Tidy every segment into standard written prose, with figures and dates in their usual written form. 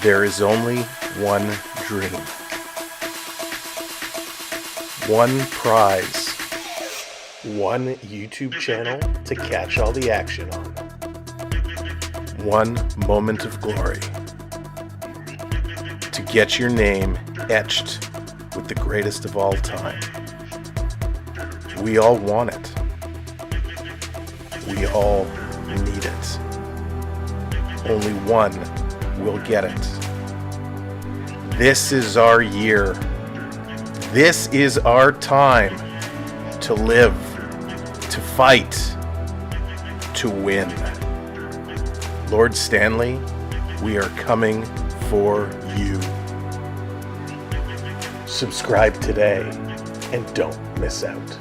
There is only one dream, one prize, one YouTube channel to catch all the action on, one moment of glory, to get your name etched with the greatest of all time. We all want it. We all need it. Only one will get it. This is our year. This is our time to live, to fight, to win. Lord Stanley, we are coming for you. Subscribe today and don't miss out.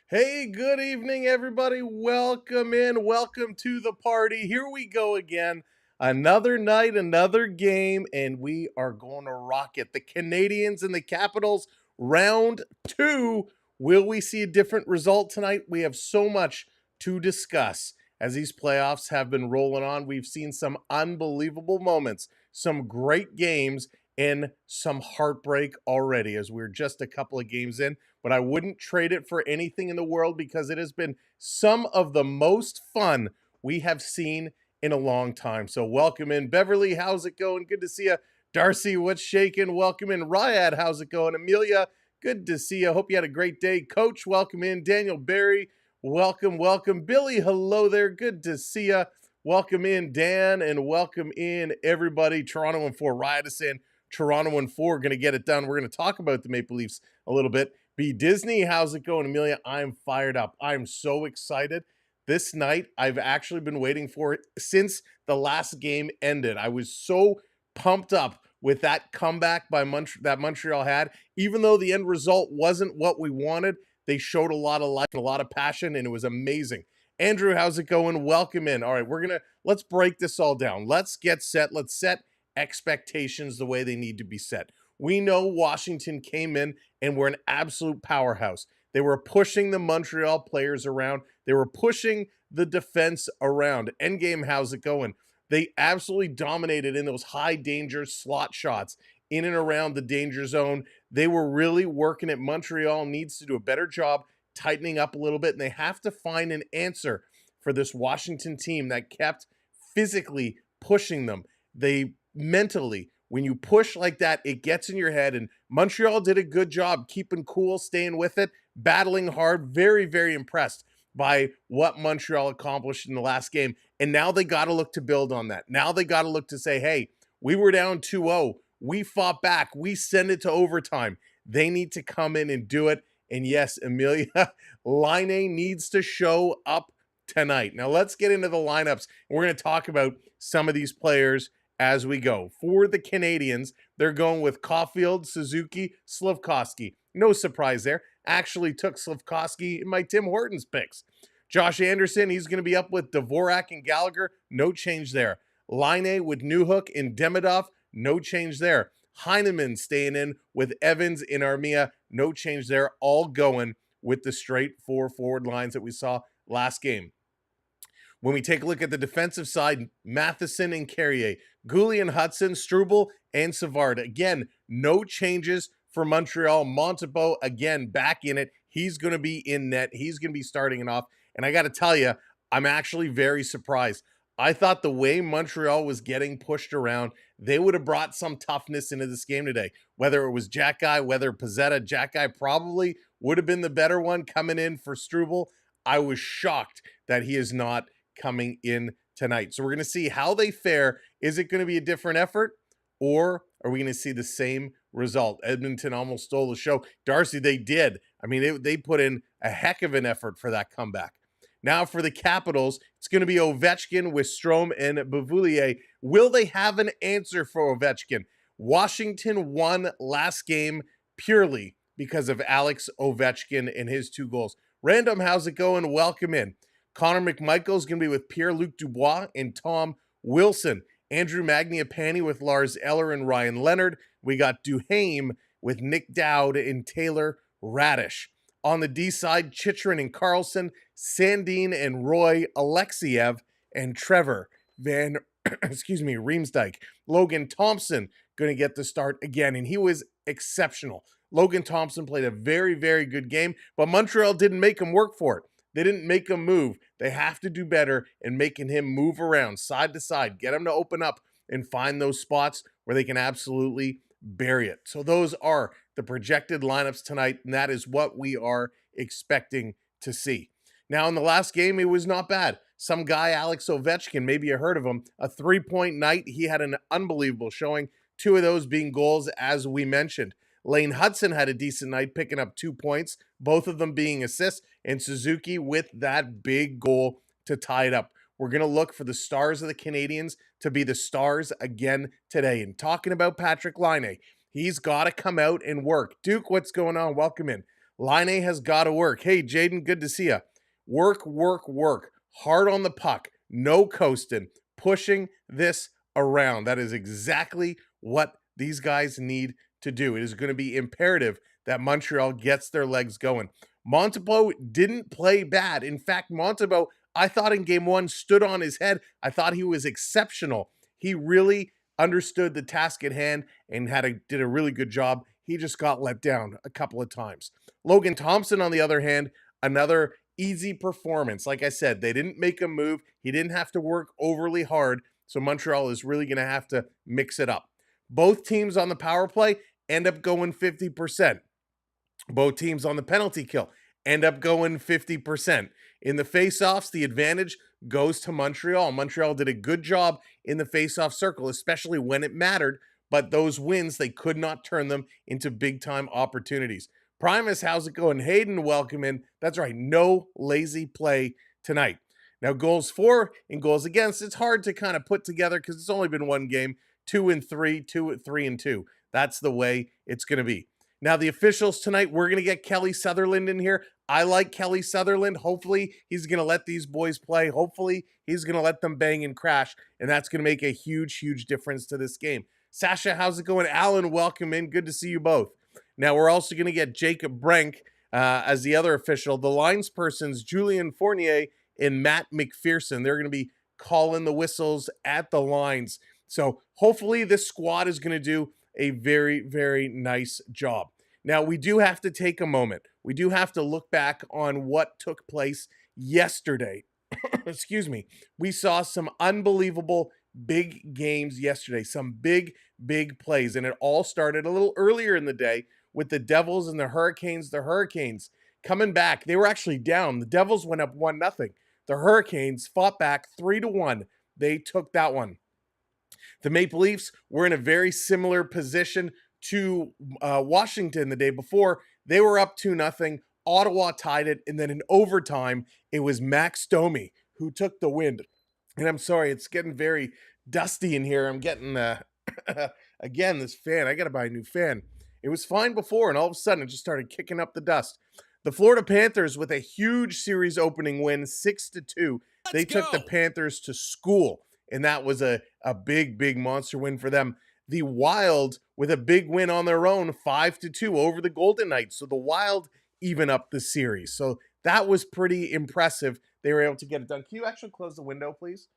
Hey, good evening, everybody. Welcome in. Welcome to the party. Here we go again. Another night, another game, and we are going to rock it. The Canadiens and the Capitals, round 2. Will we see a different result tonight? We have so much to discuss as these playoffs have been rolling on. We've seen some unbelievable moments, some great games, and some heartbreak already as we're just a couple of games in. But I wouldn't trade it for anything in the world because it has been some of the most fun we have seen in a long time. So welcome in. Beverly, how's it going? Good to see you. Darcy, what's shaking? Welcome in. Ryad, how's it going? Amelia, good to see you. Hope you had a great day. Coach, welcome in. Daniel Barry, welcome, welcome. Billy, hello there. Good to see you. Welcome in, Dan, and welcome in, everybody. Toronto and 4. Ryad is saying Toronto and 4 going to get it done. We're going to talk about the Maple Leafs a little bit. B. Disney, how's it going? Amelia, I'm fired up. I'm so excited. This night, I've actually been waiting for it since the last game ended. I was so pumped up with that comeback by that Montreal had. Even though the end result wasn't what we wanted, they showed a lot of life and a lot of passion, and it was amazing. Andrew, how's it going? Welcome in. All right, let's break this all down. Let's get set. Let's set expectations the way they need to be set. We know Washington came in and were an absolute powerhouse. They were pushing the Montreal players around. They were pushing the defense around. Endgame, how's it going? They absolutely dominated in those high danger slot shots in and around the danger zone. They were really working it. Montreal needs to do a better job tightening up a little bit, and they have to find an answer for this Washington team that kept physically pushing them. They mentally when you push like that, it gets in your head. And Montreal did a good job keeping cool, staying with it, battling hard. Very, very impressed by what Montreal accomplished in the last game. And now they got to look to build on that. Now they got to look to say, hey, we were down 2-0. We fought back. We send it to overtime. They need to come in and do it. And yes, Amelia Laine needs to show up tonight. Now let's get into the lineups. We're going to talk about some of these players as we go. For the Canadiens, they're going with Caulfield, Suzuki, Slafkovsky. No surprise there. Actually took Slafkovsky in my Tim Hortons picks. Josh Anderson, he's going to be up with Dvorak and Gallagher. No change there. Laine with Newhook and Demidov. No change there. Heineman staying in with Evans and Armia. No change there. All going with the straight four forward lines that we saw last game. When we take a look at the defensive side, Matheson and Carrier, Goulet and Hudson, Struble and Savard. Again, no changes for Montreal. Montembeault, again, back in it. He's going to be in net. He's going to be starting it off. And I got to tell you, I'm actually very surprised. I thought the way Montreal was getting pushed around, they would have brought some toughness into this game today. Whether it was Jack Guy, whether Pizzetta, Jack Guy probably would have been the better one coming in for Struble. I was shocked that he is not coming in tonight. So we're going to see how they fare. Is it going to be a different effort, or are we going to see the same result? Edmonton almost stole the show. Darcy, they did. I mean, they put in a heck of an effort for that comeback. Now for the Capitals, it's going to be Ovechkin with Strome and Beauvillier. Will they have an answer for Ovechkin? Washington won last game purely because of Alex Ovechkin and his 2 goals. Random, how's it going? Welcome in. Connor McMichael is going to be with Pierre-Luc Dubois and Tom Wilson. Andrew Magniapane with Lars Eller and Ryan Leonard. We got Duhaime with Nick Dowd and Taylor Radish. On the D side, Chychrun and Carlson, Sandin and Roy, Alexiev and Trevor Van, Riemsdyk. Logan Thompson going to get the start again, and he was exceptional. Logan Thompson played a very, very good game, but Montreal didn't make him work for it. They didn't make him move. They have to do better in making him move around side to side, get him to open up and find those spots where they can absolutely bury it. So those are the projected lineups tonight, and that is what we are expecting to see. Now, in the last game, it was not bad. Some guy, Alex Ovechkin, maybe you heard of him, a 3-point night. He had an unbelievable showing, 2 of those being goals, as we mentioned. Lane Hudson had a decent night, picking up 2 points, both of them being assists, and Suzuki with that big goal to tie it up. We're going to look for the stars of the Canadiens to be the stars again today. And talking about Patrik Laine, he's got to come out and work. Duke, what's going on? Welcome in. Laine has got to work. Hey, Jaden, good to see you. Work, work, work. Hard on the puck. No coasting. Pushing this around. That is exactly what these guys need to do. It is going to be imperative that Montreal gets their legs going. Montembeault didn't play bad. In fact, Montembeault, I thought in game 1, stood on his head. I thought he was exceptional. He really understood the task at hand and did a really good job. He just got let down a couple of times. Logan Thompson, on the other hand, another easy performance. Like I said, they didn't make him move. He didn't have to work overly hard. So Montreal is really going to have to mix it up. Both teams on the power play end up going 50%. Both teams on the penalty kill end up going 50%. In the faceoffs, the advantage goes to Montreal. Montreal did a good job in the faceoff circle, especially when it mattered, but those wins, they could not turn them into big-time opportunities. Primus, how's it going? Hayden, welcome in. That's right, no lazy play tonight. Now, goals for and goals against, it's hard to kind of put together because it's only been one game, 2-3, 2-3-2. That's the way it's going to be. Now, the officials tonight, we're going to get Kelly Sutherland in here. I like Kelly Sutherland. Hopefully, he's going to let these boys play. Hopefully, he's going to let them bang and crash, and that's going to make a huge, huge difference to this game. Sasha, how's it going? Alan, welcome in. Good to see you both. Now, we're also going to get Jacob Brenk as the other official. The linespersons, Julian Fournier and Matt McPherson. They're going to be calling the whistles at the lines. So hopefully this squad is going to do a very, very nice job. Now, we do have to take a moment. We do have to look back on what took place yesterday. Excuse me. We saw some unbelievable big games yesterday, some big plays, and it all started a little earlier in the day with the Devils and the Hurricanes. The Hurricanes coming back. They were actually down. The Devils went up 1-0. The Hurricanes fought back 3-1. They took that one. The Maple Leafs were in a very similar position to Washington the day before. They were up 2-0. Ottawa tied it, and then in overtime, it was Max Domi who took the win. And I'm sorry, it's getting very dusty in here. I'm getting, again, this fan. I got to buy a new fan. It was fine before, and all of a sudden, it just started kicking up the dust. The Florida Panthers with a huge series opening win, 6-2. They took the Panthers to school, and that was a big monster win for them. The Wild with a big win on their own, 5-2 over the Golden Knights. So the Wild even up the series. So that was pretty impressive. They were able to get it done. Can you actually close the window, please?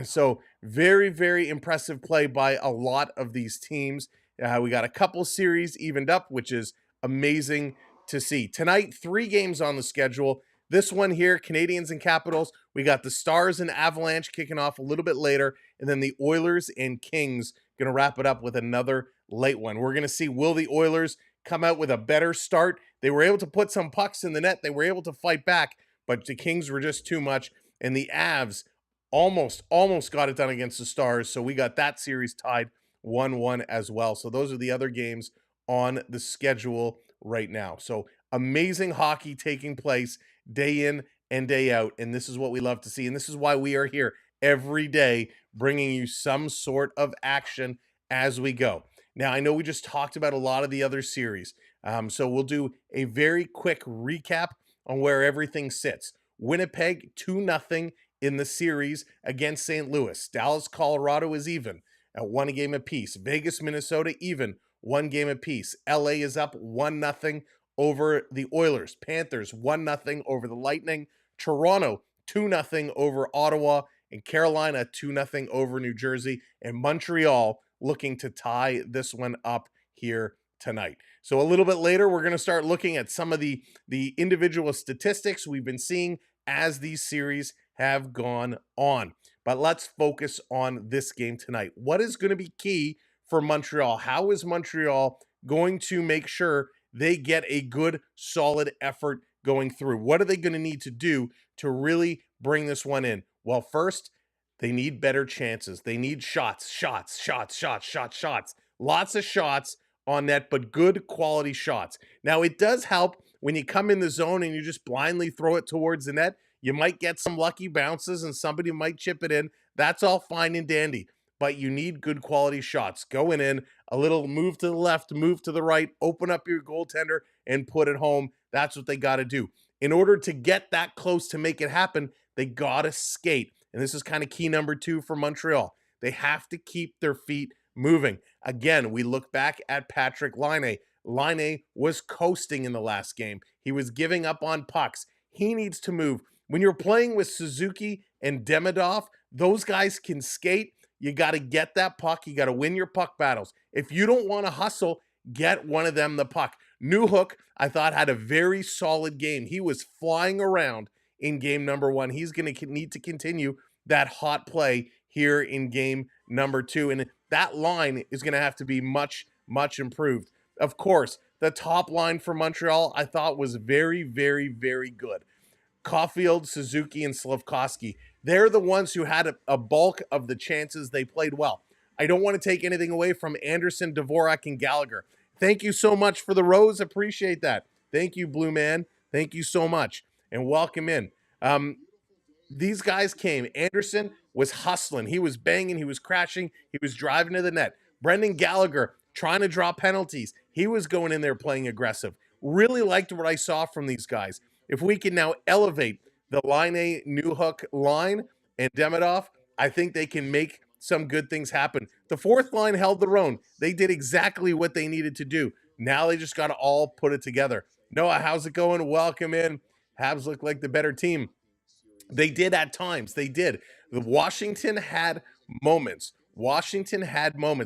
So very impressive play by a lot of these teams. We got a couple series evened up, which is amazing to see. Tonight, 3 games on the schedule. This one here, Canadiens and Capitals. We got the Stars and Avalanche kicking off a little bit later, and then the Oilers and Kings going to wrap it up with another late one. We're going to see, will the Oilers come out with a better start? They were able to put some pucks in the net. They were able to fight back, but the Kings were just too much, and the Avs almost got it done against the Stars, so we got that series tied 1-1 as well. So those are the other games on the schedule right now. So amazing hockey taking place day in and day out, and this is what we love to see, and this is why we are here every day bringing you some sort of action as we go. Now, I know we just talked about a lot of the other series, so we'll do a very quick recap on where everything sits. Winnipeg 2-0 in the series against St. Louis. Dallas, Colorado is even at 1 game apiece. Vegas, Minnesota even 1 game apiece. LA is up 1-0 over the Oilers. Panthers 1-0 over the Lightning. Toronto 2-0 over Ottawa. And Carolina 2-0 over New Jersey. And Montreal looking to tie this one up here tonight. So a little bit later, we're going to start looking at some of the individual statistics we've been seeing as these series have gone on. But let's focus on this game tonight. What is going to be key for Montreal? How is Montreal going to make sure they get a good, solid effort going through? What are they going to need to do to really bring this one in? Well, first, they need better chances. They need shots. Lots of shots on net, but good quality shots. Now, it does help when you come in the zone and you just blindly throw it towards the net. You might get some lucky bounces and somebody might chip it in. That's all fine and dandy, but you need good quality shots. Going in, a little move to the left, move to the right, open up your goaltender and put it home. That's what they got to do. In order to get that close to make it happen, they got to skate. And this is kind of key number 2 for Montreal. They have to keep their feet moving. Again, we look back at Patrick Laine. Laine was coasting in the last game. He was giving up on pucks. He needs to move. When you're playing with Suzuki and Demidov, those guys can skate. You got to get that puck. You got to win your puck battles. If you don't want to hustle, get one of them the puck. Newhook, I thought, had a very solid game. He was flying around in game number 1. He's going to need to continue that hot play here in game number 2. And that line is going to have to be much improved. Of course, the top line for Montreal, I thought, was very good. Caulfield, Suzuki, and Slafkovsky. They're the ones who had a bulk of the chances. They played well. I don't want to take anything away from Anderson, Dvorak, and Gallagher. Thank you so much for the rose. Appreciate that. Thank you, Blue Man. Thank you so much. And welcome in. These guys came. Anderson was hustling. He was banging. He was crashing. He was driving to the net. Brendan Gallagher trying to draw penalties. He was going in there playing aggressive. Really liked what I saw from these guys. If we can now elevate the Laine Newhook line and Demidov, I think they can make some good things happen. The fourth line held their own. They did exactly what they needed to do. Now they just got to all put it together. Noah, how's it going? Welcome in. Habs look like the better team. They did at times. They did. Washington had moments.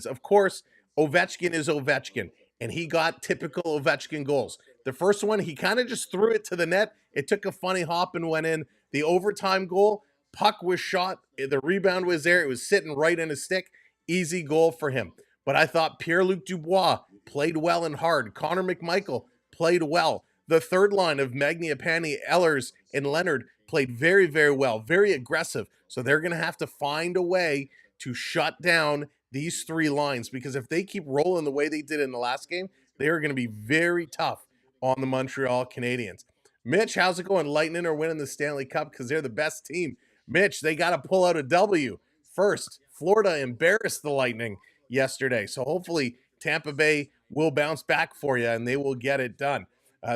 Of course, Ovechkin is Ovechkin, and he got typical Ovechkin goals. The first one, he kind of just threw it to the net. It took a funny hop and went in. The overtime goal, Puck was shot. The rebound was there. It was sitting right in his stick. Easy goal for him. But I thought Pierre-Luc Dubois played well and hard. Connor McMichael played well. The third line of Magniapane, Ehlers, and Leonard played very, very well, very aggressive. So they're going to have to find a way to shut down these three lines, because if they keep rolling the way they did in the last game, they are going to be very tough on the Montreal Canadiens. Mitch, how's it going? Lightning are winning the Stanley Cup because they're the best team. Mitch, they got to pull out a W. First, Florida embarrassed the Lightning yesterday. So hopefully Tampa Bay will bounce back for you and they will get it done.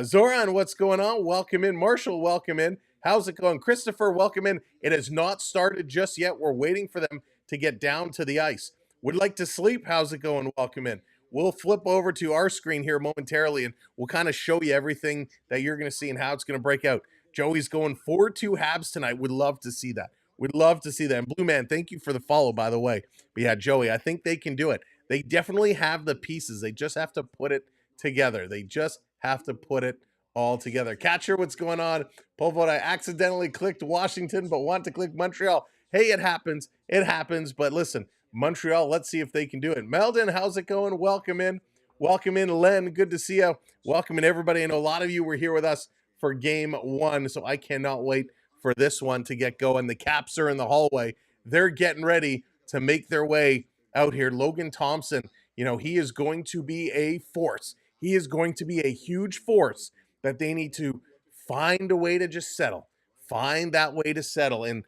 Zoran, what's going on? Welcome in. Marshall, welcome in. How's it going? Christopher, welcome in. It has not started just yet. We're waiting for them to get down to the ice. Would like to sleep? How's it going? Welcome in. We'll flip over to our screen here momentarily, and we'll kind of show you everything that you're going to see and how it's going to break out. Joey's going 4-2 Habs tonight. Would love to see that. We'd love to see that. And Blue Man, thank you for the follow, by the way. But yeah, Joey, I think they can do it. They definitely have the pieces. They just have to put it together. They just have to put it all together. Catcher, what's going on? Polvote, I accidentally clicked Washington, but want to click Montreal. Hey, it happens. It happens. But listen, Montreal, let's see if they can do it. Meldon, how's it going? Welcome in. Welcome in, Len. Good to see you. Welcome in, everybody. I know a lot of you were here with us for game one, so I cannot wait for this one to get going. The Caps are in the hallway. They're getting ready to make their way out here. Logan Thompson, you know, he is going to be a force. He is going to be a huge force that they need to find a way to just settle. Find that way to settle. And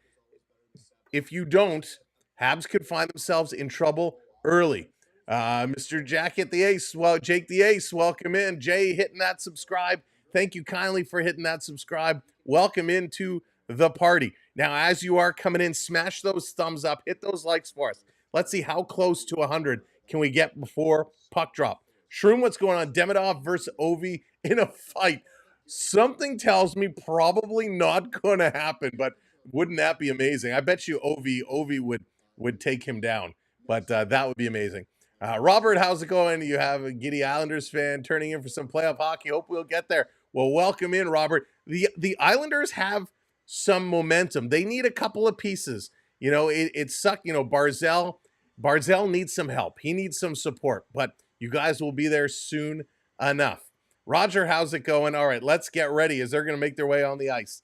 if you don't, Habs could find themselves in trouble early. Mr. Jacket the Ace, well, Jake the Ace, welcome in. Jay hitting that subscribe. Thank you kindly for hitting that subscribe. Welcome into the party. Now, as you are coming in, smash those thumbs up. Hit those likes for us. Let's see how close to 100 can we get before puck drop. Shroom, what's going on? Demidov versus Ovi in a fight. Something tells me probably not going to happen, but wouldn't that be amazing? I bet you Ovi would take him down, but that would be amazing. Robert, how's it going? You have a Giddy Islanders fan turning in for some playoff hockey. Hope we'll get there. Well, welcome in, Robert. The Islanders have some momentum. They need a couple of pieces. You know, it sucked. You know, Barzell needs some help. He needs some support, but you guys will be there soon enough. Roger, how's it going? All right, let's get ready as they're going to make their way on the ice.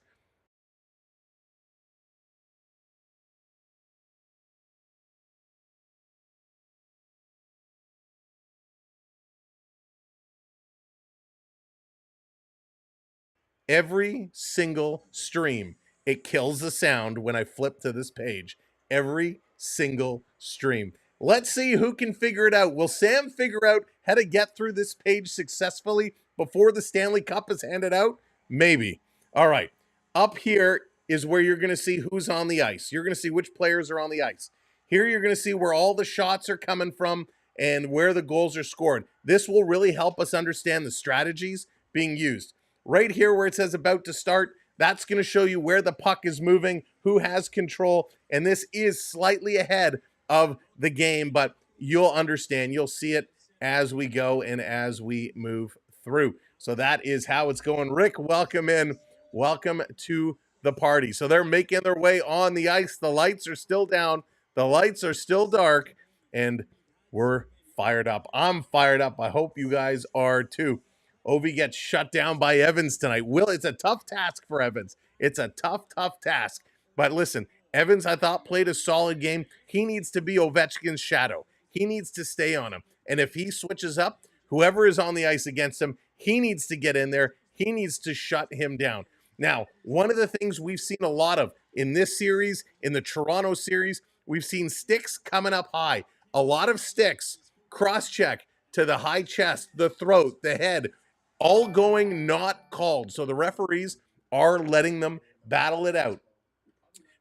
Every single stream, it kills the sound when I flip to this page. Every single stream. Let's see who can figure it out. Will Sam figure out how to get through this page successfully before the Stanley Cup is handed out? Maybe. All right. Up here is where you're going to see who's on the ice. You're going to see which players are on the ice. Here you're going to see where all the shots are coming from and where the goals are scored. This will really help us understand the strategies being used. Right here where it says about to start, that's going to show you where the puck is moving, who has control, and this is slightly ahead of the game, but you'll understand. You'll see it as we go and as we move through. So that is how it's going. Rick, welcome in. Welcome to the party. So they're making their way on the ice. The lights are still down. The lights are still dark, and we're fired up. I'm fired up. I hope you guys are too. Ovi gets shut down by Evans tonight. It's a tough task for Evans. It's a tough task. But listen, Evans, I thought, played a solid game. He needs to be Ovechkin's shadow. He needs to stay on him. And if he switches up, whoever is on the ice against him, he needs to get in there. He needs to shut him down. Now, one of the things we've seen a lot of in this series, in the Toronto series, we've seen sticks coming up high. A lot of sticks, cross-check to the high chest, the throat, the head, all going not called. So the referees are letting them battle it out.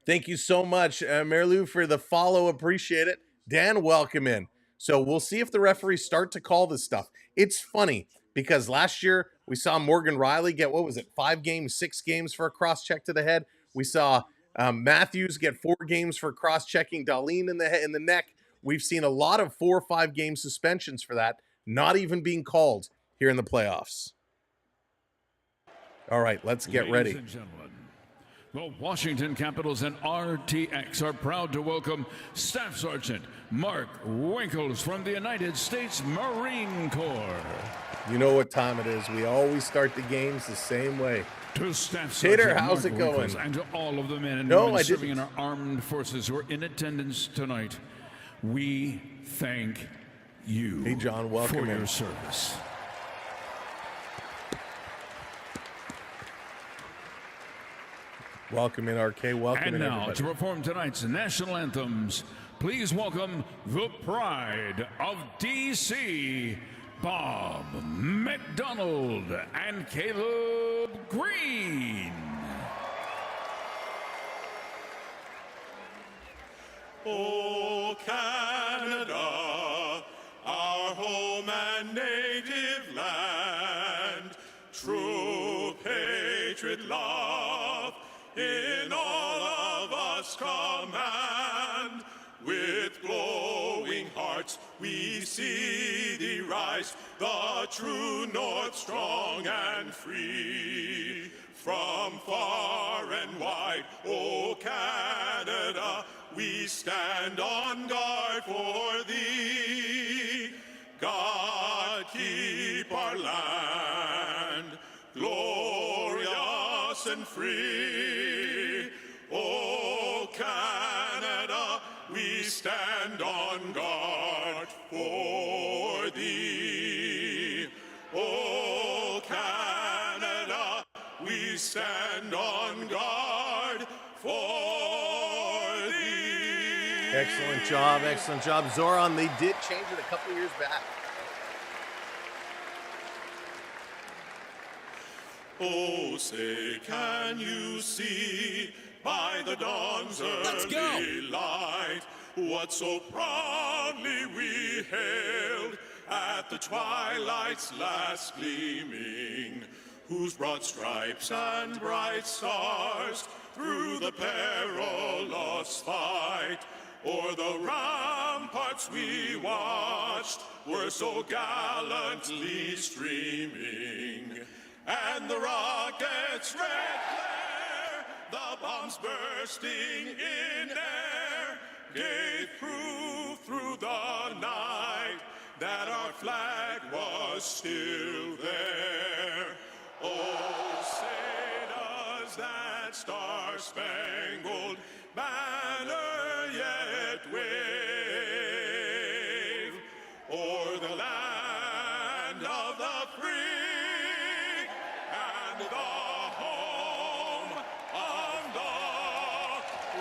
Thank you so much, Merlu, for the follow. Appreciate it. Dan, welcome in. So we'll see if the referees start to call this stuff. It's funny because last year we saw Morgan Riley get, 5 games, 6 games for a cross-check to the head. We saw Matthews get 4 games for cross-checking Darlene in the neck. We've seen a lot of 4 or 5 game suspensions for that, not even being called here in the playoffs. All right, let's get ready. Ladies and gentlemen, The Washington Capitals and RTX are proud to welcome Staff Sergeant Mark Winkles from the United States Marine Corps. You know what time it is. We always start the games the same way. To Staff Tater, Sergeant how's Mark it going? Winkles and to all of the men and No, women I serving didn't. in our armed forces who are in attendance tonight, we thank you Hey, John, welcome for in. your service. Welcome in, RK. Welcome And in, now, everybody. to perform tonight's national anthems, please welcome the pride of D.C., Bob McDonald and Caleb Green. O Canada, our home and native land, true patriot love in all of us command. With glowing hearts we see thee rise, the true north strong and free. From far and wide, O Canada, we stand on guard for thee. God keep our land glorious and free. O Canada, we stand on guard for thee. O Canada, we stand on guard for thee. Excellent job, excellent job. Zoran, they did change it a couple years back. Oh, say, can you see by the dawn's early light what so proudly we hailed at the twilight's last gleaming, whose broad stripes and bright stars through the perilous fight o'er the ramparts we watched were so gallantly streaming, and the rockets' red glare, the bombs bursting in air, gave proof through the night that our flag was still there. Oh, say does that star-spangled banner yet wave o'er the land of the free and the home of the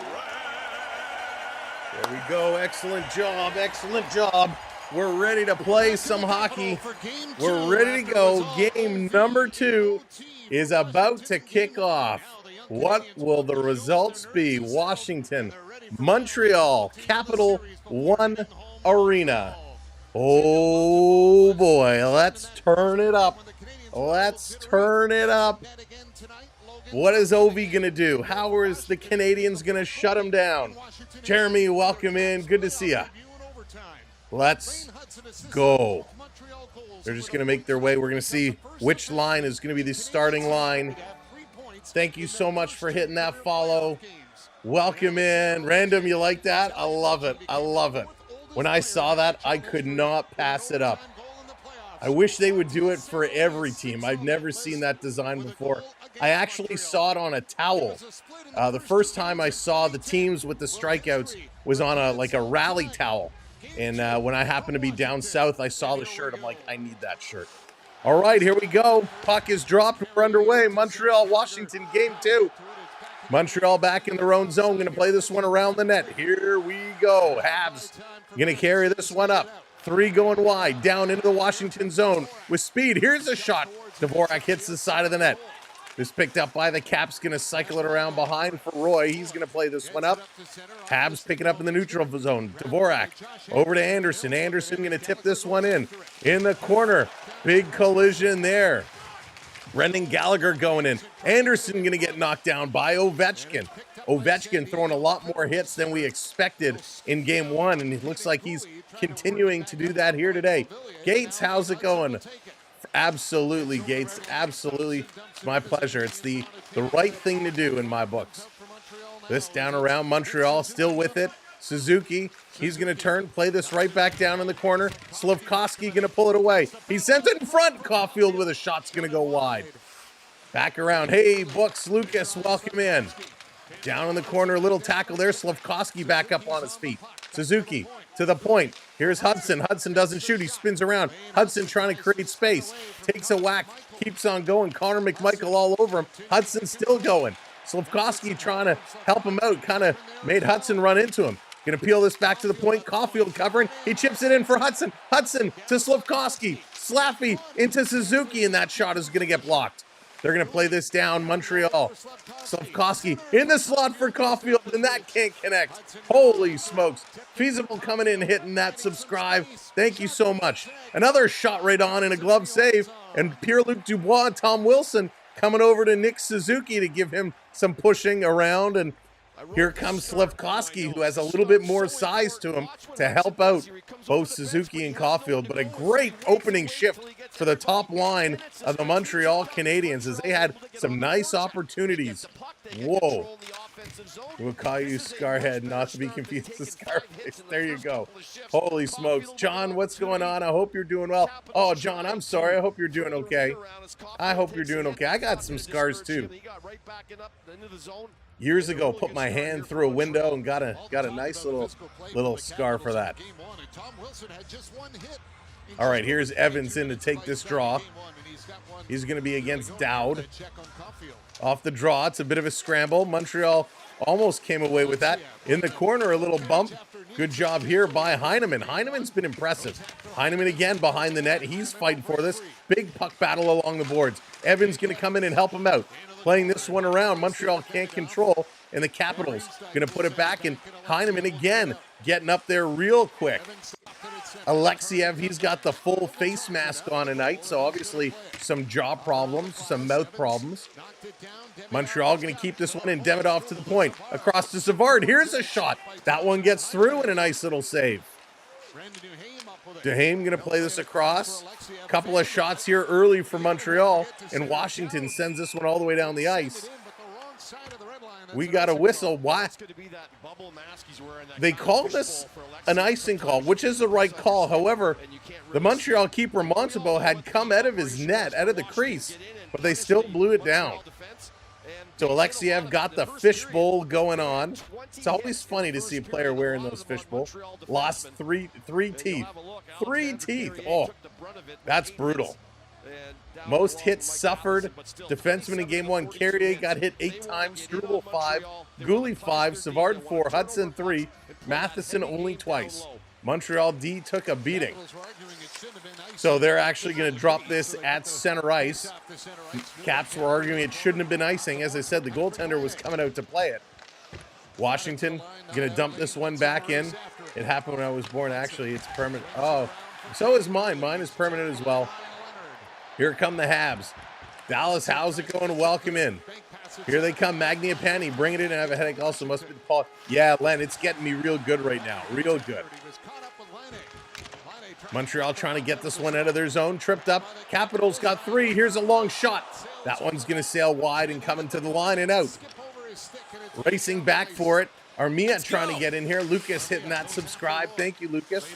brave? There we go. Excellent job, excellent job. We're ready to play some hockey. We're ready to go. Game number 2 is about to kick off. What will the results be? Washington, Montreal, Capital One Arena. Oh boy, let's turn it up. Let's turn it up. What is Ovi going to do? How is the Canadiens going to shut him down? Jeremy, welcome in. Good to see you. Let's go. They're just going to make their way. We're going to see which line is going to be the starting line. Thank you so much for hitting that follow. Welcome in. Random, you like that? I love it. I love it. When I saw that, I could not pass it up. I wish they would do it for every team. I've never seen that design before. I actually saw it on a towel. The first time I saw the teams with the strikeouts was on a rally towel. And when I happened to be down south, I saw the shirt. I'm like, I need that shirt. All right, here we go. Puck is dropped. We're underway. Montreal, Washington, game 2. Montreal back in their own zone. Going to play this one around the net. Here we go. Habs going to carry this one up. 3 going wide. Down into the Washington zone with speed. Here's a shot. Dvorak hits the side of the net. This picked up by the Caps, going to cycle it around behind for Roy. He's going to play this one up. Habs picking up in the neutral zone. Dvorak over to Anderson. Anderson going to tip this one in the corner. Big collision there. Brendan Gallagher going in. Anderson going to get knocked down by Ovechkin. Ovechkin throwing a lot more hits than we expected in game 1, and it looks like he's continuing to do that here today. Gates, how's it going? Absolutely, Gates. Absolutely. It's my pleasure. It's the right thing to do in my books. This down around Montreal, still with it. Suzuki, he's going to turn, play this right back down in the corner. Slafkovsky going to pull it away. He sends it in front. Caulfield with a shot's going to go wide. Back around. Hey, Books, Lucas, welcome in. Down in the corner, a little tackle there. Slafkovsky back up on his feet. Suzuki to the point. Here's Hudson. Hudson doesn't shoot. He spins around. Hudson trying to create space. Takes a whack. Keeps on going. Connor McMichael all over him. Hudson still going. Slafkovsky trying to help him out. Kind of made Hudson run into him. Going to peel this back to the point. Caulfield covering. He chips it in for Hudson. Hudson to Slafkovsky. Slappy into Suzuki, and that shot is going to get blocked. They're going to play this down. Montreal. Slafkovsky in the slot for Caulfield, and that can't connect. Holy smokes. Feasible coming in, hitting that subscribe. Thank you so much. Another shot right on and a glove save. And Pierre-Luc Dubois and Tom Wilson coming over to Nick Suzuki to give him some pushing around. And here comes Slafkovsky, who has a little bit more size to him to help out both Suzuki and Caulfield. But a great opening shift for the top line of the Montreal Canadiens as they had some nice opportunities. Whoa. We'll call you Scarhead, not to be confused with Scarface. There you go. Holy smokes. John, what's going on? I hope you're doing well. Oh, John, I'm sorry. I hope you're doing okay. I hope you're doing okay. I got some scars too. Years ago, put my hand through a window and got a nice little scar for that. All right, here's Evans in to take this draw. He's going to be against Dowd. Off the draw, it's a bit of a scramble. Montreal almost came away with that. In the corner, a little bump. Good job here by Heineman. Heineman's been impressive. Heineman again behind the net. He's fighting for this. Big puck battle along the boards. Evans going to come in and help him out. Playing this one around. Montreal can't control. And the Capitals going to put it back. And Heineman again getting up there real quick. Alexiev, he's got the full face mask on tonight. So obviously some jaw problems, some mouth problems. Montreal going to keep this one in. Demidov to the point. Across to Savard. Here's a shot. That one gets through and a nice little save. Duhaime going to play this across. Couple of shots here early for Montreal. And Washington sends this one all the way down the ice. We got a whistle. Why? They called this an icing call, which is the right call. However, the Montreal keeper Montembeault had come out of his net, out of the crease, but they still blew it down. So Alexiev got the fishbowl going on. It's always funny to see a player wearing those fishbowl. Lost three teeth. 3 teeth. Oh, that's brutal. Most hits suffered. Defenseman in game one. Carrier got hit 8 times. Struble 5. Gooley 5. Savard 4. Hudson 3. Matheson only twice. Montreal D took a beating. So they're actually going to drop this at center ice. Caps were arguing it shouldn't have been icing. As I said, the goaltender was coming out to play it. Washington going to dump this one back in. It happened when I was born. Actually, it's permanent. Oh, so is mine. Mine is permanent as well. Here come the Habs. Dallas, how's it going? Welcome in. Here they come. Magniapane bringing it in. I have a headache also. Must be Paul. Yeah, Len, it's getting me real good right now. Real good. Montreal trying to get this one out of their zone. Tripped up. Capitals got 3. Here's a long shot. That one's going to sail wide and coming to the line and out. Racing back for it. Armia trying to get in here. Lucas hitting that subscribe. Thank you, Lucas.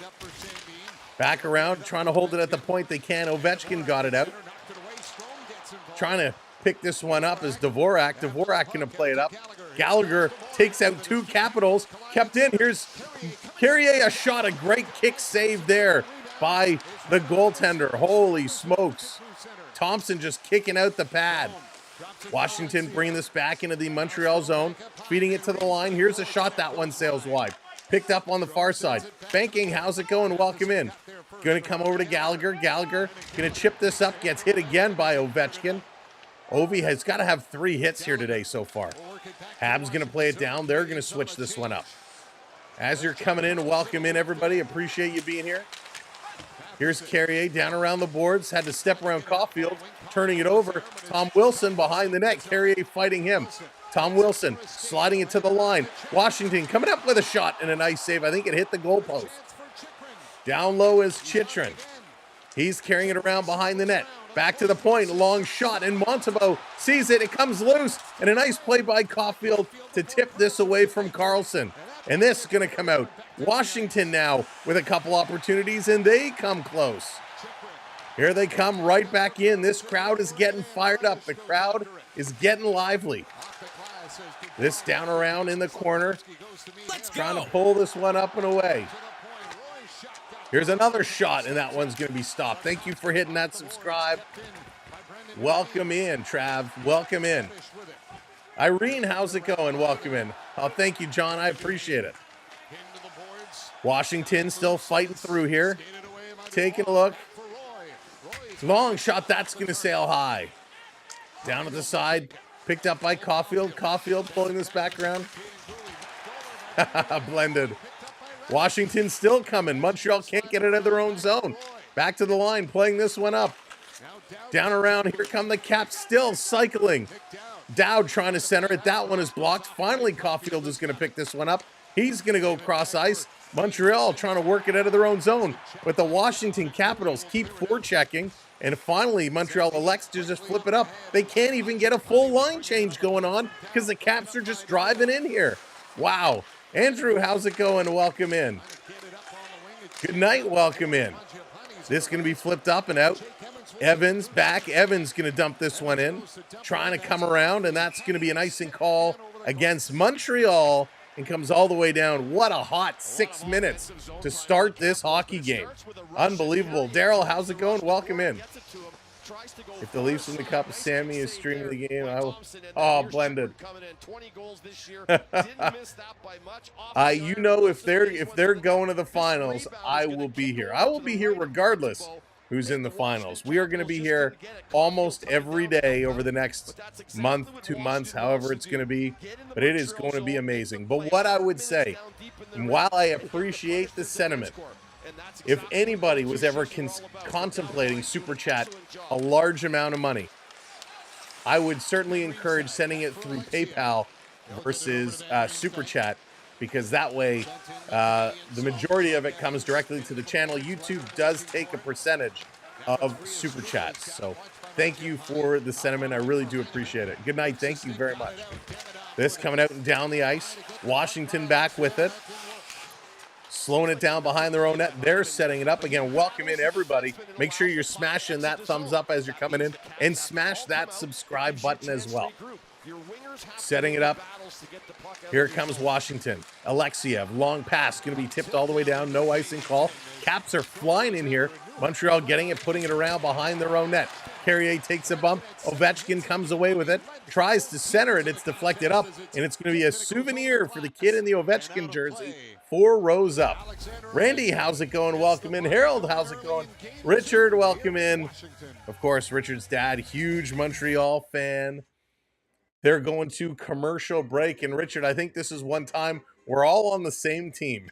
Back around, trying to hold it at the point they can. Ovechkin got it out. Trying to pick this one up is Dvorak. Dvorak going to play it up. Gallagher takes out 2 Capitals. Kept in. Here's Carrier, a shot. A great kick save there by the goaltender. Holy smokes. Thompson just kicking out the pad. Washington bringing this back into the Montreal zone. Feeding it to the line. Here's a shot. That one sails wide. Picked up on the far side. Banking, how's it going? Welcome in. Going to come over to Gallagher. Gallagher going to chip this up. Gets hit again by Ovechkin. Ovi has got to have 3 hits here today so far. Habs going to play it down. They're going to switch this one up. As you're coming in, welcome in, everybody. Appreciate you being here. Here's Carrier down around the boards. Had to step around Caulfield. Turning it over. Tom Wilson behind the net. Carrier fighting him. Tom Wilson sliding it to the line. Washington coming up with a shot and a nice save. I think it hit the goalpost. Down low is Chychrun. He's carrying it around behind the net. Back to the point, long shot, and Montembeault sees it. It comes loose, and a nice play by Caulfield to tip this away from Carlson. And this is going to come out. Washington now with a couple opportunities, and they come close. Here they come right back in. This crowd is getting fired up. The crowd is getting lively. This down around in the corner. Trying to pull this one up and away. Here's another shot, and that one's going to be stopped. Thank you for hitting that subscribe. Welcome in, Trav. Welcome in. Irene, how's it going? Welcome in. Oh, thank you, John. I appreciate it. Washington still fighting through here. Taking a look. Long shot. That's going to sail high. Down at the side. Picked up by Caulfield. Caulfield pulling this back around. Blended. Washington still coming. Montreal can't get it out of their own zone. Back to the line, playing this one up. Down around, here come the Caps, still cycling. Dowd trying to center it. That one is blocked. Finally, Caulfield is going to pick this one up. He's going to go cross ice. Montreal trying to work it out of their own zone. But the Washington Capitals keep forechecking. And finally, Montreal elects to just flip it up. They can't even get a full line change going on because the Caps are just driving in here. Wow. Andrew, how's it going? Welcome in. Good night. Welcome in. This is going to be flipped up and out. Evans back. Evans going to dump this one in. Trying to come around, and that's going to be an icing call against Montreal and comes all the way down. What a hot 6 minutes to start this hockey game. Unbelievable. Daryl, how's it going? Welcome in. If the Leafs win the Cup, Sammy is streaming the game. I will. Oh, blended. You know, if they're going to the finals, I will be here. I will be here regardless who's in the finals. We are going to be here almost every day over the next month, 2 months, however it's going to be. But it is going to be amazing. But what I would say, and while I appreciate the sentiment, if anybody was ever contemplating Super Chat a large amount of money, I would certainly encourage sending it through PayPal versus Super Chat, because that way the majority of it comes directly to the channel. YouTube does take a percentage of Super Chats. So thank you for the sentiment. I really do appreciate it. Good night. Thank you very much. This coming out and down the ice. Washington back with it. Slowing it down behind their own net. They're setting it up again. Welcome in, everybody. Make sure you're smashing that thumbs up as you're coming in, and smash that subscribe button as well. Setting it up. Here comes Washington. Alexiev, long pass, going to be tipped all the way down. No icing call. Caps are flying in here. Montreal getting it, putting it around behind their own net. Carrier takes a bump. Ovechkin comes away with it. Tries to center it. It's deflected up, and it's going to be a souvenir for the kid in the Ovechkin jersey. 4 rows up. Randy, how's it going? Welcome in. Harold, how's it going? Richard, welcome in. Of course, Richard's dad, huge Montreal fan. They're going to commercial break. And Richard, I think this is one time we're all on the same team.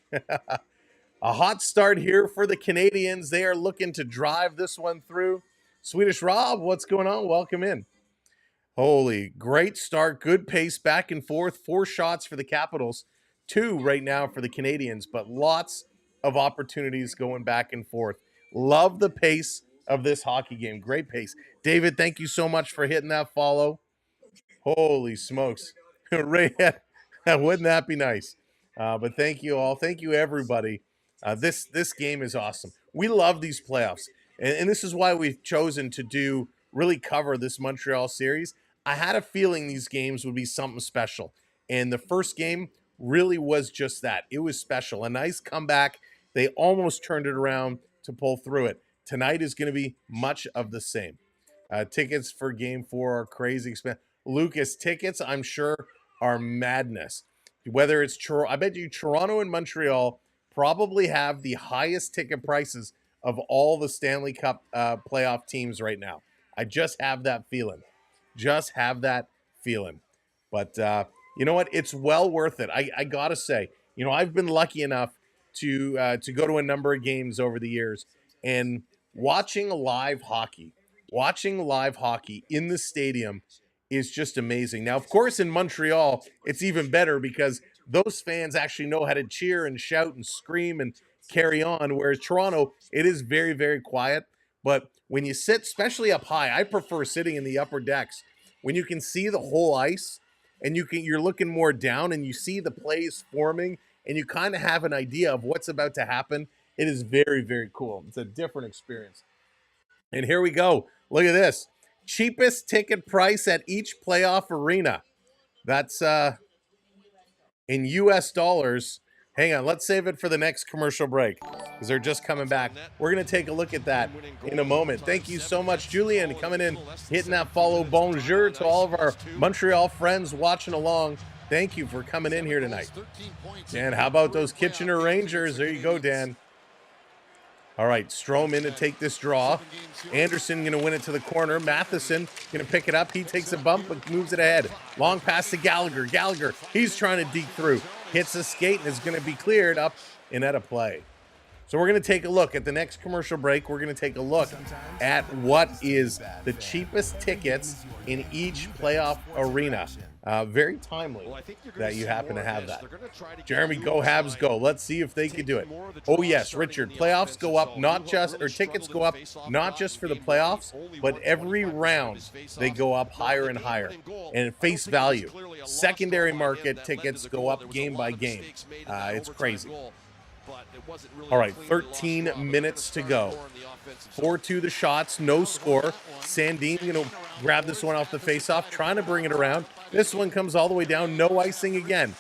A hot start here for the Canadiens. They are looking to drive this one through. Swedish Rob, what's going on? Welcome in. Holy, great start. Good pace back and forth. 4 shots for the Capitals. 2 right now for the Canadiens, but lots of opportunities going back and forth. Love the pace of this hockey game. Great pace. David, thank you so much for hitting that follow. Holy smokes. Ray, wouldn't that be nice? But thank you all. Thank you, everybody. This game is awesome. We love these playoffs. And this is why we've chosen to really cover this Montreal series. I had a feeling these games would be something special. And the first game really was just that. It was special. A nice comeback. They almost turned it around to pull through it. Tonight is going to be much of the same. Tickets for Game 4 are crazy expensive. Lucas, tickets, I'm sure, are madness. Whether it's I bet you Toronto and Montreal probably have the highest ticket prices of all the Stanley Cup playoff teams right now. I just have that feeling. But you know what? It's well worth it. I got to say, I've been lucky enough to go to a number of games over the years, and watching live hockey in the stadium is just amazing. Now, of course, in Montreal, it's even better because those fans actually know how to cheer and shout and scream and carry on, whereas Toronto, it is very, very quiet. But when you sit, especially up high, I prefer sitting in the upper decks when you can see the whole ice and you're looking more down and you see the plays forming and you kind of have an idea of what's about to happen. It is very, very cool. It's a different experience. And here we go. Look at this. Cheapest ticket price at each playoff arena. That's in US dollars. Hang on, let's save it for the next commercial break because they're just coming back. We're going to take a look at that in a moment. Thank you so much, Julian, coming in, hitting that follow. Bonjour to all of our Montreal friends watching along. Thank you for coming in here tonight. Dan, how about those Kitchener Rangers? There you go, Dan. All right, Strome in to take this draw. Anderson going to win it to the corner. Matheson going to pick it up. He takes a bump but moves it ahead. Long pass to Gallagher. Gallagher, he's trying to deke through. Hits the skate and is going to be cleared up and out of play. So we're going to take a look at the next commercial break. We're going to take a look at what is the cheapest tickets in each playoff arena. Very timely that you happen to have that. Jeremy, go Habs, go. Let's see if they can do it. Oh yes, Richard, playoffs go up not just, or tickets go up not just for the playoffs, but every round they go up higher and higher. And at face value, secondary market tickets go up game by game. It's crazy. All right, 13 minutes to go. 4-2 the shots, no score. Sandin going to grab this one off the faceoff, trying to bring it around. This one comes all the way down, no icing again.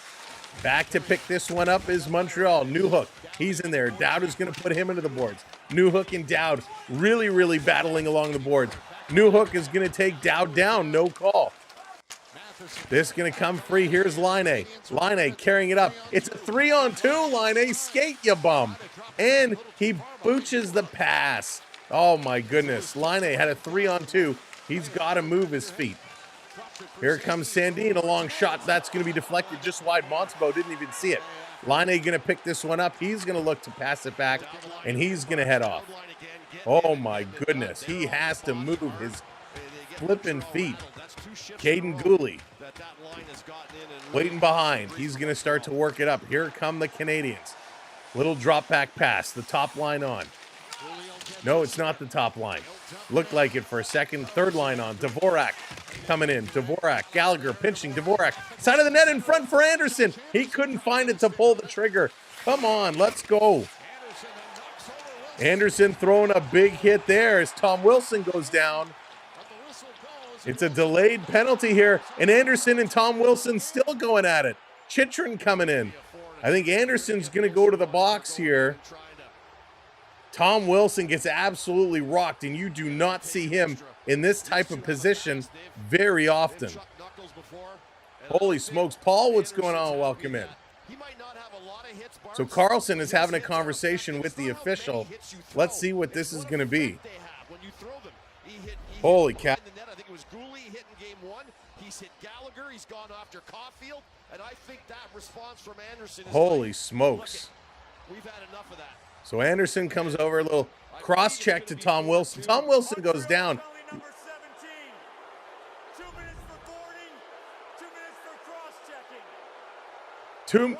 Back to pick this one up is Montreal. Newhook, he's in there. Dowd is going to put him into the boards. Newhook and Dowd really, really battling along the boards. Newhook is going to take Dowd down, no call. This is going to come free. Here's Line. Line carrying it up. It's a 3-on-2, Line. Skate, you bum. And he booches the pass. Oh, my goodness. Line had a 3-on-2. He's got to move his feet. Here comes Sandin, a long shot. That's going to be deflected just wide. Montembeault didn't even see it. Line going to pick this one up. He's going to look to pass it back, and he's going to head off. Oh, my goodness. He has to move his flipping feet. Caden Gooley waiting behind. He's going to start to work it up. Here come the Canadiens. Little drop back pass. The top line on. No, it's not the top line. Looked like it for a second. Third line on. Dvorak coming in. Dvorak. Gallagher pinching. Dvorak. Side of the net in front for Anderson. He couldn't find it to pull the trigger. Come on, let's go. Anderson throwing a big hit there as Tom Wilson goes down. It's a delayed penalty here, and Anderson and Tom Wilson still going at it. Chychrun coming in. I think Anderson's going to go to the box here. Tom Wilson gets absolutely rocked, and you do not see him in this type of position very often. Holy smokes. Paul, what's going on? Welcome in. So Carlson is having a conversation with the official. Let's see what this is going to be. Holy cow. I think it was Gooley hit in game one. He's hit Gallagher. He's gone after Caulfield. And I think that response from Anderson is holy smokes. We've had enough of that. So Anderson comes over, a little cross check to Tom Wilson. Tom Wilson goes down. Number 17. 2 minutes for boarding, 2 minutes for cross-checking. Washington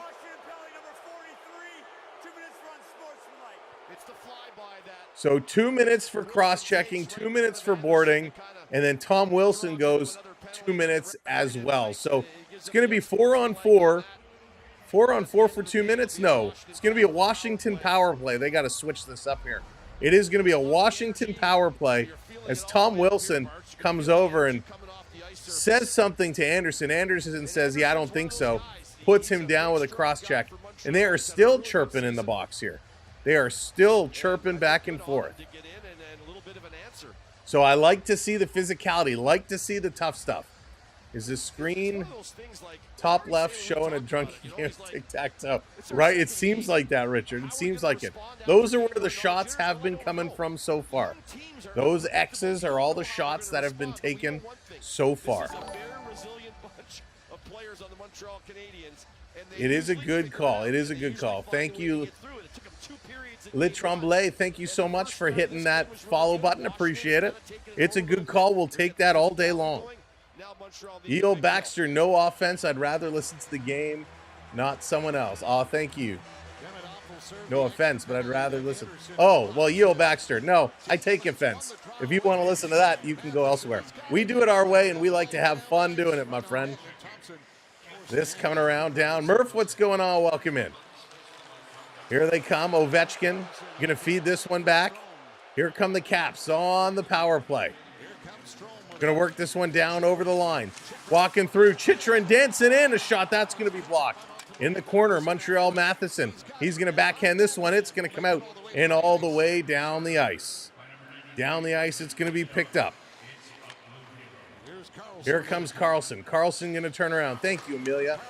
penalty number 43, 2 minutes for unsportsmanlike. It's the flyby that. So 2 minutes for cross-checking, 2 minutes for boarding, and then Tom Wilson goes 2 minutes as well. So it's going to be 4-on-4. 4-on-4 for 2 minutes? No. It's going to be a Washington power play. They got to switch this up here. It is going to be a Washington power play as Tom Wilson comes over and says something to Anderson. Anderson says, yeah, I don't think so. Puts him down with a cross-check. And they are still chirping in the box here. They are still chirping back and forth. So I like to see the physicality, like to see the tough stuff. Is the screen top left showing a drunken game of tic-tac-toe? Right? It seems like that, Richard. It seems like it. Those are where the shots have been coming from so far. Those X's are all the shots that have been taken so far. It is a good call. It is a good call. Thank you, Le Tremblay. Thank you so much for hitting that follow button. Appreciate it. It's a good call. We'll take that all day long. E.O. Baxter, no offense. I'd rather listen to the game, not someone else. Oh, thank you. No offense, but I'd rather listen. Oh, well, Yeo Baxter. No, I take offense. If you want to listen to that, you can go elsewhere. We do it our way, and we like to have fun doing it, my friend. This coming around down. Murph, what's going on? Welcome in. Here they come. Ovechkin going to feed this one back. Here come the Caps on the power play. Going to work this one down over the line. Walking through. Chychrun dancing in. A shot that's going to be blocked. In the corner, Montreal Matheson. He's going to backhand this one. It's going to come out and all the way down the ice. Down the ice, it's going to be picked up. Here comes Carlson. Carlson going to turn around. Thank you, Amelia.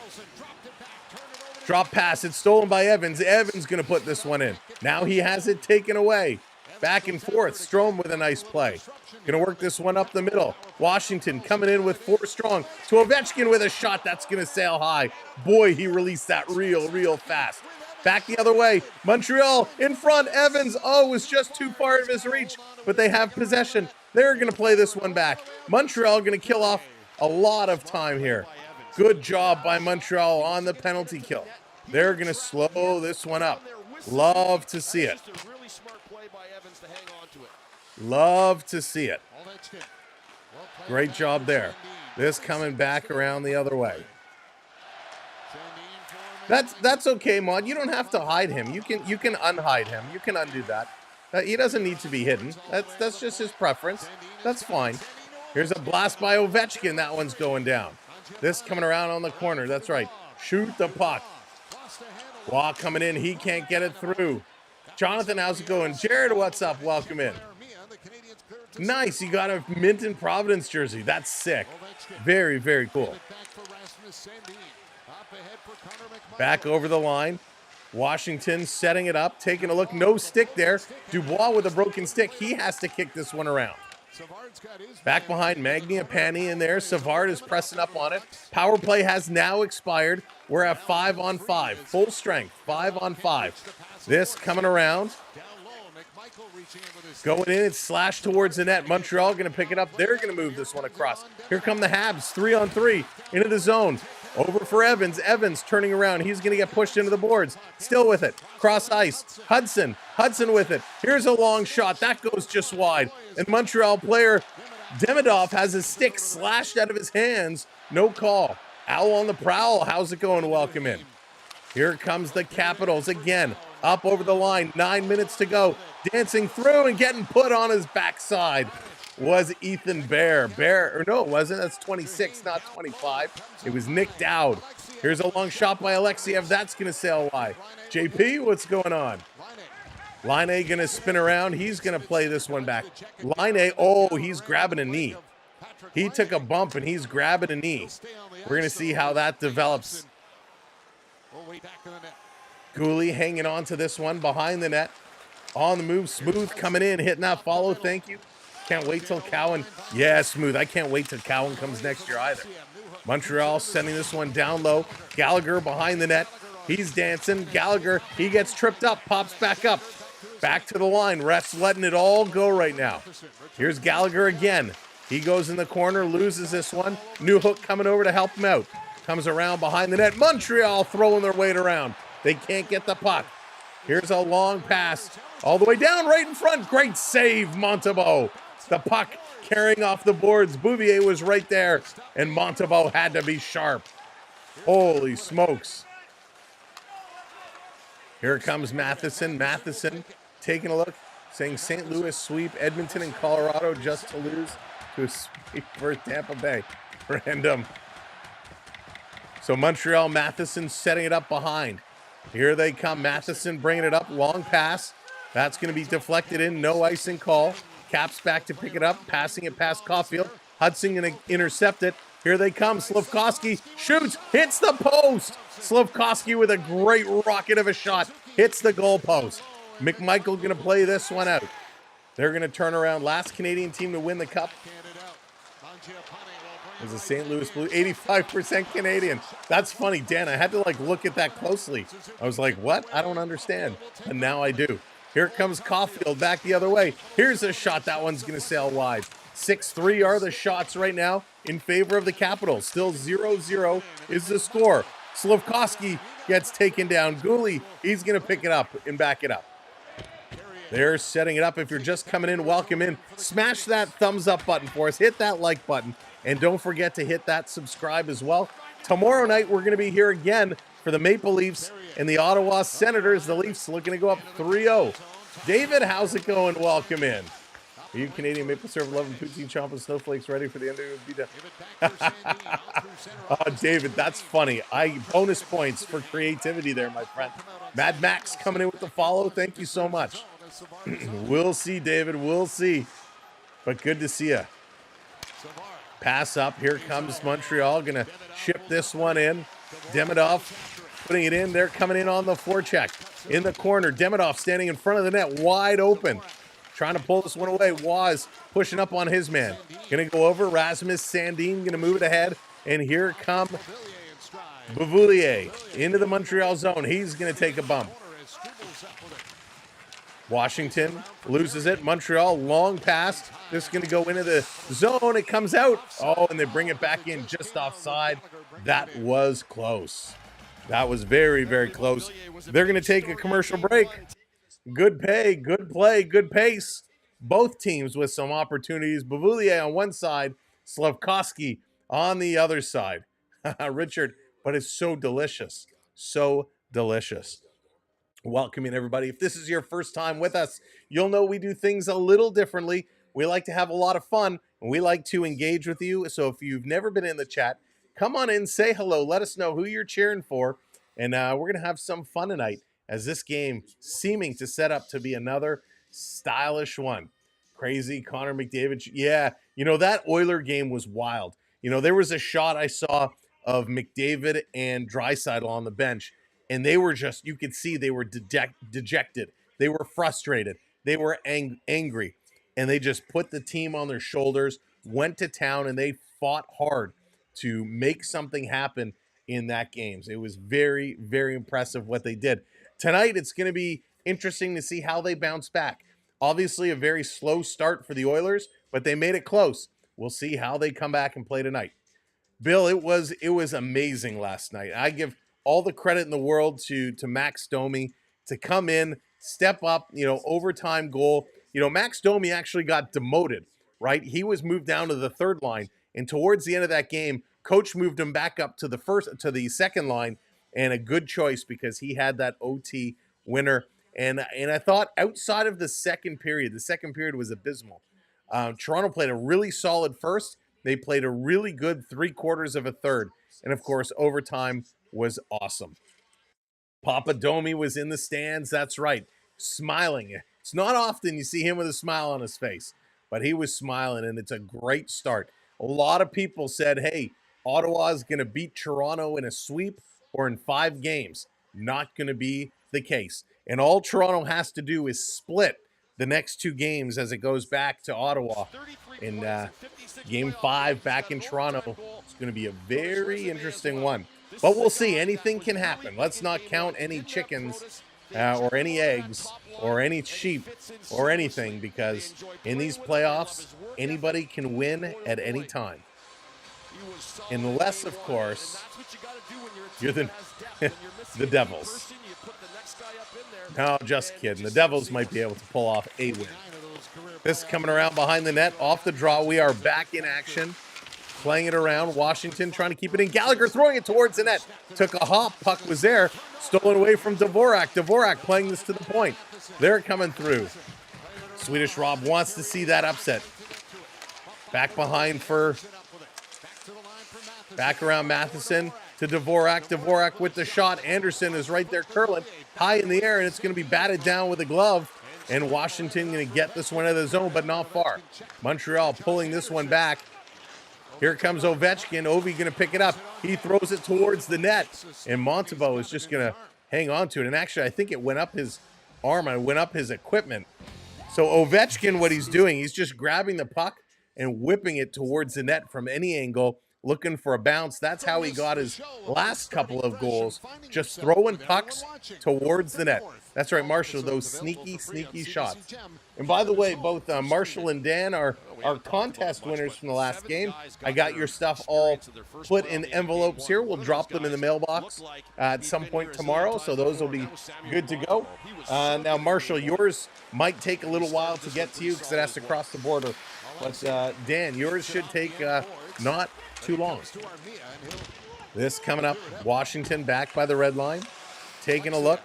Drop pass. It's stolen by Evans. Evans going to put this one in. Now he has it taken away. Back and forth. Strome with a nice play. Going to work this one up the middle. Washington coming in with 4 strong. To Ovechkin with a shot that's going to sail high. Boy, he released that real fast. Back the other way. Montreal in front. Evans, was just too far of his reach. But they have possession. They're going to play this one back. Montreal going to kill off a lot of time here. Good job by Montreal on the penalty kill. They're going to slow this one up. Love to see it. Love to see it. Great job there. This coming back around the other way. That's okay, Maud. You don't have to hide him. You can unhide him. You can undo that. He doesn't need to be hidden. That's just his preference. That's fine. Here's a blast by Ovechkin. That one's going down. This coming around on the corner. That's right. Shoot the puck. Waugh coming in. He can't get it through. Jonathan, how's it going? Jared, what's up? Welcome in. Nice. You got a Minton Providence jersey. That's sick. Very, very cool. Back over the line. Washington setting it up, taking a look. No stick there. Dubois with a broken stick. He has to kick this one around. Back behind Magnia Pani in there. Savard is pressing up on it. Power play has now expired. We're at 5-on-5. Full strength. 5-on-5. This coming around. Going in. It's slashed towards the net. Montreal going to pick it up. They're going to move this one across. Here come the Habs. 3-on-3 into the zone. Over for Evans. Evans turning around. He's going to get pushed into the boards. Still with it. Cross ice. Hudson with it. Here's a long shot. That goes just wide. And Montreal player Demidov has his stick slashed out of his hands. No call. Owl on the prowl. How's it going? Welcome in. Here comes the Capitals again. Up over the line. 9 minutes to go. Dancing through and getting put on his backside was Ethan Bear. Or no, it wasn't. That's 26, not 25. It was Nick Dowd. Here's a long shot by Alexiev. That's going to sail wide. JP, what's going on? Line A going to spin around. He's going to play this one back. Line A, he's grabbing a knee. He took a bump and he's grabbing a knee. We're going to see how that develops. Gooley hanging on to this one behind the net. On the move, Smooth coming in, hitting that follow. Thank you. Can't wait till Cowan. Yeah, Smooth. I can't wait till Cowan comes next year either. Montreal sending this one down low. Gallagher behind the net. He's dancing. Gallagher, he gets tripped up, pops back up. Back to the line. Ref's letting it all go right now. Here's Gallagher again. He goes in the corner, loses this one. New Hook coming over to help him out. Comes around behind the net. Montreal throwing their weight around. They can't get the puck. Here's a long pass. All the way down right in front. Great save, Montembeault. The puck carrying off the boards. Bouvier was right there, and Montembeault had to be sharp. Holy smokes. Here comes Matheson. Matheson taking a look, saying St. Louis sweep Edmonton and Colorado just to lose to a sweep for Tampa Bay. Random. So Montreal, Matheson setting it up behind. Here they come. Matheson bringing it up. Long pass. That's going to be deflected in. No icing call. Caps back to pick it up. Passing it past Caulfield. Hudson going to intercept it. Here they come. Slafkovsky shoots. Hits the post. Slafkovsky with a great rocket of a shot. Hits the goal post. McMichael going to play this one out. They're going to turn around. Last Canadian team to win the cup was the St. Louis Blues. 85% Canadian. That's funny, Dan. I had to look at that closely. I was like, what? I don't understand. And now I do. Here comes Caulfield back the other way. Here's a shot. That one's going to sail wide. 6-3 are the shots right now in favor of the Capitals. Still 0-0 is the score. Slafkovsky gets taken down. Gooley, he's going to pick it up and back it up. They're setting it up. If you're just coming in, welcome in. Smash that thumbs up button for us. Hit that like button. And don't forget to hit that subscribe as well. Tomorrow night, we're going to be here again for the Maple Leafs and the Ottawa Senators. The Leafs looking to go up 3-0. David, how's it going? Welcome in. Are you Canadian maple syrup loving poutine chomping snowflakes ready for the end of the done? Oh, David, that's funny. Bonus points for creativity there, my friend. Mad Max coming in with the follow. Thank you so much. We'll see, David. We'll see. But good to see you. Pass up. Here comes Montreal. Going to ship this one in. Demidov putting it in. They're coming in on the forecheck. In the corner. Demidov standing in front of the net. Wide open. Trying to pull this one away. Waz pushing up on his man. Going to go over. Rasmus Sandin going to move it ahead. And here come Beauvillier into the Montreal zone. He's going to take a bump. Washington loses it. Montreal, long pass. This is going to go into the zone. It comes out. Oh, and they bring it back in just offside. That was close. That was very, very close. They're going to take a commercial break. Good pay, good play, good pace. Both teams with some opportunities. Beauvillier on one side, Slafkovsky on the other side. Richard, but it's so delicious. So delicious. Welcoming everybody. If this is your first time with us, you'll know we do things a little differently. We like to have a lot of fun, and we like to engage with you. So if you've never been in the chat, come on in, say hello, let us know who you're cheering for, and we're going to have some fun tonight as this game seeming to set up to be another stylish one. Crazy Connor McDavid. Yeah, you know, that Oiler game was wild. You know, there was a shot I saw of McDavid and Draisaitl on the bench, and they were just, you could see they were dejected. They were frustrated. They were angry, and they just put the team on their shoulders, went to town, and they fought hard to make something happen in that game. It was very, very impressive what they did. Tonight, it's going to be interesting to see how they bounce back. Obviously, a very slow start for the Oilers, but they made it close. We'll see how they come back and play tonight. Bill, it was amazing last night. I give all the credit in the world to Max Domi to come in, step up, you know, overtime goal. You know, Max Domi actually got demoted, right? He was moved down to the third line, and towards the end of that game, coach moved him back up to the second line, and a good choice because he had that OT winner. And I thought outside of the second period was abysmal. Toronto played a really solid first. They played a really good 3/4 of a third. And, of course, overtime was awesome. Papa Domi was in the stands. That's right. Smiling. It's not often you see him with a smile on his face, but he was smiling, and it's a great start. A lot of people said, hey, Ottawa is going to beat Toronto in a sweep or in 5 games. Not going to be the case. And all Toronto has to do is split the next 2 games as it goes back to Ottawa. In Game 5 back in Toronto, it's going to be a very interesting one. But we'll see. Anything can happen. Let's not count any chickens or any eggs or any sheep or anything, because in these playoffs, anybody can win at any time. Unless, of course, you're the Devils. No, just kidding. The Devils might be able to pull off a win. This coming around behind the net, off the draw. We are back in action, playing it around. Washington trying to keep it in. Gallagher throwing it towards the net. Took a hop. Puck was there. Stolen away from Dvorak. Dvorak playing this to the point. They're coming through. Swedish Rob wants to see that upset. Back behind for... Back around Matheson to Dvorak. Dvorak with the shot. Anderson is right there curling high in the air, and it's going to be batted down with a glove. And Washington going to get this one out of the zone, but not far. Montreal pulling this one back. Here comes Ovechkin. Ovi going to pick it up. He throws it towards the net, and Montembeault is just going to hang on to it. And actually, I think it went up his arm and went up his equipment. So Ovechkin, what he's doing, he's just grabbing the puck and whipping it towards the net from any angle. looking for a bounce. That's how he got his last couple of goals, just throwing pucks towards the net. That's right, Marshall, those sneaky shots. And by the way, both Marshall and Dan are contest winners from the last game. I got your stuff all put in envelopes here. We'll drop them in the mailbox at some point tomorrow, so those will be good to go. Now, Marshall, yours might take a little while to get to you because it has to cross the border. But Dan, yours should take not too long. This coming up, Washington back by the red line, taking a look.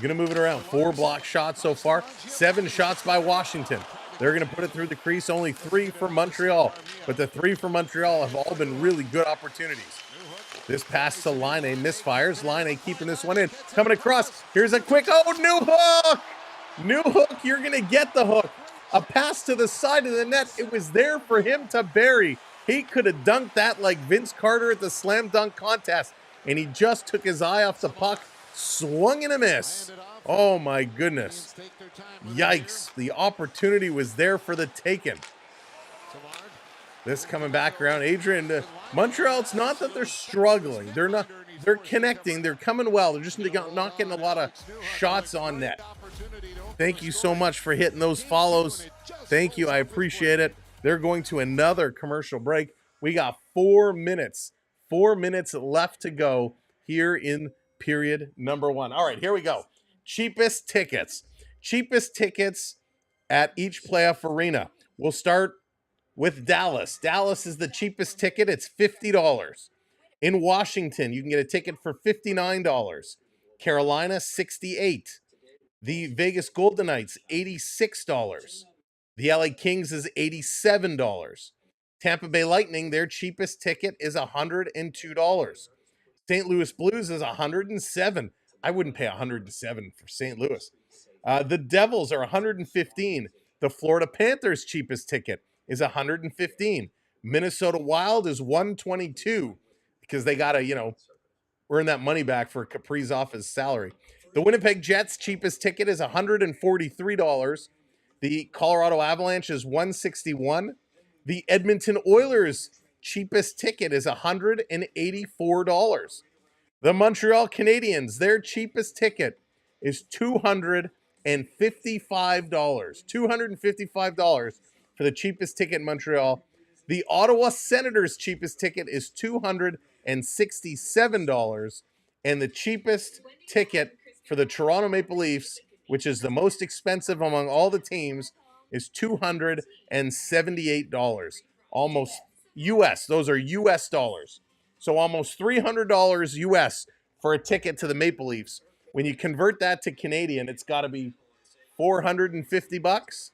Going to move it around. 4 block shots so far. 7 shots by Washington. They're going to put it through the crease. Only 3 for Montreal. But the 3 for Montreal have all been really good opportunities. This pass to Line misfires. Line keeping this one in. Coming across. Here's a quick. Oh, new hook! New hook. You're going to get the hook. A pass to the side of the net. It was there for him to bury. He could have dunked that like Vince Carter at the slam dunk contest. And he just took his eye off the puck. Swung and a miss. Oh my goodness. Yikes. The opportunity was there for the taking. This coming back around. Adrian, Montreal, it's not that they're struggling. They're connecting. They're coming well. They're just not getting a lot of shots on net. Thank you so much for hitting those follows. Thank you. I appreciate it. They're going to another commercial break. We got 4 minutes. 4 minutes left to go here in period number 1. All right, here we go. Cheapest tickets. Cheapest tickets at each playoff arena. We'll start with Dallas. Dallas is the cheapest ticket. It's $50. In Washington, you can get a ticket for $59. Carolina, $68. The Vegas Golden Knights, $86. The LA Kings is $87. Tampa Bay Lightning, their cheapest ticket is $102. St. Louis Blues is $107. I wouldn't pay $107 for St. Louis. The Devils are $115. The Florida Panthers' cheapest ticket is $115. Minnesota Wild is $122 because they got to, earn that money back for Kaprizov's salary. The Winnipeg Jets' cheapest ticket is $143. The Colorado Avalanche is $161. The Edmonton Oilers' cheapest ticket is $184. The Montreal Canadiens, their cheapest ticket is $255. $255 for the cheapest ticket in Montreal. The Ottawa Senators' cheapest ticket is $267. And the cheapest ticket for the Toronto Maple Leafs, which is the most expensive among all the teams, is $278. Almost US. Those are US dollars. So almost $300 US for a ticket to the Maple Leafs. When you convert that to Canadian, it's got to be $450.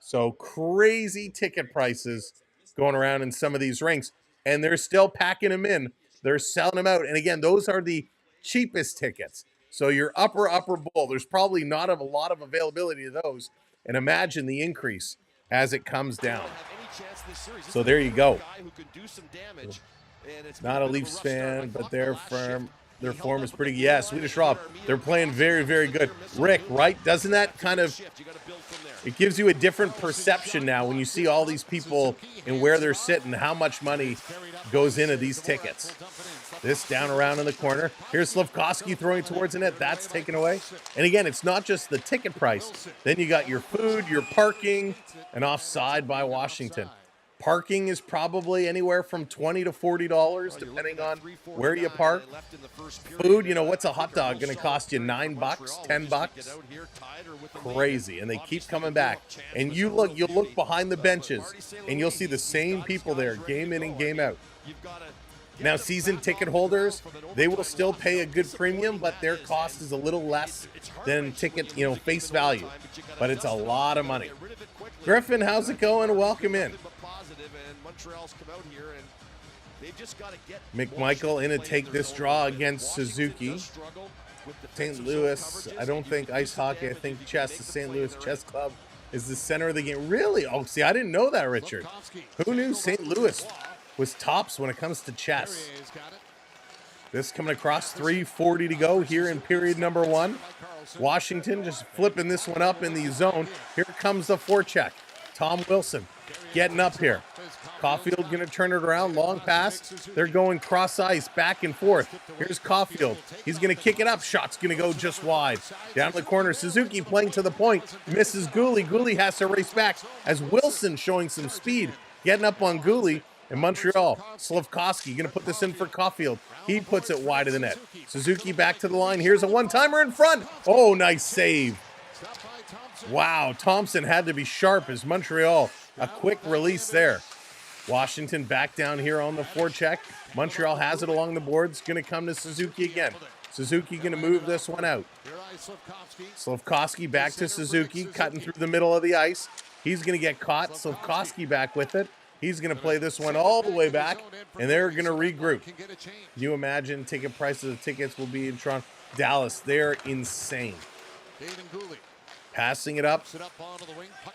So crazy ticket prices going around in some of these rinks. And they're still packing them in. They're selling them out. And again, those are the cheapest tickets. So your upper bowl, there's probably not a lot of availability of those. And imagine the increase as it comes down. So there you go. Not a Leafs fan, but their form is pretty. Yeah, Swedish Rob, they're playing very, very good. Rick, right? Doesn't that kind of, it gives you a different perception now when you see all these people and where they're sitting, how much money goes into these tickets. This down around in the corner. Here's Slavkovsky throwing towards the net. That's taken away. And again, it's not just the ticket price. Then you got your food, your parking, and offside by Washington. Parking is probably anywhere from $20 to $40, depending on where you park. Food, what's a hot dog going to cost you? $9, $10? Crazy. And they keep coming back. And you'll look behind the benches, and you'll see the same people there, game in and game out. Now, season ticket holders, they will still pay a good premium, but their cost is a little less than ticket, face value. But it's a lot of money. Griffin, how's it going? Welcome in. McMichael in to take this draw against Suzuki. St. Louis, I don't think ice hockey, I think chess, the St. Louis Chess Club is the center of the game. Really? Oh, see, I didn't know that, Richard. Who knew St. Louis was tops when it comes to chess? This coming across, 3:40 to go here in period number 1. Washington just flipping this one up in the zone. Here comes the forecheck. Tom Wilson getting up here. Caulfield going to turn it around. Long pass. They're going cross ice back and forth. Here's Caulfield. He's going to kick it up. Shot's going to go just wide. Down the corner. Suzuki playing to the point. Misses Gooley. Gooley has to race back as Wilson showing some speed. Getting up on Gooley. And Montreal, Slafkovsky going to put this in for Caulfield. He puts it wide of the net. Suzuki back to the line. Here's a one-timer in front. Oh, nice save. Wow, Thompson had to be sharp as Montreal. A quick release there. Washington back down here on the forecheck. Montreal has it along the boards. Going to come to Suzuki again. Suzuki going to move this one out. Slafkovsky back to Suzuki, cutting through the middle of the ice. He's going to get caught. Slafkovsky back with it. He's going to play this one all the way back, and they're going to regroup. Can you imagine ticket prices of tickets will be in Toronto? Dallas, they're insane. Passing it up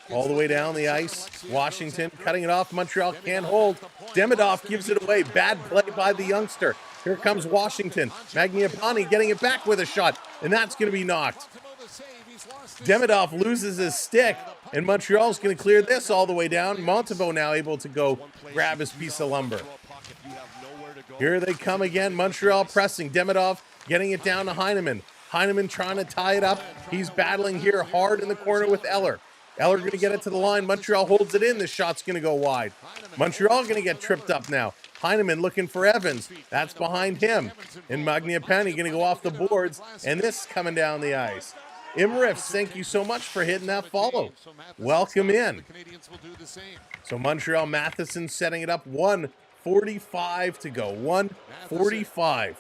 all the way down the ice. Washington cutting it off. Montreal can't hold. Demidov gives it away. Bad play by the youngster. Here comes Washington. Magniapani getting it back with a shot, and that's going to be knocked. Demidov loses his stick, and Montreal's going to clear this all the way down. Montembeault now able to go grab his piece of lumber. Here they come again. Montreal pressing. Demidov getting it down to Heineman. Heineman trying to tie it up. He's battling here hard in the corner with Eller. Eller going to get it to the line. Montreal holds it in. The shot's going to go wide. Montreal going to get tripped up now. Heineman looking for Evans. That's behind him. And Magniapani going to go off the boards. And this coming down the ice. Imriffs, thank you so much for hitting that follow. Welcome in. So Montreal Matheson setting it up. 1:45 to go. 1:45.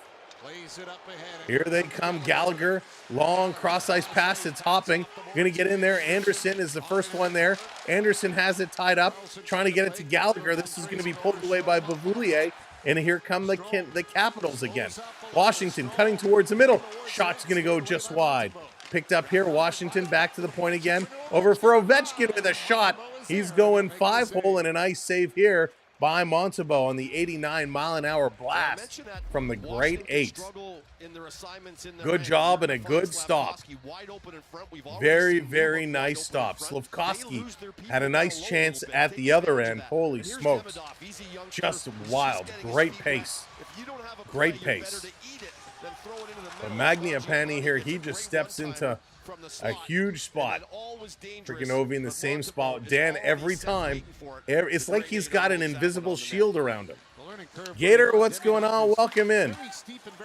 Here they come. Gallagher. Long cross-ice pass. It's hopping. Going to get in there. Anderson is the first one there. Anderson has it tied up. Trying to get it to Gallagher. This is going to be pulled away by Bavoulier. And here come the Capitals again. Washington cutting towards the middle. Shot's going to go just wide. Picked up here. Washington back to the point again. Over for Ovechkin with a shot. He's going 5-hole and a nice save here by Montembeault on the 89-mile-an-hour blast from the great eight. Good job and a good stop. Very, very nice stop. Slafkovsky had a nice chance at the other end. Holy smokes. Just wild. Great pace. Great pace. But Magniapani here, he just steps into a huge spot. Freaking Ovi in the same spot. Dan, every time, it's like he's got an invisible shield around him. Gator, what's going on? Welcome in.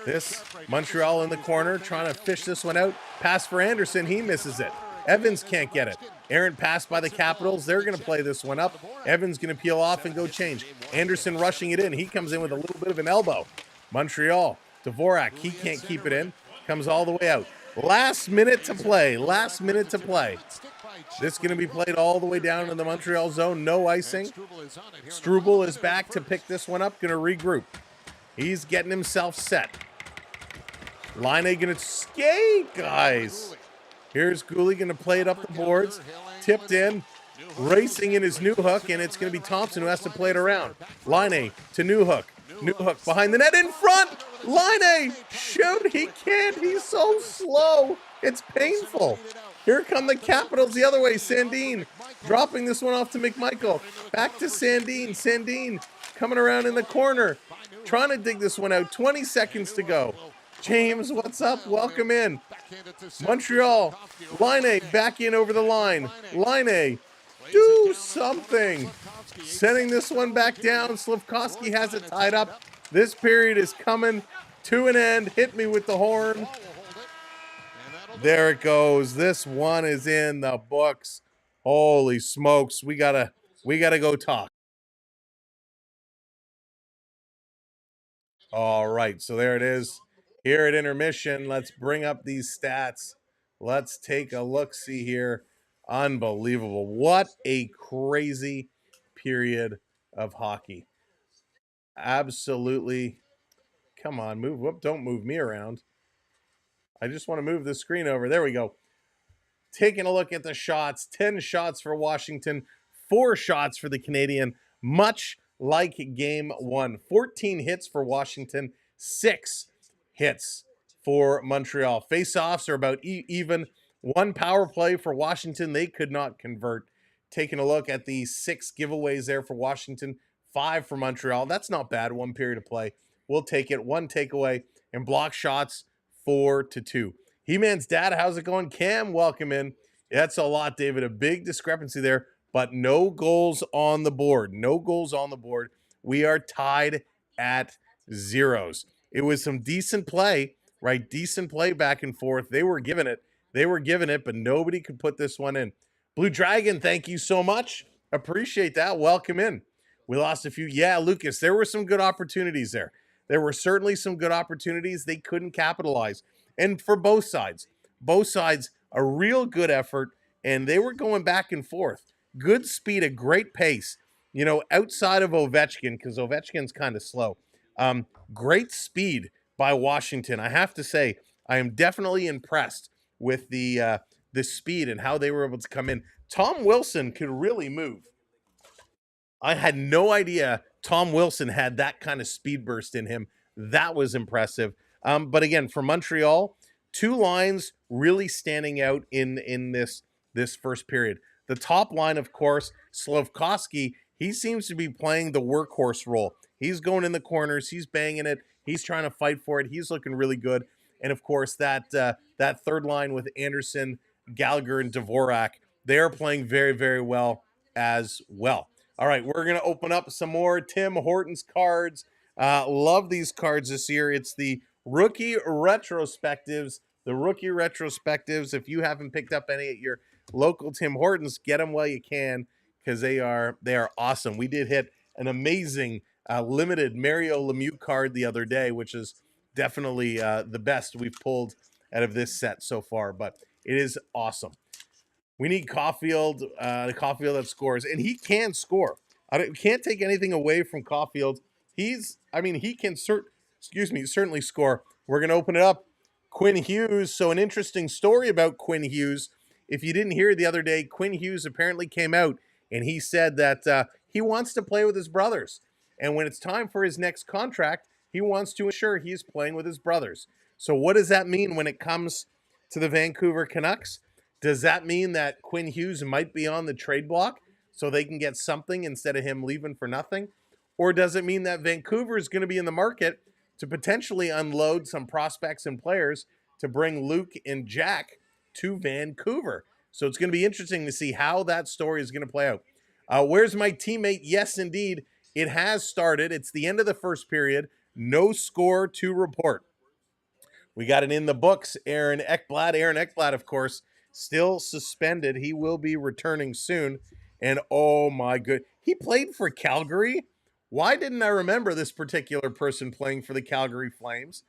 This Montreal in the corner, trying to fish this one out. Pass for Anderson, he misses it. Evans can't get it. Errant pass by the Capitals. They're going to play this one up. Evans going to peel off and go change. Anderson rushing it in. He comes in with a little bit of an elbow. Montreal. Dvorak, he can't keep it in. Comes all the way out. Last minute to play. Last minute to play. This is going to be played all the way down in the Montreal zone. No icing. Struble is back to pick this one up. Going to regroup. He's getting himself set. Line A going to skate, guys. Here's Gooley going to play it up the boards. Tipped in. Racing in his new hook, and it's going to be Thompson who has to play it around. Line A to new hook. New hook behind the net in front. Line A. Shoot, he can't. He's so slow. It's painful. Here come the Capitals the other way. Sandin dropping this one off to McMichael. Back to Sandin. Sandin coming around in the corner. Trying to dig this one out. 20 seconds to go. James, what's up? Welcome in. Montreal. Line A back in over the line. Line A. Do something. Sending this one back down. Slafkovsky has it tied up. This period is coming to an end. Hit me with the horn. There it goes. This one is in the books. Holy smokes. We gotta go talk. All right, so there it is. Here at intermission, let's bring up these stats. Let's take a look-see here. Unbelievable. What a crazy period of hockey. Absolutely. Come on, move. Whoop, don't move me around. I just want to move the screen over. There we go. Taking a look at the shots. 10 shots for Washington. 4 shots for the Canadian. Much like game 1. 14 hits for Washington. 6 hits for Montreal. Face-offs are about even. 1 power play for Washington. They could not convert. Taking a look at the 6 giveaways there for Washington. 5 for Montreal. That's not bad. 1 period of play. We'll take it. 1 takeaway and block shots 4-2. He-Man's dad, how's it going? Cam, welcome in. That's a lot, David. A big discrepancy there, but no goals on the board. No goals on the board. We are tied at zeros. It was some decent play, right? Decent play back and forth. They were giving it. But nobody could put this one in. Blue Dragon, thank you so much. Appreciate that. Welcome in. We lost a few. Yeah, Lucas, there were some good opportunities there. There were certainly some good opportunities. They couldn't capitalize. And for both sides, a real good effort, and they were going back and forth. Good speed, a great pace. You know, outside of Ovechkin, because Ovechkin's kind of slow. Great speed by Washington. I have to say, I am definitely impressed with the speed and how they were able to come in. Tom Wilson could really move. I had no idea Tom Wilson had that kind of speed burst in him. That was impressive. But again, for Montreal, 2 lines really standing out in this first period. The top line, of course, Slafkovsky, he seems to be playing the workhorse role. He's going in the corners. He's banging it. He's trying to fight for it. He's looking really good. And, of course, that third line with Anderson, Gallagher, and Dvorak, they're playing very, very well as well. All right, we're going to open up some more Tim Hortons cards. Love these cards this year. It's the rookie retrospectives. If you haven't picked up any at your local Tim Hortons, get them while you can because they are awesome. We did hit an amazing limited Mario Lemieux card the other day, which is definitely the best we've pulled out of this set so far, but it is awesome. We need Caulfield, the Caulfield that scores, and he can score. Can't take anything away from Caulfield. He can certainly score. We're going to open it up. Quinn Hughes. So an interesting story about Quinn Hughes. If you didn't hear the other day, Quinn Hughes apparently came out and he said that he wants to play with his brothers. And when it's time for his next contract, he wants to ensure he's playing with his brothers. So what does that mean when it comes to the Vancouver Canucks? Does that mean that Quinn Hughes might be on the trade block so they can get something instead of him leaving for nothing? Or does it mean that Vancouver is going to be in the market to potentially unload some prospects and players to bring Luke and Jack to Vancouver? So it's going to be interesting to see how that story is going to play out. Where's my teammate? Yes, indeed. It has started. It's the end of the first period. No score to report. We got it in the books. Aaron Ekblad, of course, still suspended. He will be returning soon. And oh my good, he played for Calgary. Why didn't I remember this particular person playing for the Calgary Flames?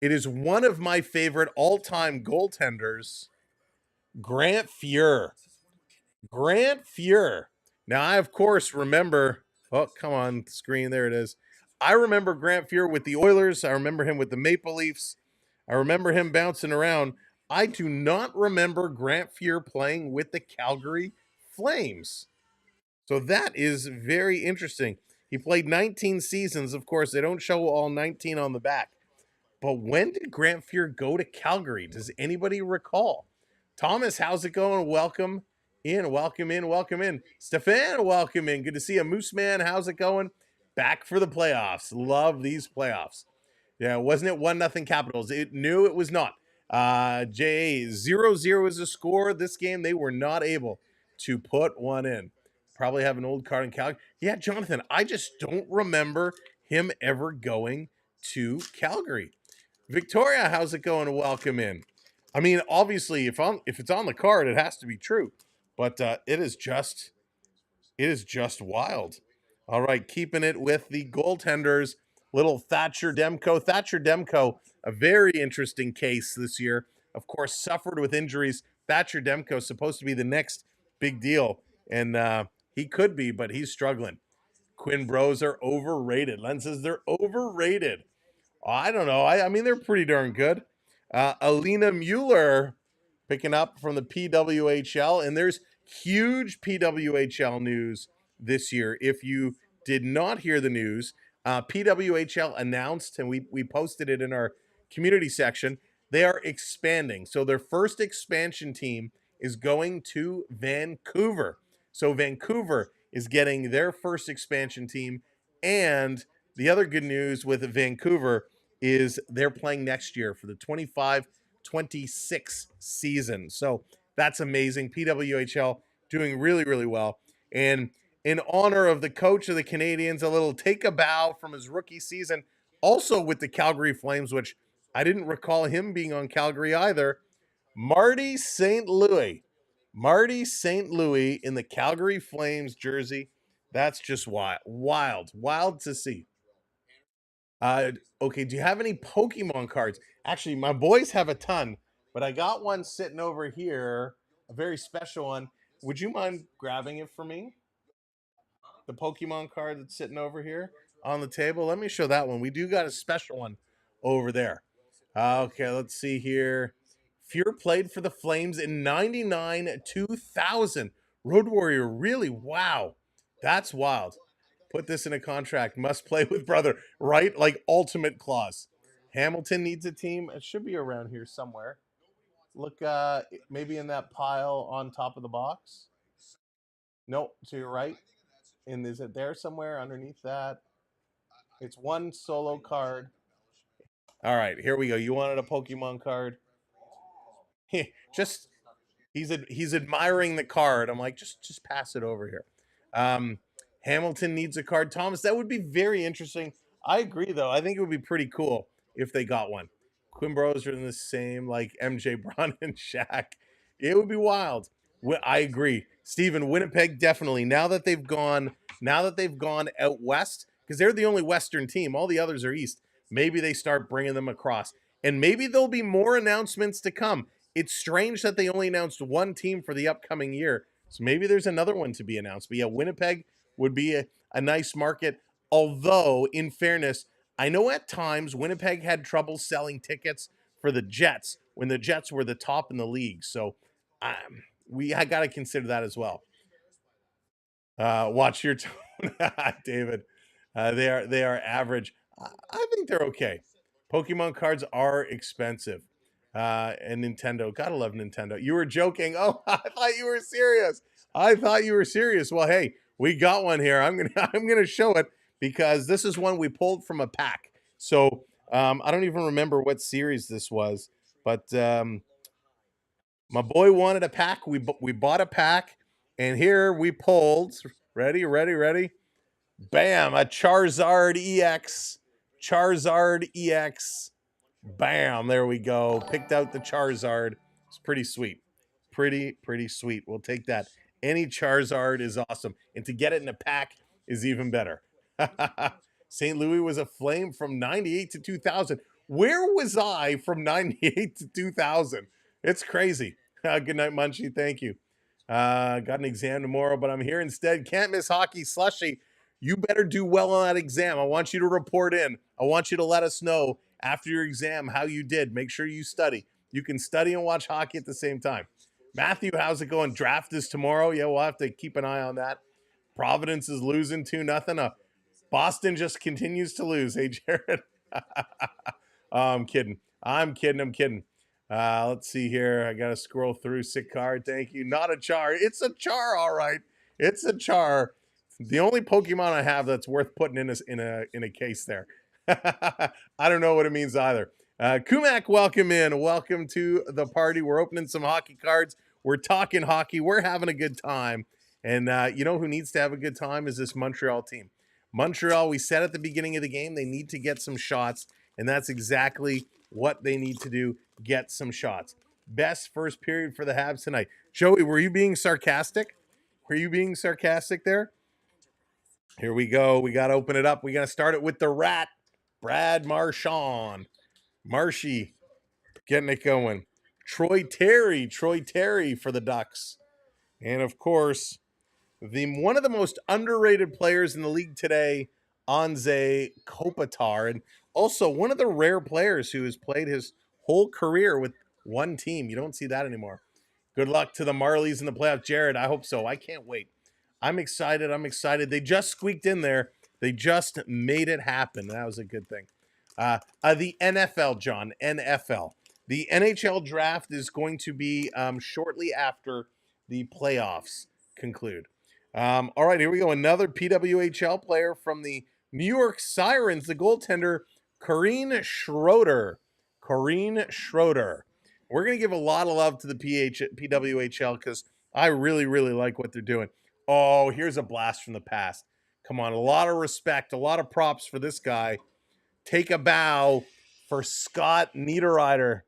It is one of my favorite all-time goaltenders, Grant Fuhr. Now, I, of course, remember... Oh, come on, screen. There it is. I remember Grant Fuhr with the Oilers. I remember him with the Maple Leafs. I remember him bouncing around. I do not remember Grant Fuhr playing with the Calgary Flames. So that is very interesting. He played 19 seasons. Of course, they don't show all 19 on the back. But when did Grant Fuhr go to Calgary? Does anybody recall? Thomas, how's it going? Welcome in. Stefan, welcome in. Good to see you. Moose Man, how's it going? Back for the playoffs. Love these playoffs. Yeah, wasn't it 1-0 Capitals? It was not. JA 0-0 is a score. This game, they were not able to put one in. Probably have an old card in Calgary. Yeah, Jonathan, I just don't remember him ever going to Calgary. Victoria, how's it going? Welcome in. I mean, obviously, if it's on the card, it has to be true. But it is just wild. All right, keeping it with the goaltenders, little Thatcher Demko. Thatcher Demko, a very interesting case this year. Of course, suffered with injuries. Thatcher Demko supposed to be the next big deal, and he could be, but he's struggling. Quinn Bros are overrated. Len says they're overrated. I don't know. I mean, they're pretty darn good. Alina Mueller picking up from the PWHL, and there's huge PWHL news this year. If you did not hear the news, PWHL announced, and we posted it in our community section, they are expanding. So their first expansion team is going to Vancouver. So Vancouver is getting their first expansion team. And the other good news with Vancouver is they're playing next year for the 25-26 season. So that's amazing. PWHL doing really, really well. And in honor of the coach of the Canadiens, a little take a bow from his rookie season, also with the Calgary Flames, which I didn't recall him being on Calgary either. Marty St. Louis. Marty St. Louis in the Calgary Flames jersey. That's just wild to see. Okay, do you have any Pokemon cards? Actually, my boys have a ton, but I got one sitting over here, a very special one. Would you mind grabbing it for me? The Pokemon card that's sitting over here on the table. Let me show that one. We do got a special one over there. Okay, let's see here. Fuhr played for the Flames in 99 2000. Road Warrior, really? Wow. That's wild. Put this in a contract. Must play with brother, right? Like ultimate clause. Hamilton needs a team. It should be around here somewhere. Look, maybe in that pile on top of the box. No, to your right. And is it there somewhere underneath that? It's one solo card. All right, here we go. You wanted a Pokemon card? Just he's admiring the card. I'm like, just pass it over here. Hamilton needs a card. Thomas, that would be very interesting. I agree, though. I think it would be pretty cool if they got one. Quinn Bros are in the same, like MJ Braun and Shaq. It would be wild. I agree. Steven, Winnipeg, definitely. Now that they've gone out west, because they're the only Western team. All the others are East. Maybe they start bringing them across. And maybe there'll be more announcements to come. It's strange that they only announced one team for the upcoming year. So maybe there's another one to be announced. But yeah, Winnipeg would be a nice market. Although, in fairness, I know at times Winnipeg had trouble selling tickets for the Jets when the Jets were the top in the league. So I got to consider that as well. Watch your tone, David. They are average. I think they're okay. Pokemon cards are expensive. And Nintendo, gotta love Nintendo. You were joking. Oh, I thought you were serious. Well, hey, we got one here. I'm gonna show it because this is one we pulled from a pack. So I don't even remember what series this was, but my boy wanted a pack. We bought a pack, and here we pulled. Ready? Bam! A Charizard EX. Bam! There we go. Picked out the Charizard. It's pretty sweet. Pretty sweet. We'll take that. Any Charizard is awesome, and to get it in a pack is even better. St. Louis was a Flame from 98 to 2000. Where was I from 98 to 2000? It's crazy. Good night, Munchie. Thank you. Got an exam tomorrow, but I'm here instead. Can't miss hockey. Slushy, you better do well on that exam. I want you to report in. I want you to let us know after your exam how you did. Make sure you study. You can study and watch hockey at the same time. Matthew, how's it going? Draft is tomorrow. Yeah, we'll have to keep an eye on that. Providence is losing 2-0. Boston just continues to lose. Hey, Jared. I'm kidding. Let's see here. I got to scroll through. Sick card. Thank you. Not a Char. It's a Char, all right. It's a Char. The only Pokemon I have that's worth putting in a case there. I don't know what it means either. Kumak, welcome in. Welcome to the party. We're opening some hockey cards. We're talking hockey. We're having a good time. And you know who needs to have a good time is this Montreal team. Montreal, we said at the beginning of the game, they need to get some shots. And that's exactly what they need to do, get some shots. Best first period for the Habs tonight. Joey, were you being sarcastic? Were you being sarcastic there? Here we go. We got to open it up. We got to start it with the Rat, Brad Marchand. Marshy getting it going. Troy Terry for the Ducks. And of course, one of the most underrated players in the league today, Anze Kopitar, and also one of the rare players who has played his whole career with one team. You don't see that anymore. Good luck to the Marlies in the playoffs. Jared, I hope so. I can't wait. I'm excited. They just squeaked in there. They just made it happen. That was a good thing. The NFL, John, NFL. The NHL draft is going to be shortly after the playoffs conclude. All right, here we go. Another PWHL player from the New York Sirens, the goaltender, Corrine Schroeder. Corrine Schroeder. We're going to give a lot of love to the PWHL because I really, really like what they're doing. Oh, here's a blast from the past. Come on, a lot of respect, a lot of props for this guy. Take a bow for Scott Niederreiter.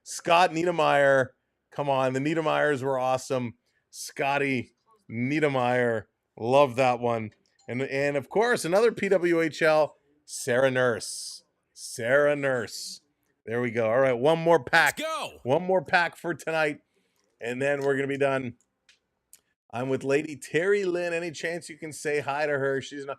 Scott Niedermeyer. Come on, the Niedermeyers were awesome. Scotty Niedermeyer. Love that one. And of course, another PWHL, Sarah Nurse. Sarah Nurse. There we go. All right, one more pack. Let's go. One more pack for tonight, and then we're going to be done. I'm with Lady Terry Lynn. Any chance you can say hi to her? She's not.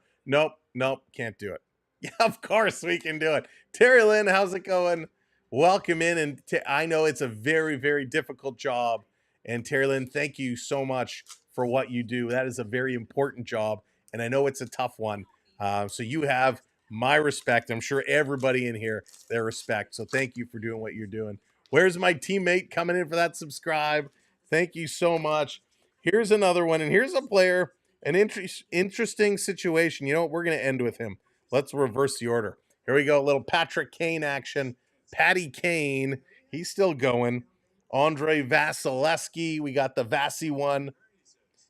Nope, can't do it. Yeah, of course we can do it. Terry Lynn, how's it going? Welcome in, and I know it's a very, very difficult job. And Terry Lynn, thank you so much for what you do. That is a very important job, and I know it's a tough one. So you have my respect. I'm sure everybody in here, their respect. So thank you for doing what you're doing. Where's my teammate coming in for that subscribe? Thank you so much. Here's another one, and here's a player, an interesting situation. You know what? We're going to end with him. Let's reverse the order. Here we go. A little Patrick Kane action. Patty Kane. He's still going. Andre Vasilevsky. We got the Vasi one.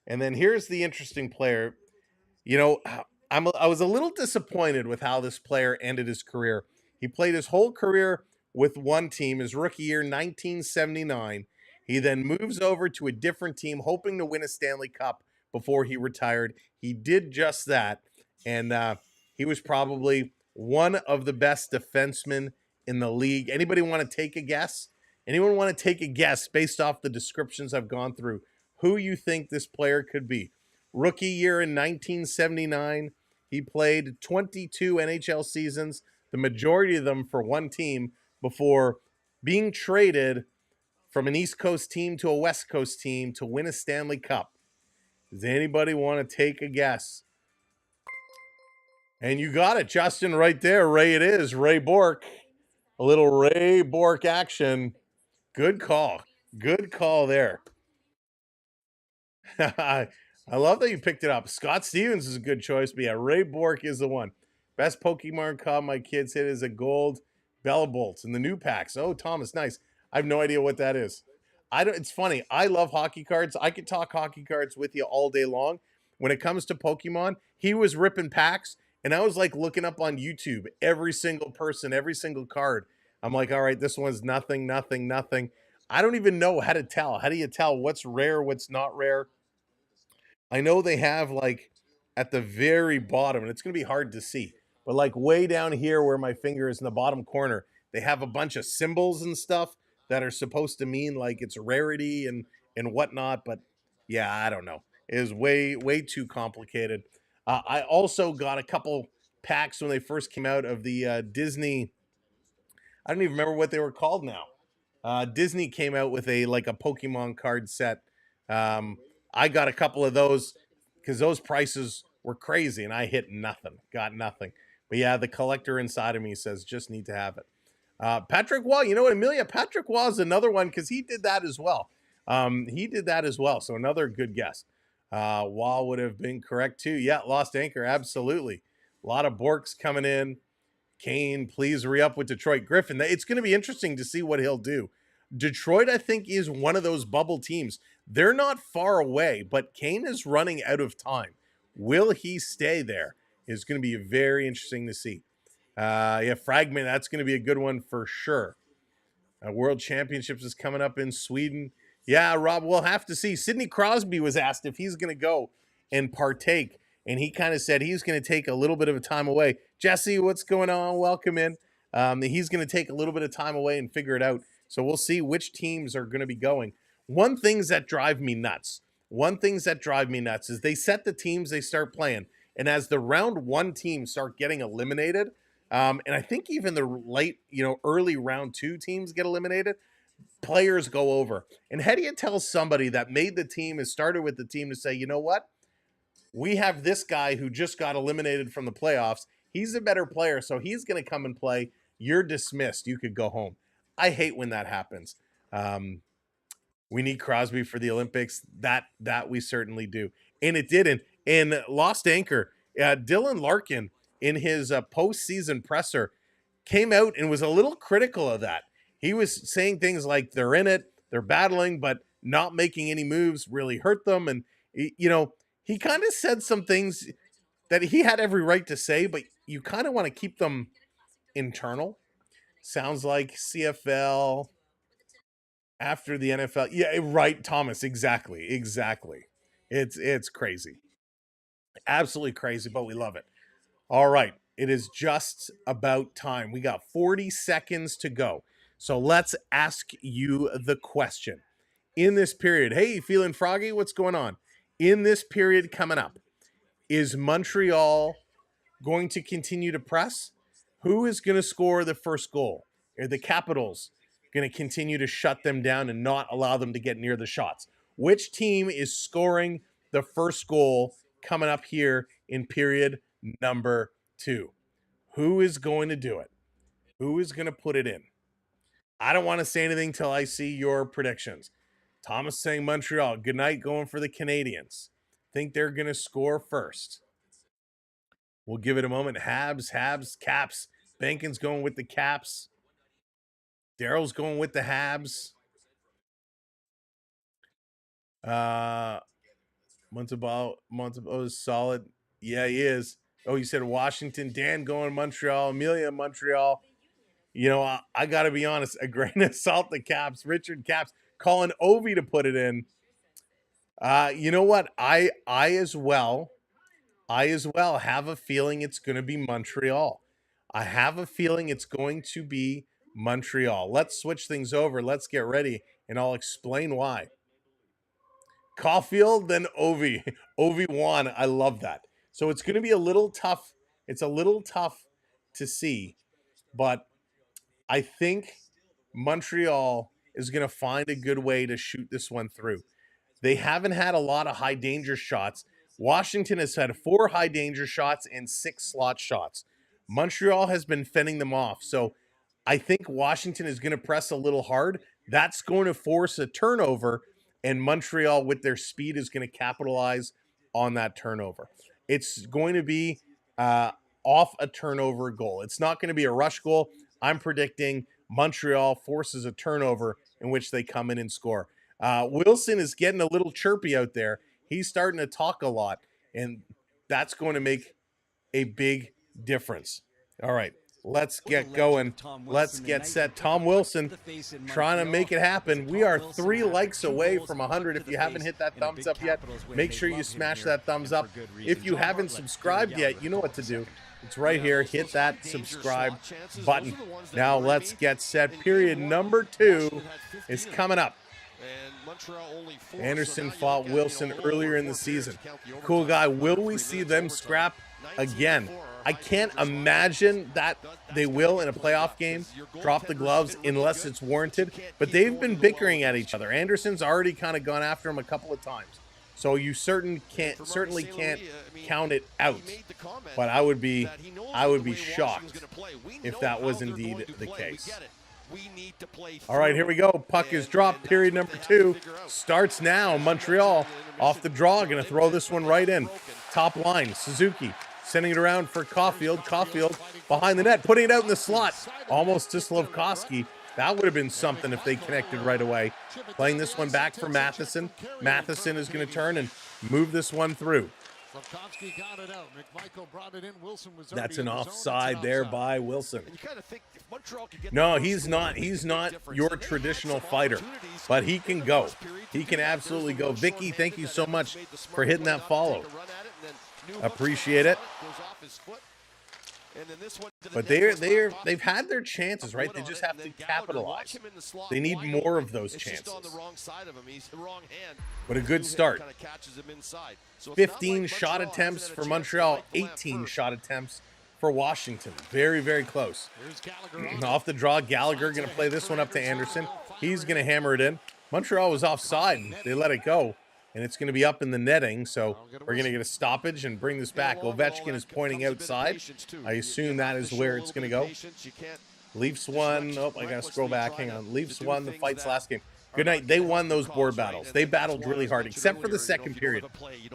And then here's the interesting player. You know, I was a little disappointed with how this player ended his career. He played his whole career with one team, his rookie year, 1979. He then moves over to a different team, hoping to win a Stanley Cup before he retired. He did just that, and he was probably one of the best defensemen in the league. Anybody want to take a guess? Anyone want to take a guess based off the descriptions I've gone through, who you think this player could be? Rookie year in 1979, he played 22 NHL seasons, the majority of them for one team, before being traded from an East Coast team to a West Coast team to win a Stanley Cup. Does anybody want to take a guess? And you got it, Justin, right there. Ray it is, Ray Bourque. A little Ray Bourque action. Good call. Good call there. I love that you picked it up. Scott Stevens is a good choice, but yeah, Ray Bourque is the one. Best Pokemon card my kids hit is a gold Bella Bolts in the new packs. Oh, Thomas, nice. I have no idea what that is. It's funny. I love hockey cards. I could talk hockey cards with you all day long. When it comes to Pokemon, he was ripping packs, and I was like looking up on YouTube every single person, every single card. I'm like, all right, this one's nothing. I don't even know how to tell. How do you tell what's rare, what's not rare? I know they have like at the very bottom, and it's going to be hard to see, but like way down here where my finger is in the bottom corner, they have a bunch of symbols and stuff that are supposed to mean like it's rarity and whatnot. But yeah, I don't know. It is way too complicated. I also got a couple packs when they first came out of the Disney. I don't even remember what they were called now. Disney came out with a Pokemon card set. I got a couple of those because those prices were crazy, and I hit nothing, got nothing. But yeah, the collector inside of me says just need to have it. Patrick Waugh, you know what, Amelia? Patrick Waugh is another one because he did that as well. So another good guess. Waugh would have been correct too. Yeah, Lost Anchor, absolutely. A lot of Borks coming in. Kane, please re-up with Detroit. Griffin, it's going to be interesting to see what he'll do. Detroit, I think, is one of those bubble teams. They're not far away, but Kane is running out of time. Will he stay there? Is going to be very interesting to see. Fragment, that's going to be a good one for sure. World Championships is coming up in Sweden. Yeah, Rob, we'll have to see. Sidney Crosby was asked if he's going to go and partake, and he kind of said he's going to take a little bit of a time away. Jesse, what's going on? Welcome in. He's going to take a little bit of time away and figure it out. So we'll see which teams are going to be going. One things that drive me nuts is they set the teams they start playing. And as the round one teams start getting eliminated, and I think even the late, early round two teams get eliminated, players go over. And how do you tell somebody that made the team and started with the team to say, you know what? We have this guy who just got eliminated from the playoffs. He's a better player, so he's going to come and play. You're dismissed. You could go home. I hate when that happens. We need Crosby for the Olympics. That we certainly do. And it didn't. And lost anchor, Dylan Larkin, in his postseason presser, came out and was a little critical of that. He was saying things like they're in it, they're battling, but not making any moves really hurt them. And, he kind of said some things that he had every right to say, but you kind of want to keep them internal. Sounds like CFL after the NFL. Yeah, right, Thomas. Exactly. It's crazy. Absolutely crazy, but we love it. All right. It is just about time. We got 40 seconds to go. So let's ask you the question. In this period, hey, feeling froggy? What's going on? In this period coming up, is Montreal going to continue to press? Who is going to score the first goal? Are the Capitals going to continue to shut them down and not allow them to get near the shots? Which team is scoring the first goal coming up here in period number 2? Who is going to do it? Who is going to put it in? I don't want to say anything till I see your predictions. Thomas saying Montreal. Good night, going for the Canadiens. Think they're going to score first. We'll give it a moment. Habs, Caps. Bankin's going with the Caps. Daryl's going with the Habs. Montalban is solid. Yeah, he is. Oh, you said Washington. Dan going Montreal. Amelia Montreal. I got to be honest. A grain of salt, the Caps. Richard Caps calling Ovi to put it in. You know what? I as well have a feeling it's going to be Montreal. I have a feeling it's going to be Montreal. Let's switch things over. Let's get ready, and I'll explain why. Caulfield, then Ovi. Ovi won. I love that. So it's going to be a little tough. It's a little tough to see, but I think Montreal is going to find a good way to shoot this one through. They haven't had a lot of high danger shots. Washington has had 4 high danger shots and 6 slot shots. Montreal has been fending them off. So I think Washington is going to press a little hard. That's going to force a turnover, and Montreal, with their speed, is going to capitalize on that turnover. It's going to be off a turnover goal. It's not going to be a rush goal. I'm predicting Montreal forces a turnover in which they come in and score. Wilson is getting a little chirpy out there. He's starting to talk a lot, and that's going to make a big difference. All right, let's get going. Let's get set. Tom Wilson trying to make it happen. We are 3 likes away from 100. If you haven't hit that thumbs up yet, make sure you smash that thumbs up. If you haven't subscribed yet, you know what to do. It's right here. Hit that subscribe button. Now let's get set. Period number 2 is coming up. Anderson fought Wilson earlier in the season. Cool guy. Will we see them scrap again? I can't imagine that they will in a playoff game drop the gloves unless it's warranted. But they've been bickering at each other. Anderson's already kind of gone after him a couple of times. So you certainly can't count it out. But I would be shocked if that was indeed the case. All right, here we go. Puck is dropped. Period number 2 starts now. Montreal off the draw. Going to throw this one right in. Top line. Suzuki sending it around for Caulfield. Caulfield behind the net, putting it out in the slot. Almost to Slavkovsky. That would have been something if they connected right away. Playing this one back for Matheson. Matheson is going to turn and move this one through. That's an offside there by Wilson. No, he's not. He's not your traditional fighter, but he can go. He can absolutely go. Vicky, thank you so much for hitting that follow. Appreciate it. But they've had their chances, right? They just have to capitalize. They need more of those chances. But a good start. 15 shot attempts for Montreal, 18 shot attempts for Washington. Very, very close. Off the draw, Gallagher going to play this one up to Anderson. He's going to hammer it in. Montreal was offside, and they let it go. And it's going to be up in the netting, so we're going to get a stoppage and bring this back. Ovechkin is pointing outside. I assume that is where it's going to go. Leafs won. Oh, I got to scroll back. Hang on. Leafs won the fights last game. Good night. They won those board battles. They battled really hard, except for the second period.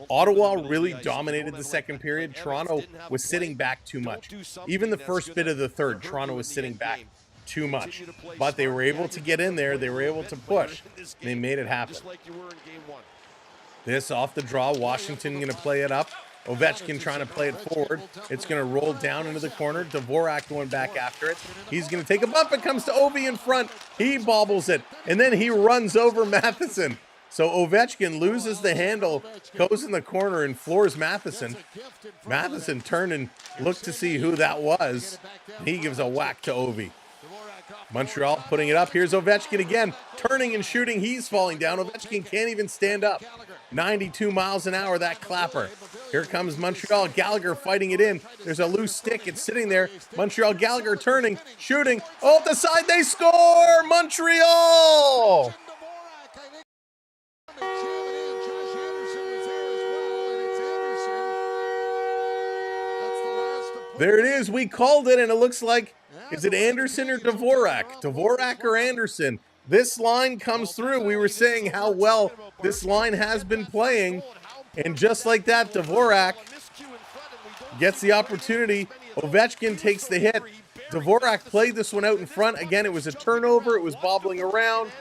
Ottawa really dominated the second period. Toronto was sitting back too much. Even the first bit of the third, Toronto was sitting back too much. But they were able to get in there. They were able to push. They made it happen. This off the draw. Washington going to play it up. Ovechkin trying to play it forward. It's going to roll down into the corner. Dvorak going back after it. He's going to take a bump. It comes to Ovi in front. He bobbles it. And then he runs over Matheson. So Ovechkin loses the handle, goes in the corner, and floors Matheson. Matheson turned and looked to see who that was. He gives a whack to Ovi. Montreal putting it up. Here's Ovechkin again, turning and shooting. He's falling down. Ovechkin can't even stand up. 92 miles an hour, that clapper. Here comes Montreal. Gallagher fighting it in. There's a loose stick. It's sitting there. Montreal, Gallagher turning, shooting. Oh, at the side, they score! Montreal! There it is. We called it, and it looks like, is it Anderson or Dvorak? Dvorak or Anderson? This line comes through. We were saying how well this line has been playing. And just like that, Dvorak gets the opportunity. Ovechkin takes the hit. Dvorak played this one out in front. Again, it was a turnover. It was bobbling around.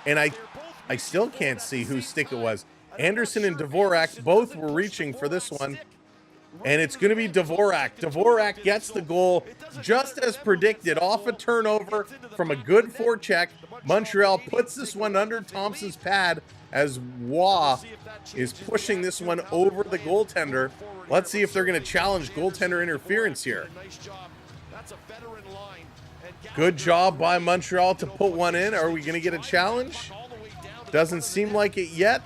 And I still can't see whose stick it was. Anderson and Dvorak both were reaching for this one. And it's going to be Dvorak. Dvorak gets the goal just as predicted off a turnover from a good forecheck. Montreal puts this one under Thompson's pad as Waugh is pushing this one over the goaltender. Let's see if they're going to challenge goaltender interference here. Good job by Montreal to put one in. Are we going to get a challenge? Doesn't seem like it yet.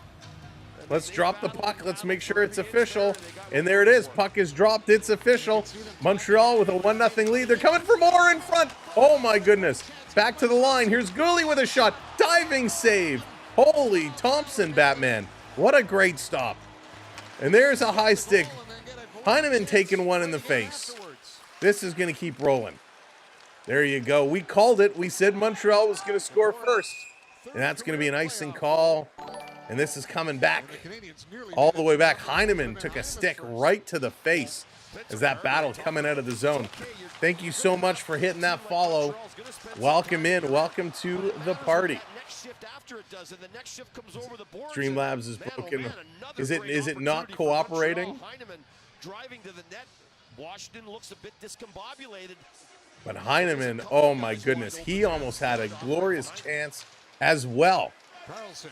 Let's drop the puck. Let's make sure it's official. And there it is. Puck is dropped. It's official. Montreal with a 1-0 lead. They're coming for more in front. Oh, my goodness. Back to the line. Here's Gooley with a shot. Diving save. Holy Thompson, Batman. What a great stop. And there's a high stick. Heineman taking one in the face. This is going to keep rolling. There you go. We called it. We said Montreal was going to score first. And that's going to be an icing call. And this is coming back, all the way back. Heineman took a stick right to the face as that battle coming out of the zone. Thank you so much for hitting that follow. Welcome in. Welcome to the party. Streamlabs is broken. Is it not cooperating? But Heineman, oh my goodness, he almost had a glorious chance as well.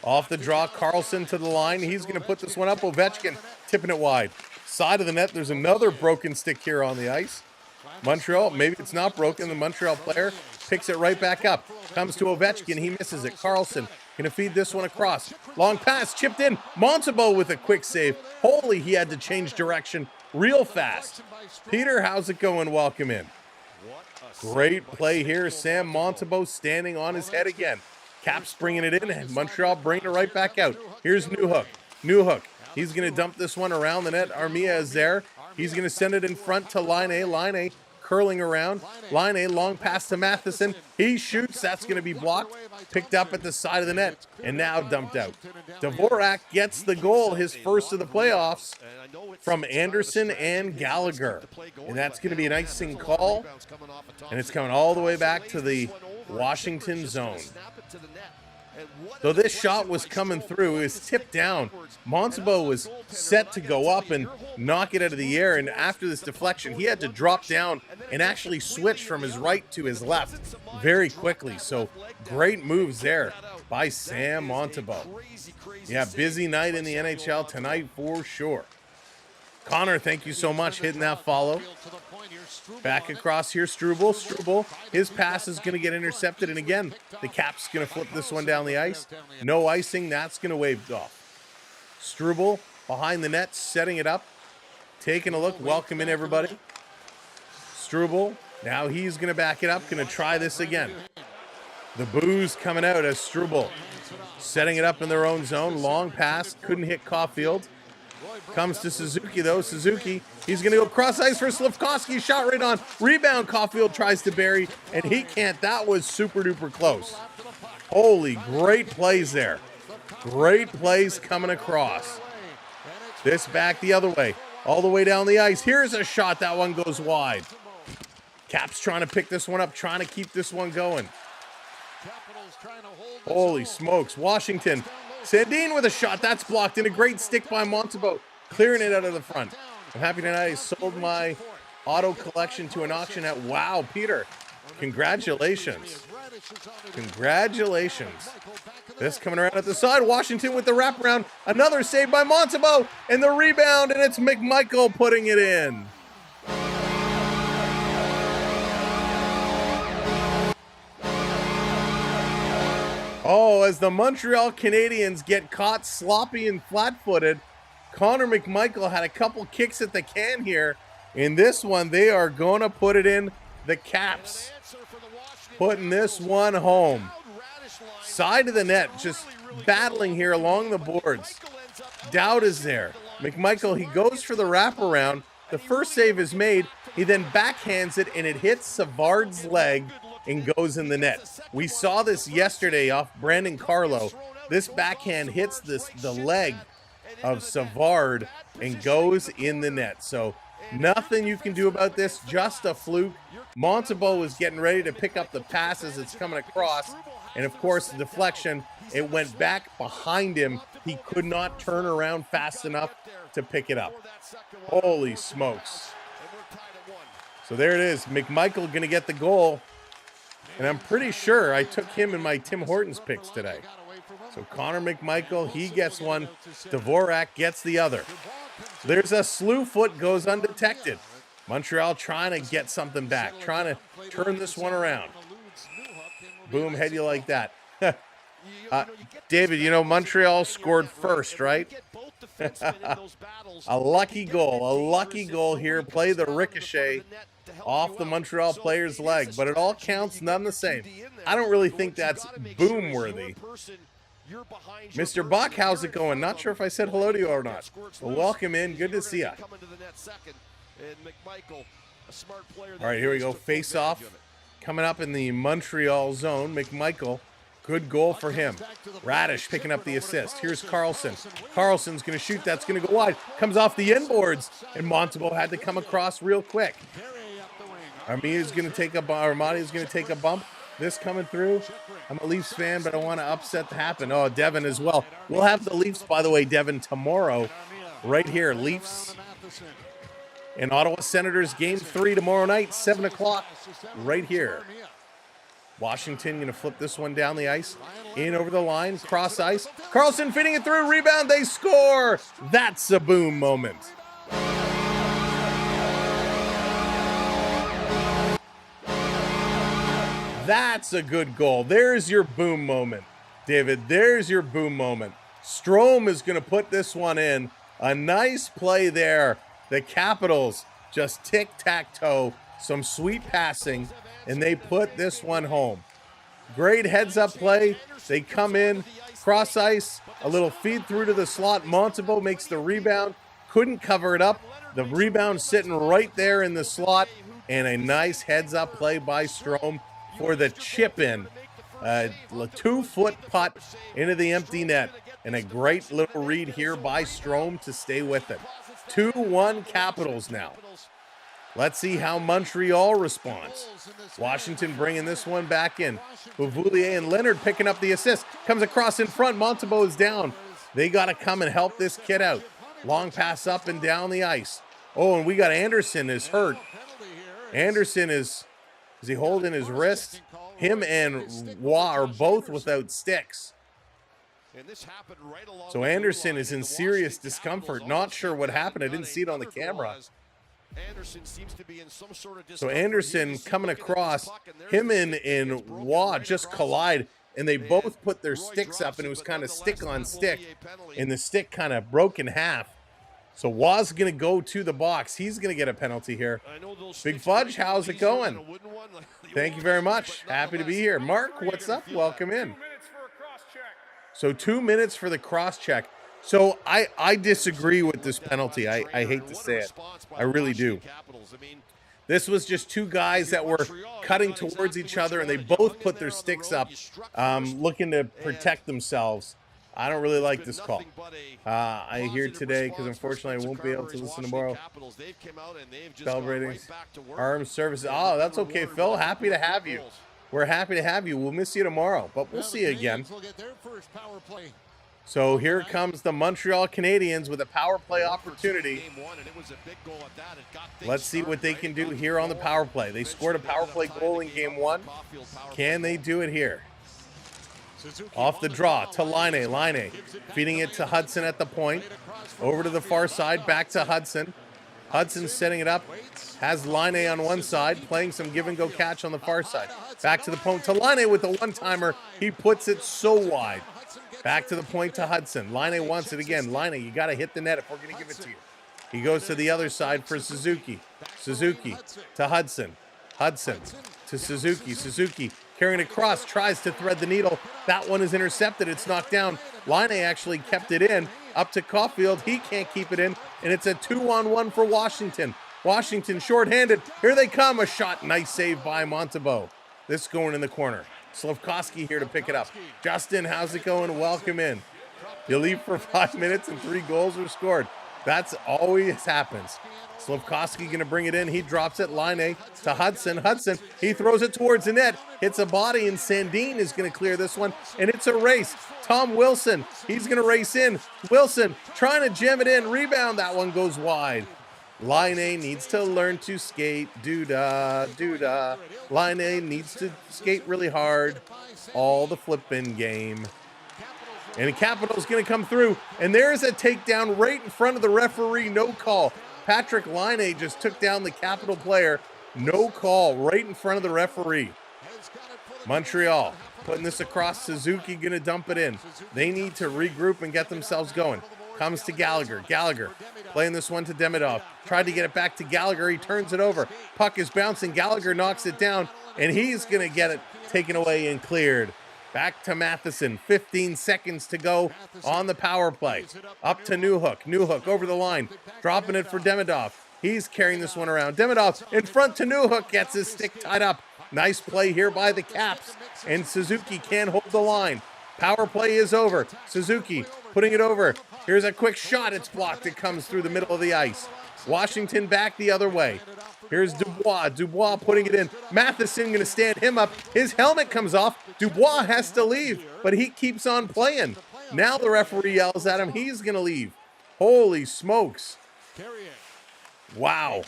Off the draw, Carlson to the line. He's going to put this one up. Ovechkin tipping it wide. Side of the net, there's another broken stick here on the ice. Montreal, maybe it's not broken. The Montreal player picks it right back up. Comes to Ovechkin. He misses it. Carlson going to feed this one across. Long pass, chipped in. Montembeault with a quick save. Holy, he had to change direction real fast. Peter, how's it going? Welcome in. Great play here. Sam Montembeault standing on his head again. Caps bringing it in, and Montreal bringing it right back out. Here's Newhook. Newhook. He's going to dump this one around the net. Armia is there. He's going to send it in front to Line A. Line A curling around. Line A, long pass to Matheson. He shoots. That's going to be blocked. Picked up at the side of the net, and now dumped out. Dvorak gets the goal, his first of the playoffs, from Anderson and Gallagher. And that's going to be an icing call, and it's coming all the way back to the Washington zone. Though this shot was coming through, it was tipped down. Montembeault was set to go up and knock it out of the air, and after this deflection, he had to drop down and actually switch from his right to his left very quickly. So great moves there by Sam Montembeault. Yeah, busy night in the NHL tonight for sure. Connor, thank you so much hitting that follow. Back across here, Struble. Struble, his pass is going to get intercepted. And again, the Caps going to flip this one down the ice. No icing. That's going to wave off. Struble behind the net, setting it up. Taking a look. Welcome in, everybody. Struble. Now he's going to back it up. Going to try this again. The boos coming out as Struble setting it up in their own zone. Long pass. Couldn't hit Caulfield. Comes to Suzuki, though. Suzuki, he's going to go cross ice for Slafkovsky. Shot right on. Rebound. Caulfield tries to bury, and he can't. That was super duper close. Holy, great plays there. Great plays coming across. This back the other way, all the way down the ice. Here's a shot. That one goes wide. Caps trying to pick this one up, trying to keep this one going. Holy smokes. Washington. Sandin with a shot. That's blocked. And a great stick by Montembeault, clearing it out of the front. I'm happy tonight I sold my auto collection to an auction at Wow, Peter. Congratulations. Congratulations. This coming around at the side. Washington with the wraparound. Another save by Montembeault. And the rebound, and it's McMichael putting it in. Oh, as the Montreal Canadiens get caught sloppy and flat-footed, Connor McMichael had a couple kicks at the can here. In this one, they are going to put it in the Caps. Putting this one home. Side of the net, just battling here along the boards. Dowd is there. McMichael, he goes for the wraparound. The first save is made. He then backhands it, and it hits Savard's leg and goes in the net. We saw this yesterday off Brandon Carlo. This backhand hits the leg of Savard and goes in the net. So nothing you can do about this, just a fluke. Montembeault was getting ready to pick up the pass as it's coming across. And of course, the deflection, it went back behind him. He could not turn around fast enough to pick it up. Holy smokes. So there it is. McMichael going to get the goal. And I'm pretty sure I took him in my Tim Hortons picks today. So Connor McMichael, he gets one. Dvorak gets the other. There's a slew foot, goes undetected. Montreal trying to get something back, trying to turn this one around. Boom, head you like that. David, you know Montreal scored first, right? A lucky goal here. Play the ricochet off the Montreal player's leg, but it all counts none the same. I don't really think that's boom worthy. Mr. Bach, how's it going? Not sure if I said hello to you or not. Well, welcome in. Good to see you. All right, here we go. Face off coming up in the Montreal zone. McMichael, good goal for him. Radish picking up the assist. Here's Carlson. Carlson's going to shoot. That's going to go wide. Comes off the inboards, and Montembeault had to come across real quick. Armani's going to take a bump. This coming through. I'm a Leafs fan, but I want to upset to happen. Oh, Devin as well. We'll have the Leafs, by the way, Devin, tomorrow. Right here. Leafs and Ottawa Senators Game 3 tomorrow night, 7 o'clock. Right here. Washington going to flip this one down the ice. In over the line. Cross ice. Carlson feeding it through. Rebound. They score. That's a boom moment. That's a good goal. There's your boom moment, David. There's your boom moment. Strome is going to put this one in. A nice play there. The Capitals just tic-tac-toe. Some sweet passing, and they put this one home. Great heads-up play. They come in, cross ice, a little feed through to the slot. Montembeault makes the rebound. Couldn't cover it up. The rebound sitting right there in the slot, and a nice heads-up play by Strome for the chip in. A 2-foot putt into the empty net, and a great little read here by Strome to stay with it. 2-1 Capitals now. Let's see how Montreal responds. Washington bringing this one back in. Bouvillier and Leonard picking up the assist. Comes across in front. Montembeault is down. They got to come and help this kid out. Long pass up and down the ice. Oh, and we got Anderson is hurt. Anderson is he holding his wrist? Him and Waugh are both without sticks. So Anderson is in serious discomfort. Not sure what happened. I didn't see it on the camera. So Anderson coming across, him and Waugh just collide, and they both put their sticks up, and it was kind of stick on stick, and the stick kind of broke in half. So Waugh's going to go to the box. He's going to get a penalty here. Big Fudge, how's it going? Thank you very much. Happy to be here. Mark, what's up? Welcome in. So 2 minutes for the cross check. So I disagree with this penalty. I hate to say it. I really do. This was just two guys that were cutting towards each other, and they both put their sticks up, looking to protect themselves. I don't really like this call. I hear today, because unfortunately I won't be able to listen tomorrow. Celebrating armed services. Oh, that's okay, Phil. Happy to have you. We're happy to have you. We'll miss you tomorrow, but we'll see you again. So here comes the Montreal Canadiens with a power play opportunity. Let's see what they can do here on the power play. They scored a power play goal in game 1. Can they do it here? Off the draw to Laine. Laine feeding it to Hudson at the point. Over to the far side, back to Hudson. Hudson setting it up. Has Laine on one side, playing some give-and-go catch on the far side. Back to the point to Laine with a one-timer. He puts it so wide. Back to the point to Hudson. Laine wants it again. Laine, you got to hit the net if we're going to give it to you. He goes to the other side for Suzuki. Suzuki to Hudson. Hudson to Suzuki. Suzuki carrying across, tries to thread the needle. That one is intercepted. It's knocked down. Laine actually kept it in. Up to Caulfield. He can't keep it in. And it's a 2-on-1 for Washington. Washington shorthanded. Here they come. A shot. Nice save by Montembeault. This going in the corner. Slafkovsky here to pick it up. Justin, how's it going? Welcome in. You leave for 5 minutes and 3 goals are scored. That's always happens. Slafkovsky going to bring it in. He drops it. Laine to Hudson. Hudson, he throws it towards the net. Hits a body, and Sandin is going to clear this one. And it's a race. Tom Wilson, he's going to race in. Wilson trying to jam it in. Rebound. That one goes wide. Laine needs to learn to skate. Doo-da, doo-da. Laine needs to skate really hard. All the flipping game. And Capital's going to come through. And there's a takedown right in front of the referee. No call. Patrick Laine just took down the Capital player. No call right in front of the referee. Montreal putting this across. Suzuki going to dump it in. They need to regroup and get themselves going. Comes to Gallagher. Gallagher playing this one to Demidov. Tried to get it back to Gallagher. He turns it over. Puck is bouncing. Gallagher knocks it down, and he's going to get it taken away and cleared. Back to Matheson. 15 seconds to go on the power play. Up to Newhook. Newhook over the line. Dropping it for Demidov. He's carrying this one around. Demidov in front to Newhook. Gets his stick tied up. Nice play here by the Caps. And Suzuki can't hold the line. Power play is over. Suzuki putting it over. Here's a quick shot. It's blocked. It comes through the middle of the ice. Washington back the other way. Here's Dubois. Dubois putting it in. Matheson going to stand him up. His helmet comes off. Dubois has to leave, but he keeps on playing. Now the referee yells at him. He's going to leave. Holy smokes. Wow.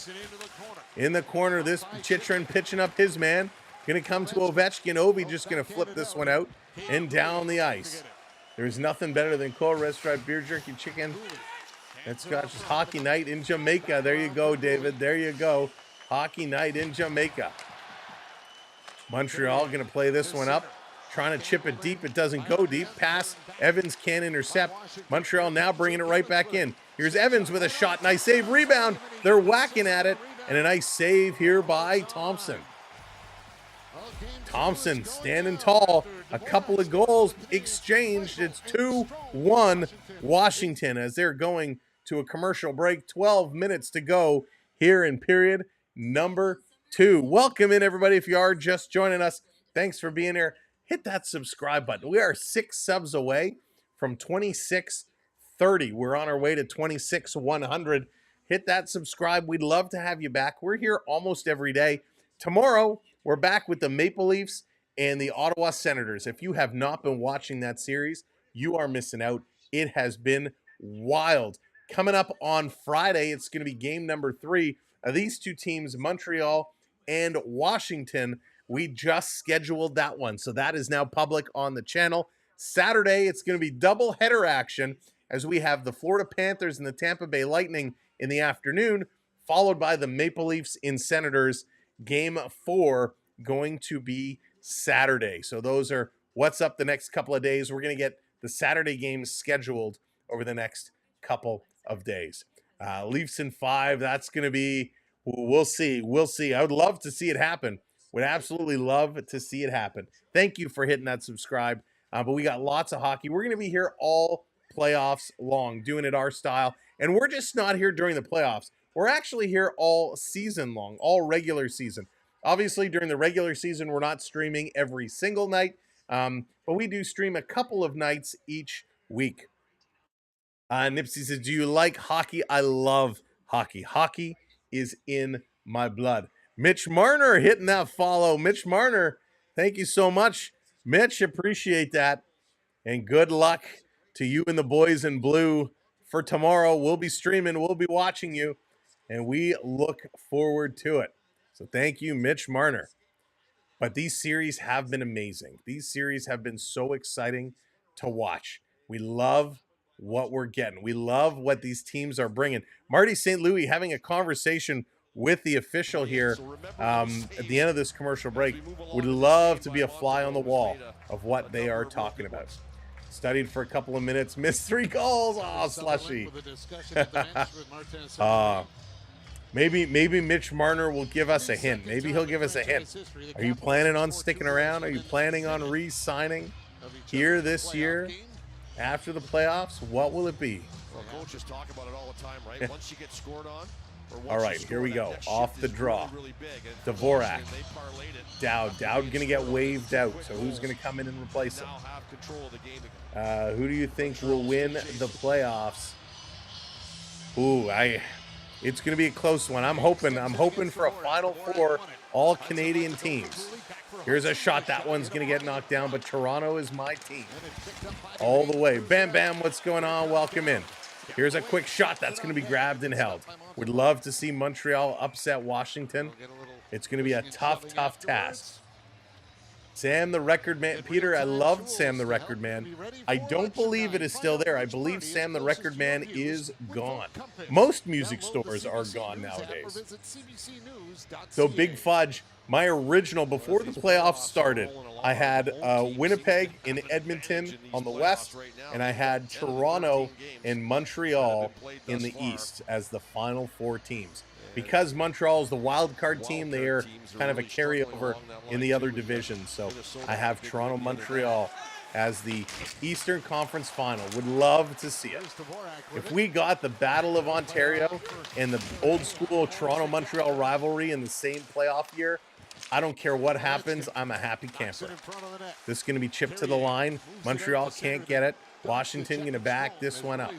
In the corner, this Chychrun pitching up his man. Going to come to Ovechkin. Ovi just going to flip this one out and down the ice. There's nothing better than cold red stripe beer jerky chicken. It's got just hockey night in Jamaica. There you go, David. There you go. Hockey night in Jamaica. Montreal going to play this one up. Trying to chip it deep. It doesn't go deep. Pass. Evans can't intercept. Montreal now bringing it right back in. Here's Evans with a shot. Nice save. Rebound. They're whacking at it. And a nice save here by Thompson. Thompson standing tall. A couple of goals exchanged. It's 2-1 Washington as they're going to a commercial break. 12 minutes to go here in period number 2. Welcome in, everybody. If you are just joining us, thanks for being here. Hit that subscribe button. We are 6 subs away from 2630. We're on our way to 26100. Hit that subscribe. We'd love to have you back. We're here almost every day. Tomorrow, we're back with the Maple Leafs and the Ottawa Senators. If you have not been watching that series, you are missing out. It has been wild. Coming up on Friday, it's going to be game number 3 of these two teams, Montreal and Washington. We just scheduled that one, so that is now public on the channel. Saturday, it's going to be double header action as we have the Florida Panthers and the Tampa Bay Lightning in the afternoon, followed by the Maple Leafs in Senators. Game 4 going to be Saturday. So those are what's up the next couple of days. We're going to get the Saturday games scheduled over the next couple of days. Leafs in 5, that's going to be, we'll see. We'll see. I would love to see it happen. Would absolutely love to see it happen. Thank you for hitting that subscribe. But we got lots of hockey. We're going to be here all playoffs long, doing it our style. And we're just not here during the playoffs. We're actually here all season long, all regular season. Obviously, during the regular season, we're not streaming every single night, but we do stream a couple of nights each week. Nipsey says, do you like hockey? I love hockey. Hockey is in my blood. Mitch Marner hitting that follow. Mitch Marner, thank you so much. Mitch, appreciate that. And good luck to you and the boys in blue for tomorrow. We'll be streaming. We'll be watching you. And we look forward to it. So thank you, Mitch Marner. But these series have been amazing. These series have been so exciting to watch. We love what we're getting. We love what these teams are bringing. Marty St. Louis having a conversation with the official here at the end of this commercial break. Would love to be a fly on the wall of what they are talking about. Studied for a couple of minutes, missed 3 goals. Oh, slushy. Maybe Mitch Marner will give us a hint. Maybe he'll give us a hint. Are you planning on sticking around? Are you planning on re-signing here this year after the playoffs? What will it be? Well, coaches talk about it all the time, right? Once you get scored on. All right, here we go. Off the draw. Dvorak. Dowd going to get waved out. So who's going to come in and replace him? Who do you think will win the playoffs? Ooh, it's going to be a close one. I'm hoping for a Final Four, all Canadian teams. Here's a shot. That one's going to get knocked down, but Toronto is my team. All the way. Bam, bam, what's going on? Welcome in. Here's a quick shot that's going to be grabbed and held. Would love to see Montreal upset Washington. It's going to be a tough task. Sam the Record Man. Peter, I loved Sam the Record Man. I don't believe it is still there. I believe Sam the Record Man is gone. Most music stores are gone nowadays. So Big Fudge, my original, before the playoffs started, I had Winnipeg and Edmonton on the west, and I had Toronto and Montreal in the east as the final 4 teams. Because Montreal is the wild card team, they are kind of a carryover in the other divisions. So I have Toronto, Montreal as the Eastern Conference Final. Would love to see it. If we got the Battle of Ontario and the old school Toronto-Montreal rivalry in the same playoff year, I don't care what happens. I'm a happy camper. This is going to be chipped to the line. Montreal can't get it. Washington going to back this one up.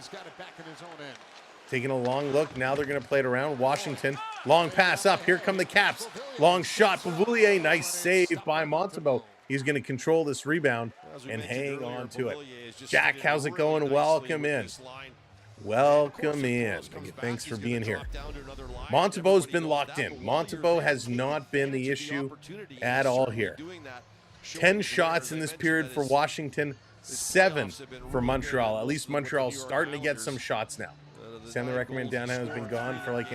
Taking a long look. Now they're going to play it around. Washington. Long pass up. Here come the Caps. Long shot. Bouvillier. Nice save by Montembeault. He's going to control this rebound and hang on to it. Jack, how's it going? Welcome in. Welcome in. Thanks for being here. Montembeault's been locked in. Montembeault has not been the issue at all here. 10 shots in this period for Washington. 7 for Montreal. At least Montreal's starting to get some shots now. Sam the Recommend Downtown has been gone for like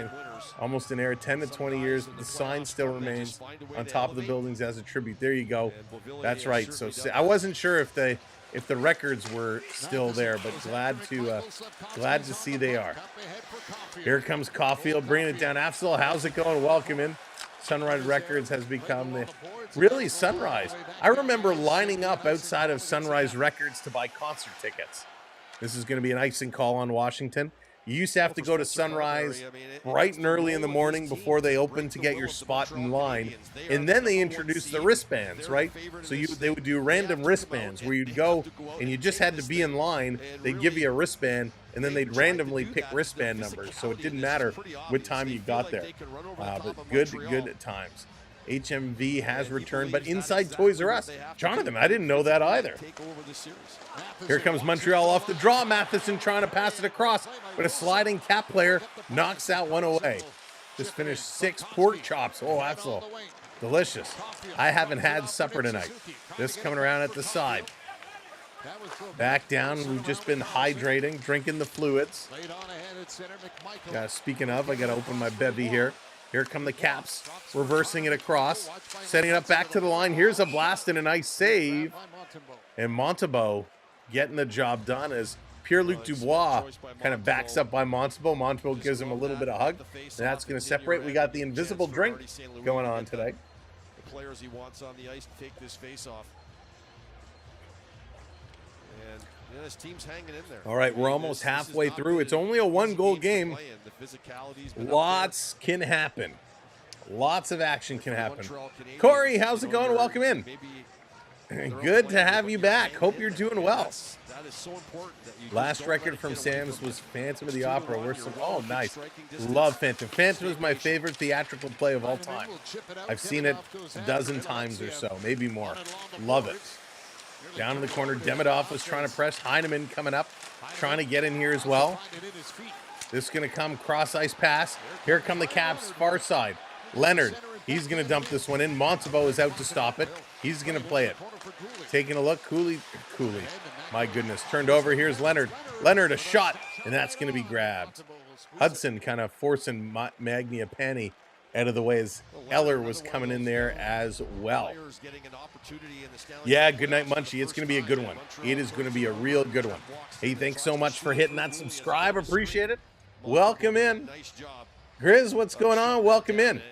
almost an era, 10 to 20 years. But the sign still remains on top of the buildings as a tribute. There you go. That's right. So I wasn't sure if the records were still there, but glad to see they are. Here comes Caulfield bringing it down. Afzal, how's it going? Welcome in. Sunrise Records has become really Sunrise. I remember lining up outside of Sunrise Records to buy concert tickets. This is going to be an icing call on Washington. You used to have to go to Sunrise bright and early in the morning before they opened to get your spot in line. And then they introduced the wristbands, right? So they would do random wristbands where you'd go and you just had to be in line. They'd give you a wristband and then they'd randomly pick wristband numbers. So it didn't matter what time you got there. But good times. HMV has returned, but inside Toys R Us. Jonathan, I didn't know that either. Here comes Montreal off the draw. Matheson trying to pass it across, but a sliding Cap player knocks that one away. Just finished 6 pork chops. Oh, that's all delicious. I haven't had supper tonight. This coming around at the side. Back down. We've just been hydrating, drinking the fluids. Speaking of, I got to open my bevy here. Here come the Caps, reversing it across, setting it up back to the line. Here's a blast and a nice save. And Montembeault getting the job done as Pierre-Luc Dubois kind of backs up by Montembeault. Montembeault gives him a little bit of hug. That's going to separate. We got the invisible drink going on today. The players he wants on the ice to take this face off. And Yeah, this team's hanging in there. All right, we're almost halfway through. It's only a 1-goal game. Lots can happen. Lots of action can happen. Corey, how's it going? Welcome in. Good to have you back. Hope you're doing well. Last record from Sam's was Phantom of the Opera. Oh, nice. Love Phantom. Phantom is my favorite theatrical play of all time. I've seen it a dozen times or so, maybe more. Love it. Down in the corner, Demidov was trying to press. Heineman coming up, trying to get in here as well. This is going to come cross-ice pass. Here come the Caps, far side. Leonard, he's going to dump this one in. Montevo is out to stop it. He's going to play it. Taking a look, Cooley. My goodness, turned over. Here's Leonard. Leonard, a shot, and that's going to be grabbed. Hudson kind of forcing Magniapane out of the way as Eller was coming in there as well. Yeah, good night, Munchie. It's going to be a good one. It is going to be a real good one. Hey, thanks so much for hitting that subscribe. Appreciate it. Welcome in. Grizz, what's going on? Welcome in.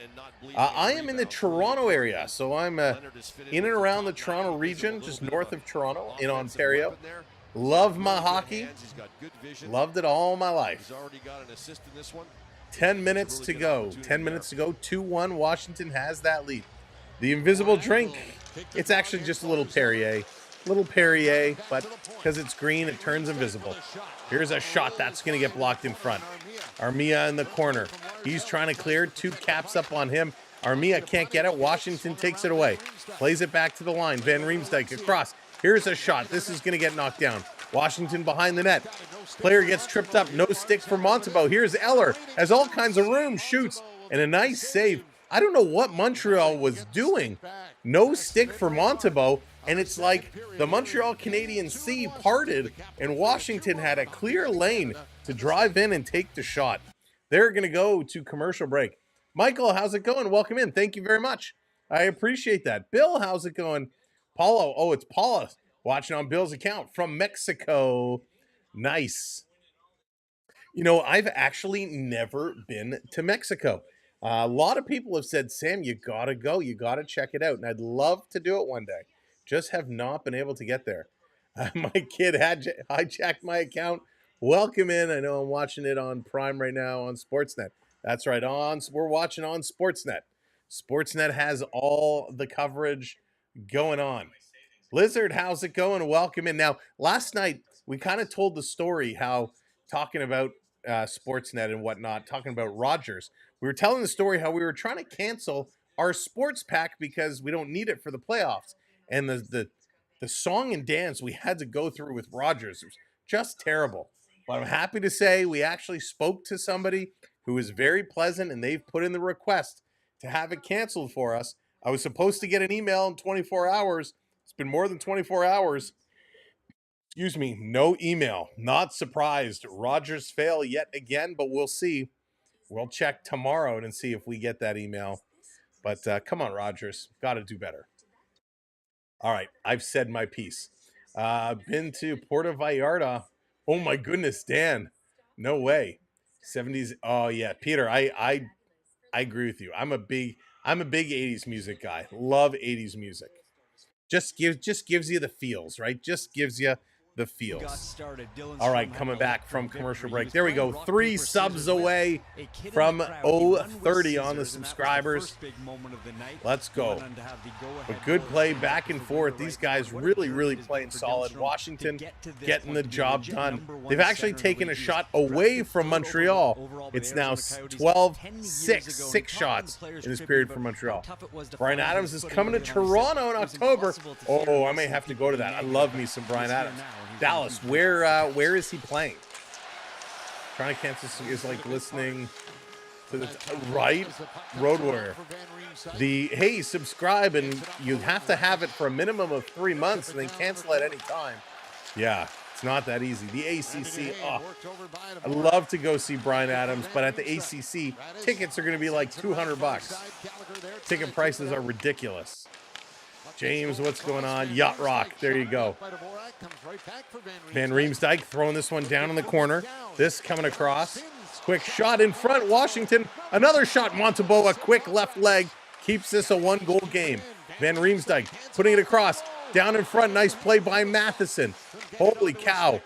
I am in the Toronto area, so I'm in and around the Toronto region, just north of Toronto in Ontario. Love my hockey. Loved it all my life. 10 minutes to go. 10 minutes to go. 2-1. Washington has that lead. The invisible drink. It's actually just a little Perrier. But because it's green, it turns invisible. Here's a shot that's going to get blocked in front. Armia in the corner. He's trying to clear. 2 Caps up on him. Armia can't get it. Washington takes it away. Plays it back to the line. Van Riemsdyk across. Here's a shot. This is going to get knocked down. Washington behind the net. Player gets tripped up. No stick for Montevo. Here's Eller. Has all kinds of room. Shoots. And a nice save. I don't know what Montreal was doing. No stick for Montevo. And it's like the Montreal Canadiens sea parted and Washington had a clear lane to drive in and take the shot. They're going to go to commercial break. Michael, how's it going? Welcome in. Thank you very much. I appreciate that. Bill, how's it going? Paulo. Oh, it's Paula watching on Bill's account from Mexico. Nice. You know, I've actually never been to Mexico. A lot of people have said, Sam, you got to go. You got to check it out. And I'd love to do it one day. Just have not been able to get there. My kid had hijacked my account. Welcome in. I know I'm watching it on Prime right now on Sportsnet. That's right. We're watching on Sportsnet. Sportsnet has all the coverage going on. Lizard, how's it going? Welcome in. Now, last night, we kind of told the story how talking about Sportsnet and whatnot, talking about Rogers. We were telling the story how we were trying to cancel our sports pack because we don't need it for the playoffs. And the song and dance we had to go through with Rogers was just terrible. But I'm happy to say we actually spoke to somebody who was very pleasant, and they've put in the request to have it canceled for us. I was supposed to get an email in 24 hours. It's been more than 24 hours. Excuse me, no email. Not surprised. Rogers fail yet again, but we'll see. We'll check tomorrow and see if we get that email. But come on, Rogers. Got to do better. All right, I've said my piece. Been to Puerto Vallarta. Oh my goodness, Dan. No way. 70s. Oh yeah, Peter, I agree with you. I'm a big 80s music guy. Love 80s music. Just gives you the feels, right? Just gives you the feels. All right, coming back from commercial break. There we go. 3 subs away from 030 on the subscribers. Let's go. A good play back and forth. These guys really playing solid. Washington getting the job done. They've actually taken a shot away from Montreal. It's now 12-6. 6 shots in this period for Montreal. Bryan Adams is coming to Toronto in October. Oh, I may have to go to that. I love me some Bryan Adams. Dallas, where is he playing? Trying to cancel is like listening to the right Road Warrior. Hey, subscribe, and you have to have it for a minimum of 3 months, and then cancel at any time. Yeah, it's not that easy. The ACC. Oh, I'd love to go see Bryan Adams, but at the ACC, tickets are going to be like $200. Ticket prices are ridiculous. James, what's going on? Yacht Rock. There you go. Van Riemsdyk throwing this one down in the corner. This coming across. Quick shot in front. Washington. Another shot. Montevo, a quick left leg. Keeps this a 1-goal game. Van Riemsdyk putting it across. Down in front, nice play by Matheson. Holy cow.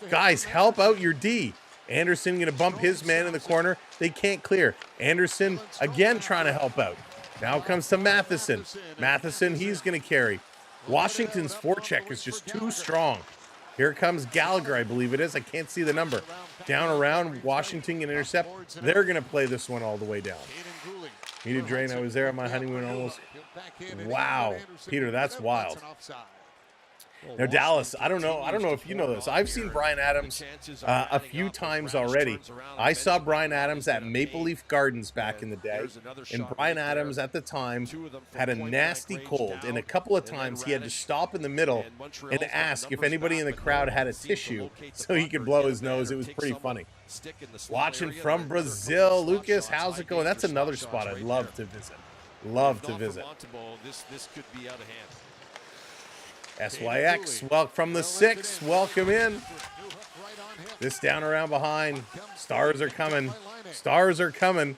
Guys, help out your D. Anderson going to bump his man in the corner. They can't clear. Anderson again trying to help out. Now it comes to Matheson. Matheson, he's going to carry. Washington's forecheck is just too strong. Here comes Gallagher, I believe it is. I can't see the number. Down around, Washington can intercept. They're going to play this one all the way down. Need a drain. I was there on my honeymoon almost. Wow. Peter, that's wild. Now, Dallas, I don't know if you know this. I've seen Bryan Adams a few times already. I saw Bryan Adams at Maple Leaf Gardens back in the day, and Bryan Adams at the time had a nasty cold, and a couple of times he had to stop in the middle and ask if anybody in the crowd had a tissue so he could blow his nose. It was pretty funny. Watching from Brazil, Lucas, how's it going? That's another spot I'd love to visit. Love to visit. This could be out of hand. SYX, from the 6, welcome in. This down around behind. Stars are coming. Stars are coming.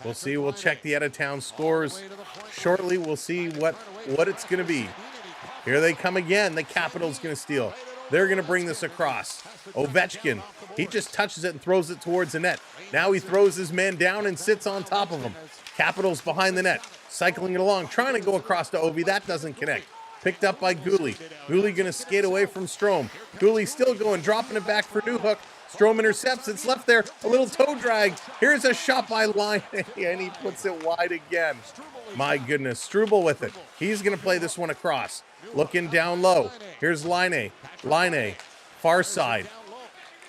We'll see. We'll check the out-of-town scores shortly. We'll see what it's going to be. Here they come again. The Capitals going to steal. They're going to bring this across. Ovechkin, he just touches it and throws it towards the net. Now he throws his man down and sits on top of him. Capitals behind the net, cycling it along, trying to go across to Ovi. That doesn't connect. Picked up by Gooley. Gooley going to skate away from Strome. Gooley still going, dropping it back for Newhook. Strome intercepts. It's left there. A little toe drag. Here's a shot by Line, and he puts it wide again. My goodness. Struble with it. He's going to play this one across. Looking down low. Here's Line. Line, far side.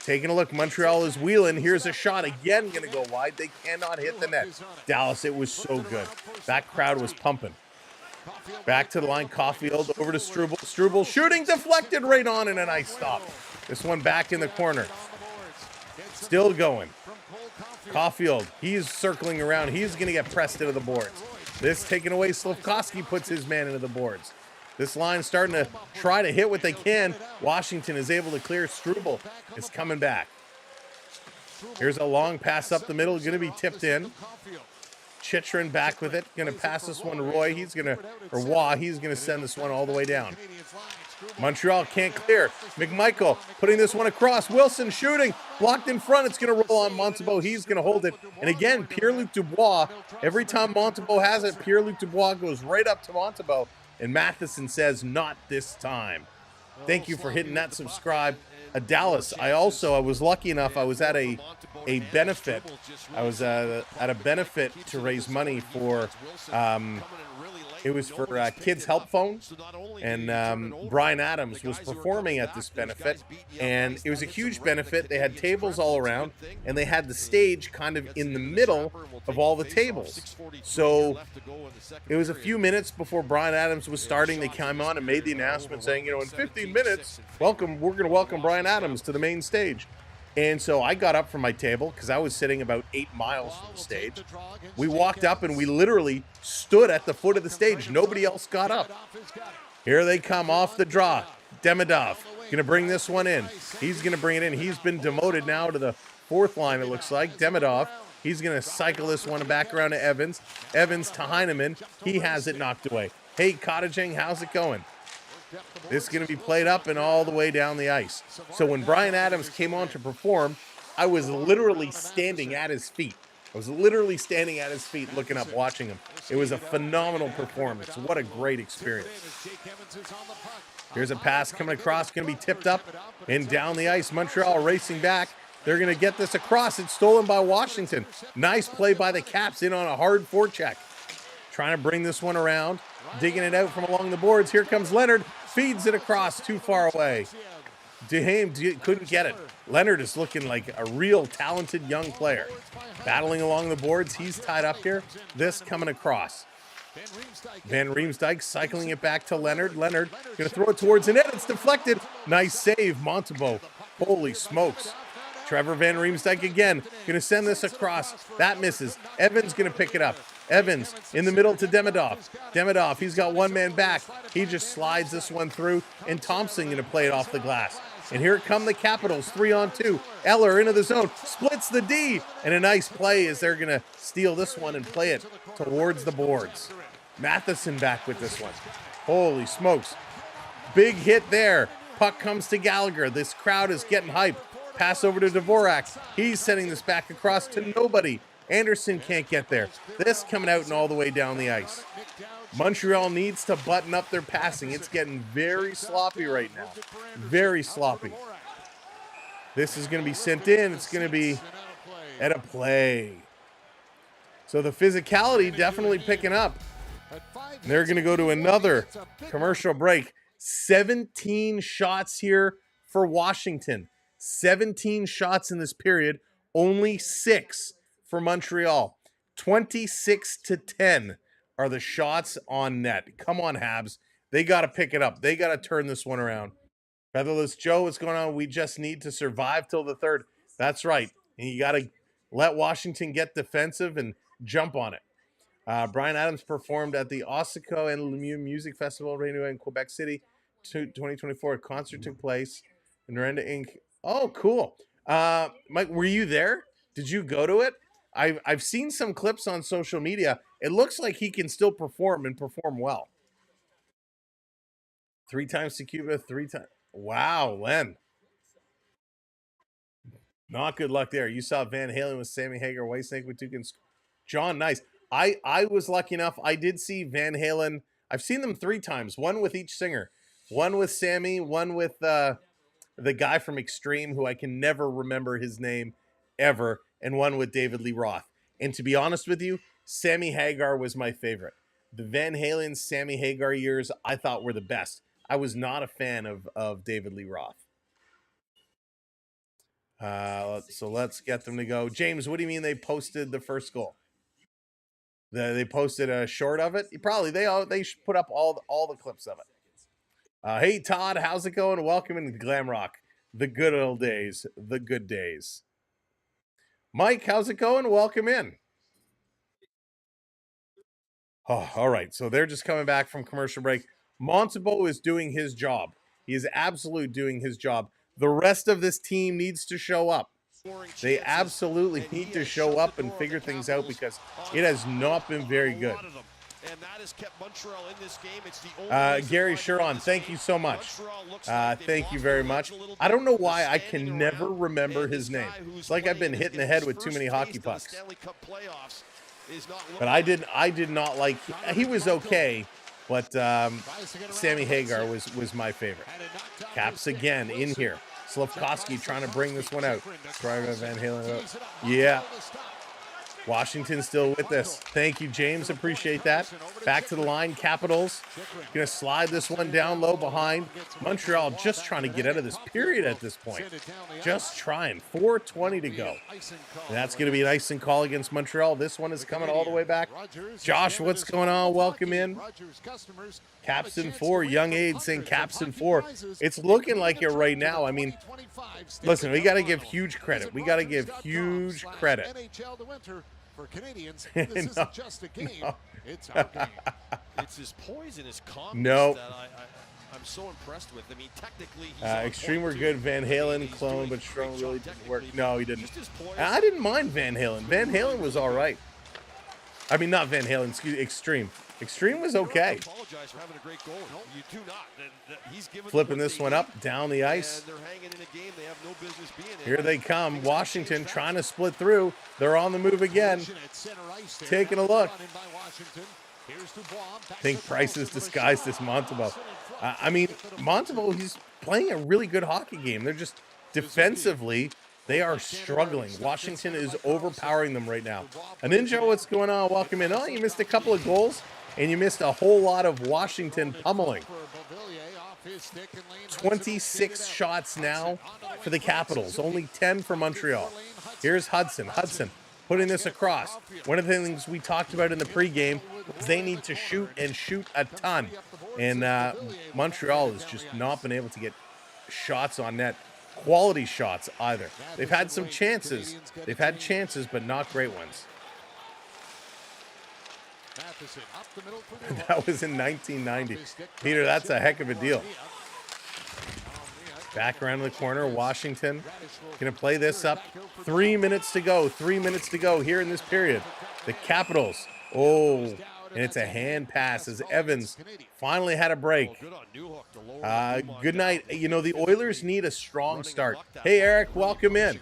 Taking a look. Montreal is wheeling. Here's a shot again. Going to go wide. They cannot hit the net. Dallas, it was so good. That crowd was pumping. Back to the line, Caulfield over to Struble. Struble shooting, deflected right on, and a nice stop. This one back in the corner. Still going. Caulfield, he's circling around. He's going to get pressed into the boards. This taken away. Slafkovsky puts his man into the boards. This line starting to try to hit what they can. Washington is able to clear. Struble is coming back. Here's a long pass up the middle, going to be tipped in. Chychrun back with it. Going to pass this one to Roy. He's going to send this one all the way down. Montreal can't clear. McMichael putting this one across. Wilson shooting. Blocked in front. It's going to roll on Montembeault. He's going to hold it. And again, Pierre-Luc Dubois. Every time Montembeault has it, Pierre-Luc Dubois goes right up to Montembeault. And Matheson says, not this time. Thank you for hitting that subscribe. Dallas, I was lucky enough, I was at a benefit. I was at a benefit to raise money for, it was for Kids Help Phone, and Bryan Adams was performing at this benefit, and it was a huge benefit. They had tables all around, and they had the stage kind of in the middle of all the tables. So it was a few minutes before Bryan Adams was starting. They came on and made the announcement saying, in 15 minutes, we're going to welcome Bryan Adams to the main stage. And so I got up from my table because I was sitting about 8 miles from the stage. We walked up and we literally stood at the foot of the stage. Nobody else got up. Here they come off the draw. Demidov going to bring this one in. He's going to bring it in. He's been demoted now to the 4th line, it looks like. Demidov, he's going to cycle this one back around to Evans. Evans to Heineman. He has it knocked away. Hey, Cottaging, how's it going? This is going to be played up and all the way down the ice. So when Bryan Adams came on to perform, I was literally standing at his feet. Looking up, watching him. It was a phenomenal performance. What a great experience. Here's a pass coming across, going to be tipped up and down the ice. Montreal racing back. They're going to get this across. It's stolen by Washington. Nice play by the Caps in on a hard forecheck. Trying to bring this one around. Digging it out from along the boards. Here comes Leonard. Feeds it across too far away. Duhaime couldn't get it. Leonard is looking like a real talented young player. Battling along the boards. He's tied up here. This coming across. Van Riemsdyk cycling it back to Leonard. Leonard going to throw it towards the net. It's deflected. Nice save, Montembeault. Holy smokes. Trevor Van Riemsdyk again. Going to send this across. That misses. Evans going to pick it up. Evans in the middle to Demidov. Demidov, he's got one man back. He just slides this one through, and Thompson going to play it off the glass. And here come the Capitals, 3-on-2. Eller into the zone, splits the D, and a nice play as they're going to steal this one and play it towards the boards. Matheson back with this one. Holy smokes. Big hit there. Puck comes to Gallagher. This crowd is getting hyped. Pass over to Dvorak. He's sending this back across to nobody. Anderson can't get there. This coming out and all the way down the ice. Montreal needs to button up their passing. It's getting very sloppy right now. Very sloppy. This is going to be sent in. It's going to be at a play. So the physicality definitely picking up. They're going to go to another commercial break. 17 shots here for Washington. 17 shots in this period. Only 6 for Montreal. 26-10 are the shots on net. Come on, Habs. They got to pick it up. They got to turn this one around. Featherless Joe, what's going on? We just need to survive till the third. That's right. And you got to let Washington get defensive and jump on it. Brian Adams performed at the Ossico and Lemieux Music Festival in Quebec City. 2024 a concert took place in Noranda Inc. Oh, cool. Mike, were you there? Did you go to it? I've seen some clips on social media. It looks like he can still perform and perform well. 3 times to Cuba, 3 times. Wow, Len. Not good luck there. You saw Van Halen with Sammy Hagar, Whitesnake with Duke and John, nice. I was lucky enough. I did see Van Halen. I've seen them 3 times, one with each singer. One with Sammy, one with the guy from Extreme, who I can never remember his name ever, and one with David Lee Roth. And to be honest with you, Sammy Hagar was my favorite. The Van Halen Sammy Hagar years I thought were the best. I was not a fan of David Lee Roth. So let's get them to go. James, what do you mean they posted the first goal? They posted a short of it? Probably. They should put up all the clips of it. Hey, Todd, how's it going? Welcome into Glam Rock. The good old days. The good days. Mike, how's it going? Welcome in. Oh, all right. So they're just coming back from commercial break. Montembeault is doing his job. He is absolutely doing his job. The rest of this team needs to show up. They absolutely need to show up and figure things out because it has not been very good. And that has kept Montreal in this game. It's the only Gary Shuron, thank you so much. Thank you very much. I don't know why I can never remember his name. It's like I've been hit in the head with too many hockey pucks. But I did not like. He was okay, but Sammy Hagar was my favorite. Caps again in here. Slavkovsky trying to bring this one out. Van Halen. Yeah. Washington still with this. Thank you, James. Appreciate that. Back to the line. Capitals going to slide this one down low behind. Montreal just trying to get out of this period at this point. Just trying. 4:20 to go. And that's going to be an icing call against Montreal. This one is coming all the way back. Josh, what's going on? Welcome in. Capstan 4. Young Aid saying Capstan 4. It's looking like it right now. I mean, listen, we got to give huge credit. We got to give huge credit. For Canadians, this isn't just a game, it's our game. It's his poise and his confidence that I'm so impressed with. I mean, technically, he's Extreme were good. Van Halen clone, but Strong really didn't work. No, he didn't. I didn't mind Van Halen. Van Halen was all right. I mean, not Van Halen, excuse me, Extreme. Extreme was okay. Apologize for having a great goal. No, you do not. He's given flipping this one up, down the ice. And they're hanging in a game they have no business being in. Here they come. Washington trying to split through. They're on the move again. Taking a look. I think Price is disguised as Montembeault. I mean, Montembeault, he's playing a really good hockey game. They're just defensively, they are struggling. Washington is overpowering them right now. A Ninja, what's going on? Welcome in. Oh, you missed a couple of goals, and you missed a whole lot of Washington pummeling. 26 shots now for the Capitals, only 10 for Montreal. Here's Hudson. Hudson putting this across. One of the things we talked about in the pregame was they need to shoot and shoot a ton. And Montreal has just not been able to get shots on net. Quality shots either. They've had some chances. They've had chances, but not great ones. That was in 1990. Peter, that's a heck of a deal. Back around the corner, Washington going to play this up. 3 minutes to go. 3 minutes to go here in this period. The Capitals. Oh, and it's a hand pass as Evans finally had a break. Good night. You know, the Oilers need a strong start. Hey, Eric, welcome in.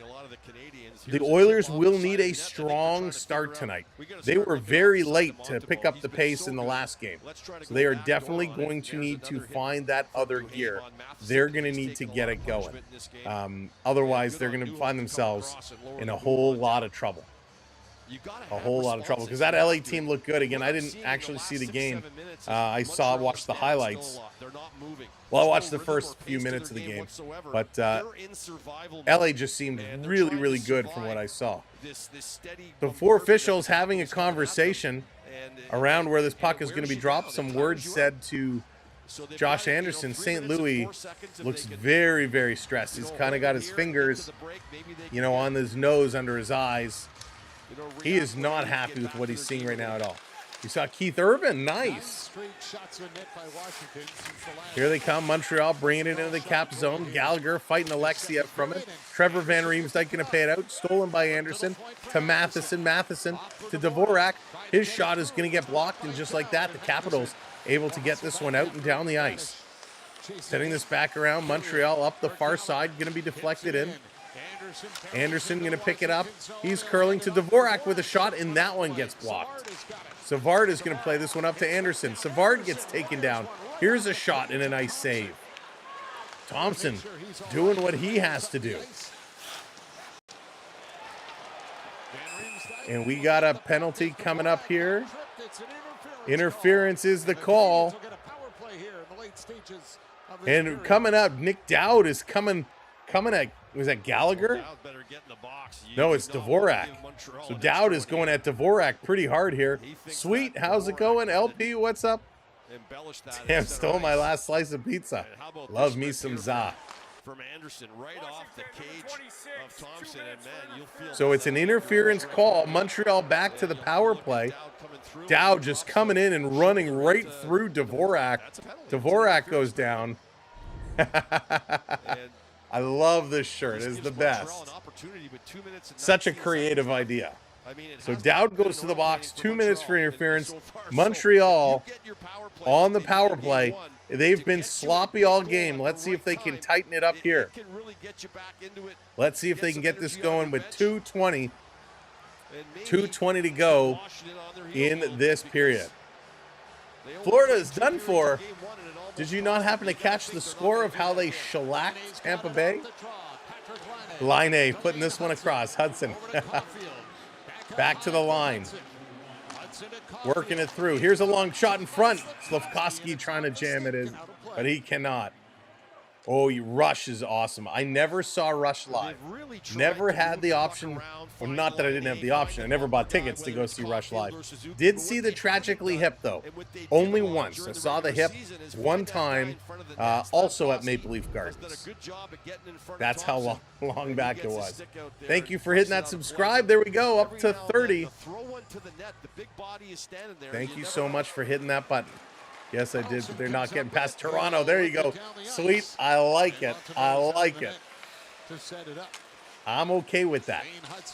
The Oilers will need a strong start tonight. They were very late to pick up the pace in the last game. So they are definitely going to need to find that other gear. They're going to need to get it going. Otherwise, they're going to find themselves in a whole lot of trouble. A whole lot of trouble, because that LA team looked good. Again, I didn't actually see the game. I watched the highlights. Well, I watched the first few minutes of the game, but LA just seemed really, really good from what I saw. The four officials having a conversation around where this puck is going to be dropped. Some words said to Josh Anderson. St. Louis looks very, very stressed. He's kind of got his fingers, you know, on his nose, under his eyes. He is not happy with what he's seeing right now at all. You saw Keith Urban. Nice. Here they come. Montreal bringing it into the cap zone. Gallagher fighting Alexia from it. Trevor Van Riemsdyk going to pay it out. Stolen by Anderson to Matheson. Matheson to Dvorak. His shot is going to get blocked, and just like that, the Capitals able to get this one out and down the ice. Setting this back around. Montreal up the far side. Going to be deflected in. Anderson going to pick it up. He's curling to Dvorak with a shot, and that one gets blocked. Savard is going to play this one up to Anderson. Savard gets taken down. Here's a shot and a nice save. Thompson doing what he has to do. And we got a penalty coming up here. Interference is the call. And coming up, Nick Dowd is coming at, was that Gallagher? No, it's Dvorak. So Dowd is going at Dvorak pretty hard here. Sweet, how's it going? LP, what's up? Damn, stole my last slice of pizza. Love me some za. So it's an interference call. Montreal back to the power play. Dowd just coming in and running right through Dvorak. Dvorak goes down. I love this shirt. It's the best. Such a creative idea. So Dowd goes to the box. 2 minutes for interference. Montreal on the power play. They've been sloppy all game. Let's see if they can tighten it up here. Let's see if they can get this going with 2:20 to go in this period. Florida is done for. Did you not happen to catch the score of how they shellacked Tampa Bay? Line A putting this one across. Hudson. Back to the line. Working it through. Here's a long shot in front. Slafkovsky trying to jam it in, but he cannot. Oh, Rush is awesome. I never saw Rush live. Never had the option. Well, not that I didn't have the option. I never bought tickets to go see Rush live. Did see the Tragically Hip, though. Only once. I saw the hip one time, also at Maple Leaf Gardens. That's how long back it was. Thank you for hitting that subscribe. There we go, up to 30. Thank you so much for hitting that button. Yes, I did, but they're not getting past Toronto. There you go. Sweet. I like it. I like it. I'm okay with that.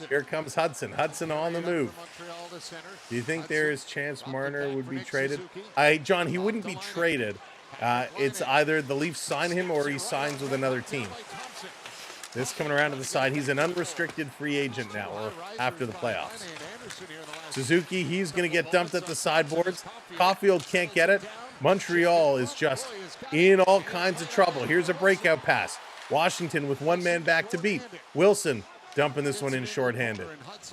Here comes Hudson. Hudson on the move. Do you think there is chance Marner would be traded? John, he wouldn't be traded. It's either the Leafs sign him or he signs with another team. This coming around to the side. He's an unrestricted free agent now, or after the playoffs. Suzuki, he's going to get dumped at the sideboards. Caulfield can't get it. Montreal is just in all kinds of trouble. Here's a breakout pass. Washington with one man back to beat. Wilson dumping this one in shorthanded.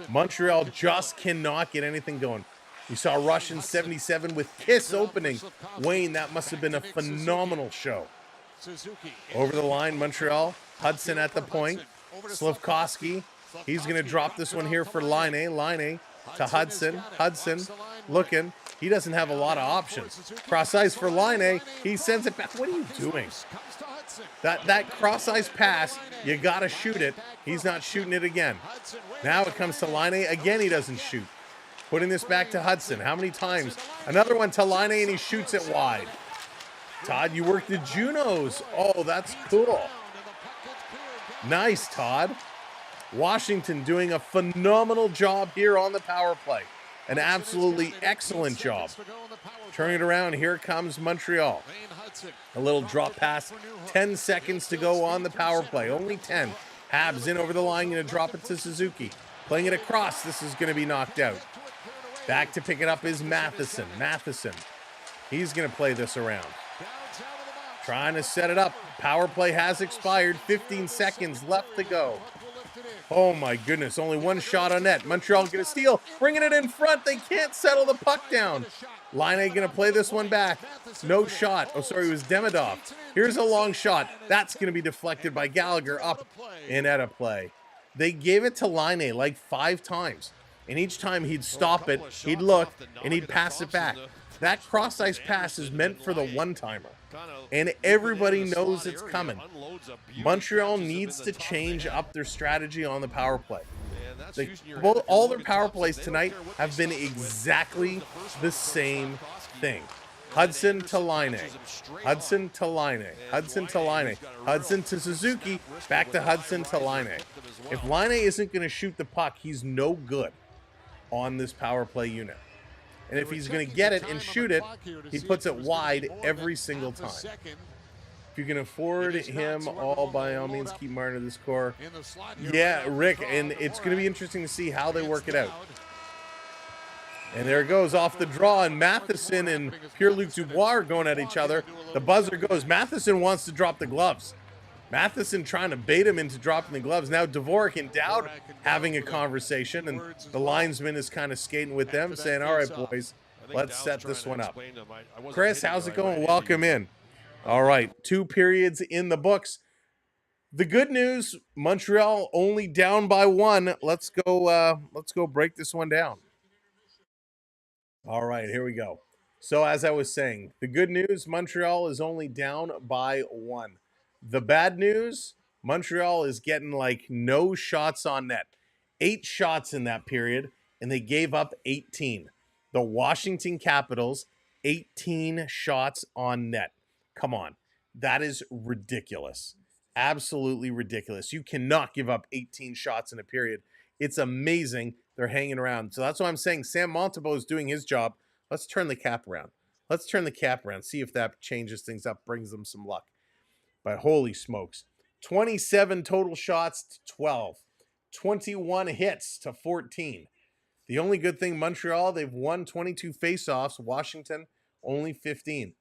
Montreal just cannot get anything going. We saw Russian 77 with Kiss opening. Wayne, that must have been a phenomenal show. Over the line, Montreal. Hudson at the point. Slafkovsky. He's going to drop this one here for Line A. Line A to Hudson. Hudson looking. He doesn't have a lot of options. Cross ice for Line A. He sends it back. What are you doing? That cross ice pass, you got to shoot it. He's not shooting it again. Now it comes to Line A. Again, he doesn't shoot. Putting this back to Hudson. How many times? Another one to Line A, and he shoots it wide. Todd, you worked the Junos. Oh, that's cool. Nice, Todd. Washington doing a phenomenal job here on the power play. an absolutely excellent job. Turning it around, here comes Montreal. A little drop pass, 10 seconds to go on the power play, only 10. Habs in over the line, going to drop it to Suzuki. Playing it across, this is going to be knocked out. Back to pick it up is Matheson. Matheson, he's going to play this around. Trying to set it up. Power play has expired, 15 seconds left to go. Oh my goodness, only one shot on net. Montreal going to steal, bringing it in front. They can't settle the puck down. Laine going to play this one back. No shot. Oh, sorry, it was Demidov. Here's a long shot. That's going to be deflected by Gallagher up and out of play. They gave it to Laine like 5 times. And each time he'd stop it, he'd look, and he'd pass it back. That cross-ice pass is meant for the one-timer. And everybody knows it's coming. Montreal needs to change up their strategy on the power play. All their power plays tonight have been exactly the same thing. Hudson to Laine. Hudson to Laine. Hudson to Laine. Hudson to Suzuki. Back to Hudson to Laine. If Laine isn't going to shoot the puck, he's no good on this power play unit. And if he's going to get it and shoot it, he puts it wide every single time. If you can afford him, all by all means, keep Martin to this core. Yeah, Rick, and it's going to be interesting to see how they work it out. And there it goes off the draw, and Matheson and Pierre-Luc Dubois are going at each other. The buzzer goes. Matheson wants to drop the gloves. Matheson trying to bait him into dropping the gloves. Now Dvorak and Dowd having a conversation, and the linesman is kind of skating with them, saying, all right, boys, let's set this one up. Chris, how's it going? Welcome in. All right, 2 periods in the books. The good news, Montreal only down by 1. Let's go break this one down. All right, here we go. So as I was saying, the good news, Montreal is only down by 1. The bad news, Montreal is getting like no shots on net. 8 shots in that period, and they gave up 18. The Washington Capitals, 18 shots on net. Come on. That is ridiculous. Absolutely ridiculous. You cannot give up 18 shots in a period. It's amazing they're hanging around. So that's why I'm saying Sam Montembeault is doing his job. Let's turn the cap around. Let's turn the cap around. See if that changes things up, brings them some luck. But holy smokes. 27 total shots to 12. 21 hits to 14. The only good thing, Montreal, they've won 22 faceoffs. Washington, only 15.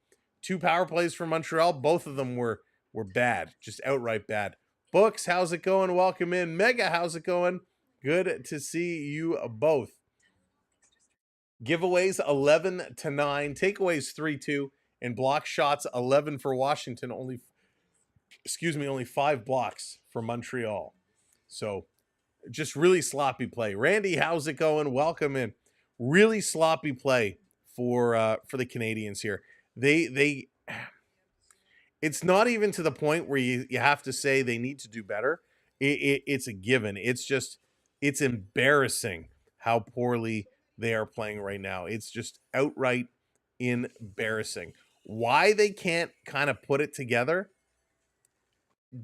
2 power plays for Montreal. Both of them were bad, just outright bad. Books, how's it going? Welcome in. Mega, how's it going? Good to see you both. Giveaways 11-9, takeaways 3-2, and block shots 11 for Washington. Only 5 blocks for Montreal. So just really sloppy play. Randy, how's it going? Welcome in. Really sloppy play for the Canadiens here. They it's not even to the point where you have to say they need to do better. It's a given. It's embarrassing how poorly they are playing right now. It's just outright embarrassing. Why they can't kind of put it together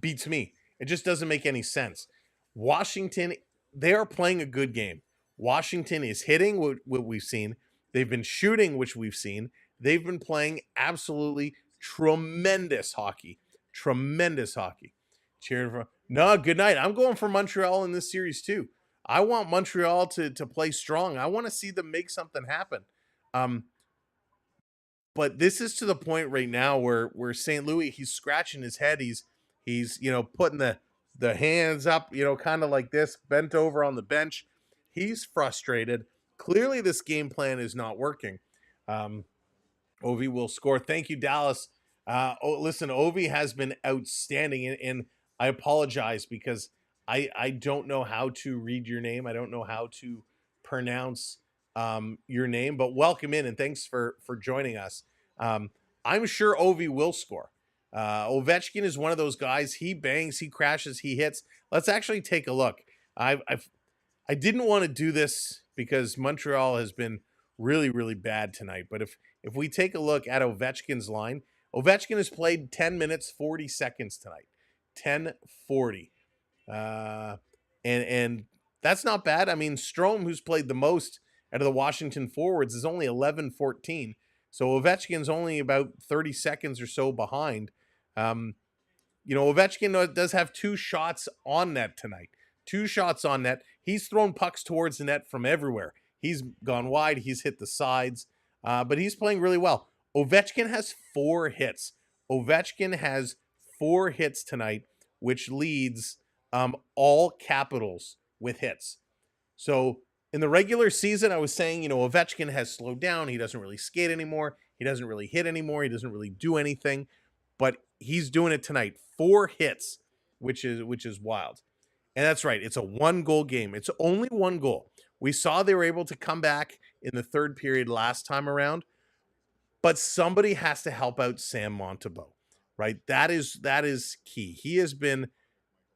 beats me. It just doesn't make any sense. Washington, they are playing a good game. Washington is hitting what we've seen. They've been shooting, which we've seen. They've been playing absolutely tremendous hockey. Tremendous hockey. Cheering for no, good night. I'm going for Montreal in this series too. I want Montreal to play strong. I want to see them make something happen. But this is to the point right now where St. Louis, he's scratching his head. He's putting the hands up, kind of like this, bent over on the bench. He's frustrated. Clearly this game plan is not working. Ovi will score. Thank you, Dallas. Listen, Ovi has been outstanding, and I apologize because I don't know how to read your name. I don't know how to pronounce your name, but welcome in, and thanks for joining us. I'm sure Ovi will score. Ovechkin is one of those guys. He bangs, he crashes, he hits. Let's actually take a look. I didn't want to do this because Montreal has been really, really bad tonight. But if we take a look at Ovechkin's line, Ovechkin has played 10 minutes, 40 seconds tonight. 10:40. And that's not bad. I mean, Strome, who's played the most out of the Washington forwards is only 11-14. So Ovechkin's only about 30 seconds or so behind. Ovechkin does have 2 shots on net tonight. 2 shots on net. He's thrown pucks towards the net from everywhere. He's gone wide. He's hit the sides. But he's playing really well. Ovechkin has 4 hits. Ovechkin has 4 hits tonight, which leads all Capitals with hits. So in the regular season, I was saying, Ovechkin has slowed down. He doesn't really skate anymore. He doesn't really hit anymore. He doesn't really do anything. But he's doing it tonight. 4 hits, which is wild. And that's right. It's a 1-goal game. It's only 1 goal. We saw they were able to come back in the third period last time around, but somebody has to help out Sam Montembeault, right? That is key. He has been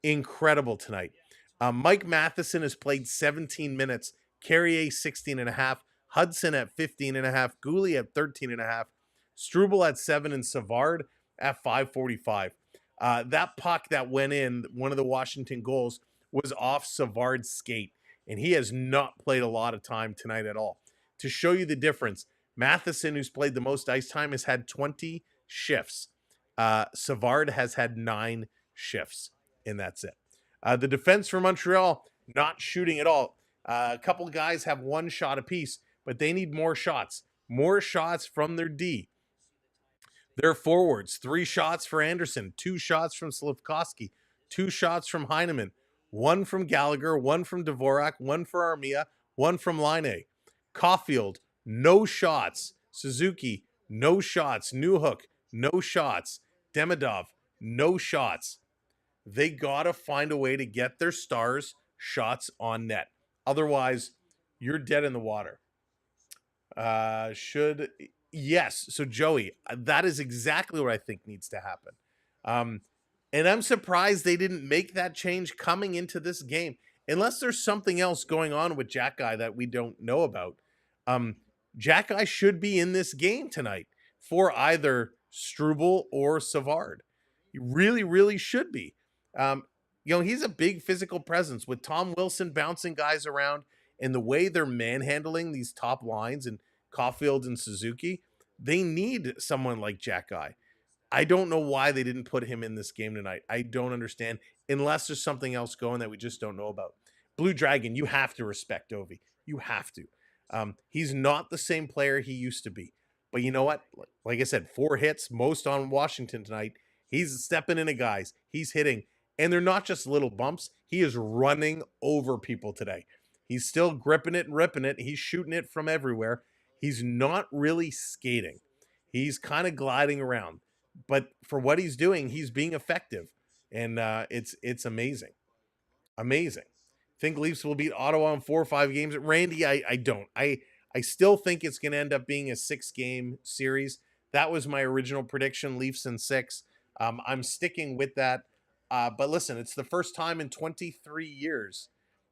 incredible tonight. Mike Matheson has played 17 minutes, Carrier 16.5, Hudson at 15.5, Gouli at 13.5, Struble at 7, and Savard at 5:45. That puck that went in, one of the Washington goals, was off Savard's skate, and he has not played a lot of time tonight at all. To show you the difference, Matheson, who's played the most ice time, has had 20 shifts. Savard has had 9 shifts, and that's it. The defense for Montreal, not shooting at all. A couple of guys have 1 shot apiece, but they need more shots. More shots from their D. Their forwards, 3 shots for Anderson, 2 shots from Slafkovsky, 2 shots from Heineman, 1 from Gallagher, 1 from Dvorak, 1 for Armia, 1 from Laine. Caulfield, no shots. Suzuki, no shots. Newhook, no shots. Demidov, no shots. They got to find a way to get their stars shots on net. Otherwise, you're dead in the water. Yes. So Joey, that is exactly what I think needs to happen. And I'm surprised they didn't make that change coming into this game, unless there's something else going on with Jack Guy that we don't know about. Jack Guy should be in this game tonight for either Struble or Savard. He really, really should be. He's a big physical presence with Tom Wilson bouncing guys around, and the way they're manhandling these top lines and Caulfield and Suzuki. They need someone like Jack Guy. I don't know why they didn't put him in this game tonight. I don't understand, unless there's something else going that we just don't know about. Blue Dragon, you have to respect Ovi. You have to. He's not the same player he used to be. But you know what? Like I said, 4 hits, most on Washington tonight. He's stepping into guys. He's hitting. And they're not just little bumps. He is running over people today. He's still gripping it and ripping it. He's shooting it from everywhere. He's not really skating. He's kind of gliding around. But for what he's doing, he's being effective. And it's amazing. Amazing. Think Leafs will beat Ottawa in 4 or 5 games? Randy, I don't. I still think it's going to end up being a 6-game series. That was my original prediction, Leafs in 6. I'm sticking with that. But listen, it's the first time in 23 years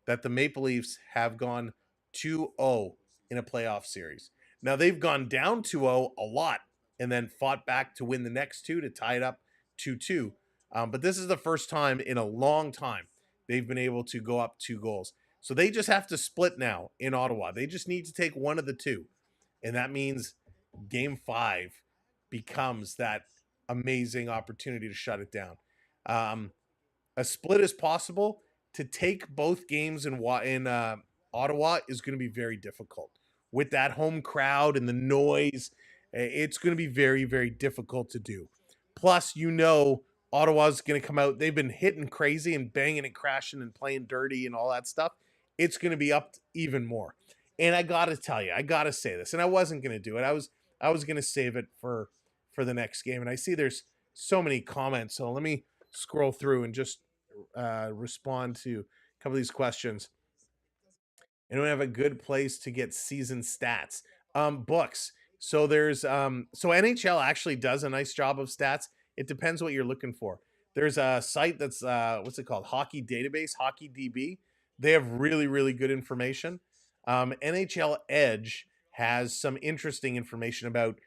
that the Maple Leafs have gone 2-0 in a playoff series. Now, they've gone down 2-0 a lot and then fought back to win the next 2 to tie it up 2-2. But this is the first time in a long time they've been able to go up 2 goals. So they just have to split now in Ottawa. They just need to take one of the 2. And that means game 5 becomes that amazing opportunity to shut it down. A split is possible. To take both games in Ottawa is going to be very difficult. With that home crowd and the noise, it's going to be very, very difficult to do. Plus, Ottawa's going to come out. They've been hitting crazy and banging and crashing and playing dirty and all that stuff. It's going to be up even more. And I got to tell you, I got to say this, and I wasn't going to do it. I was going to save it for the next game. And I see there's so many comments. So let me scroll through and just respond to a couple of these questions. And we have a good place to get season stats. Books. So there's so NHL actually does a nice job of stats. It depends what you're looking for. There's a site that's what's it called? Hockey Database, Hockey DB. They have really, really good information. NHL Edge has some interesting information about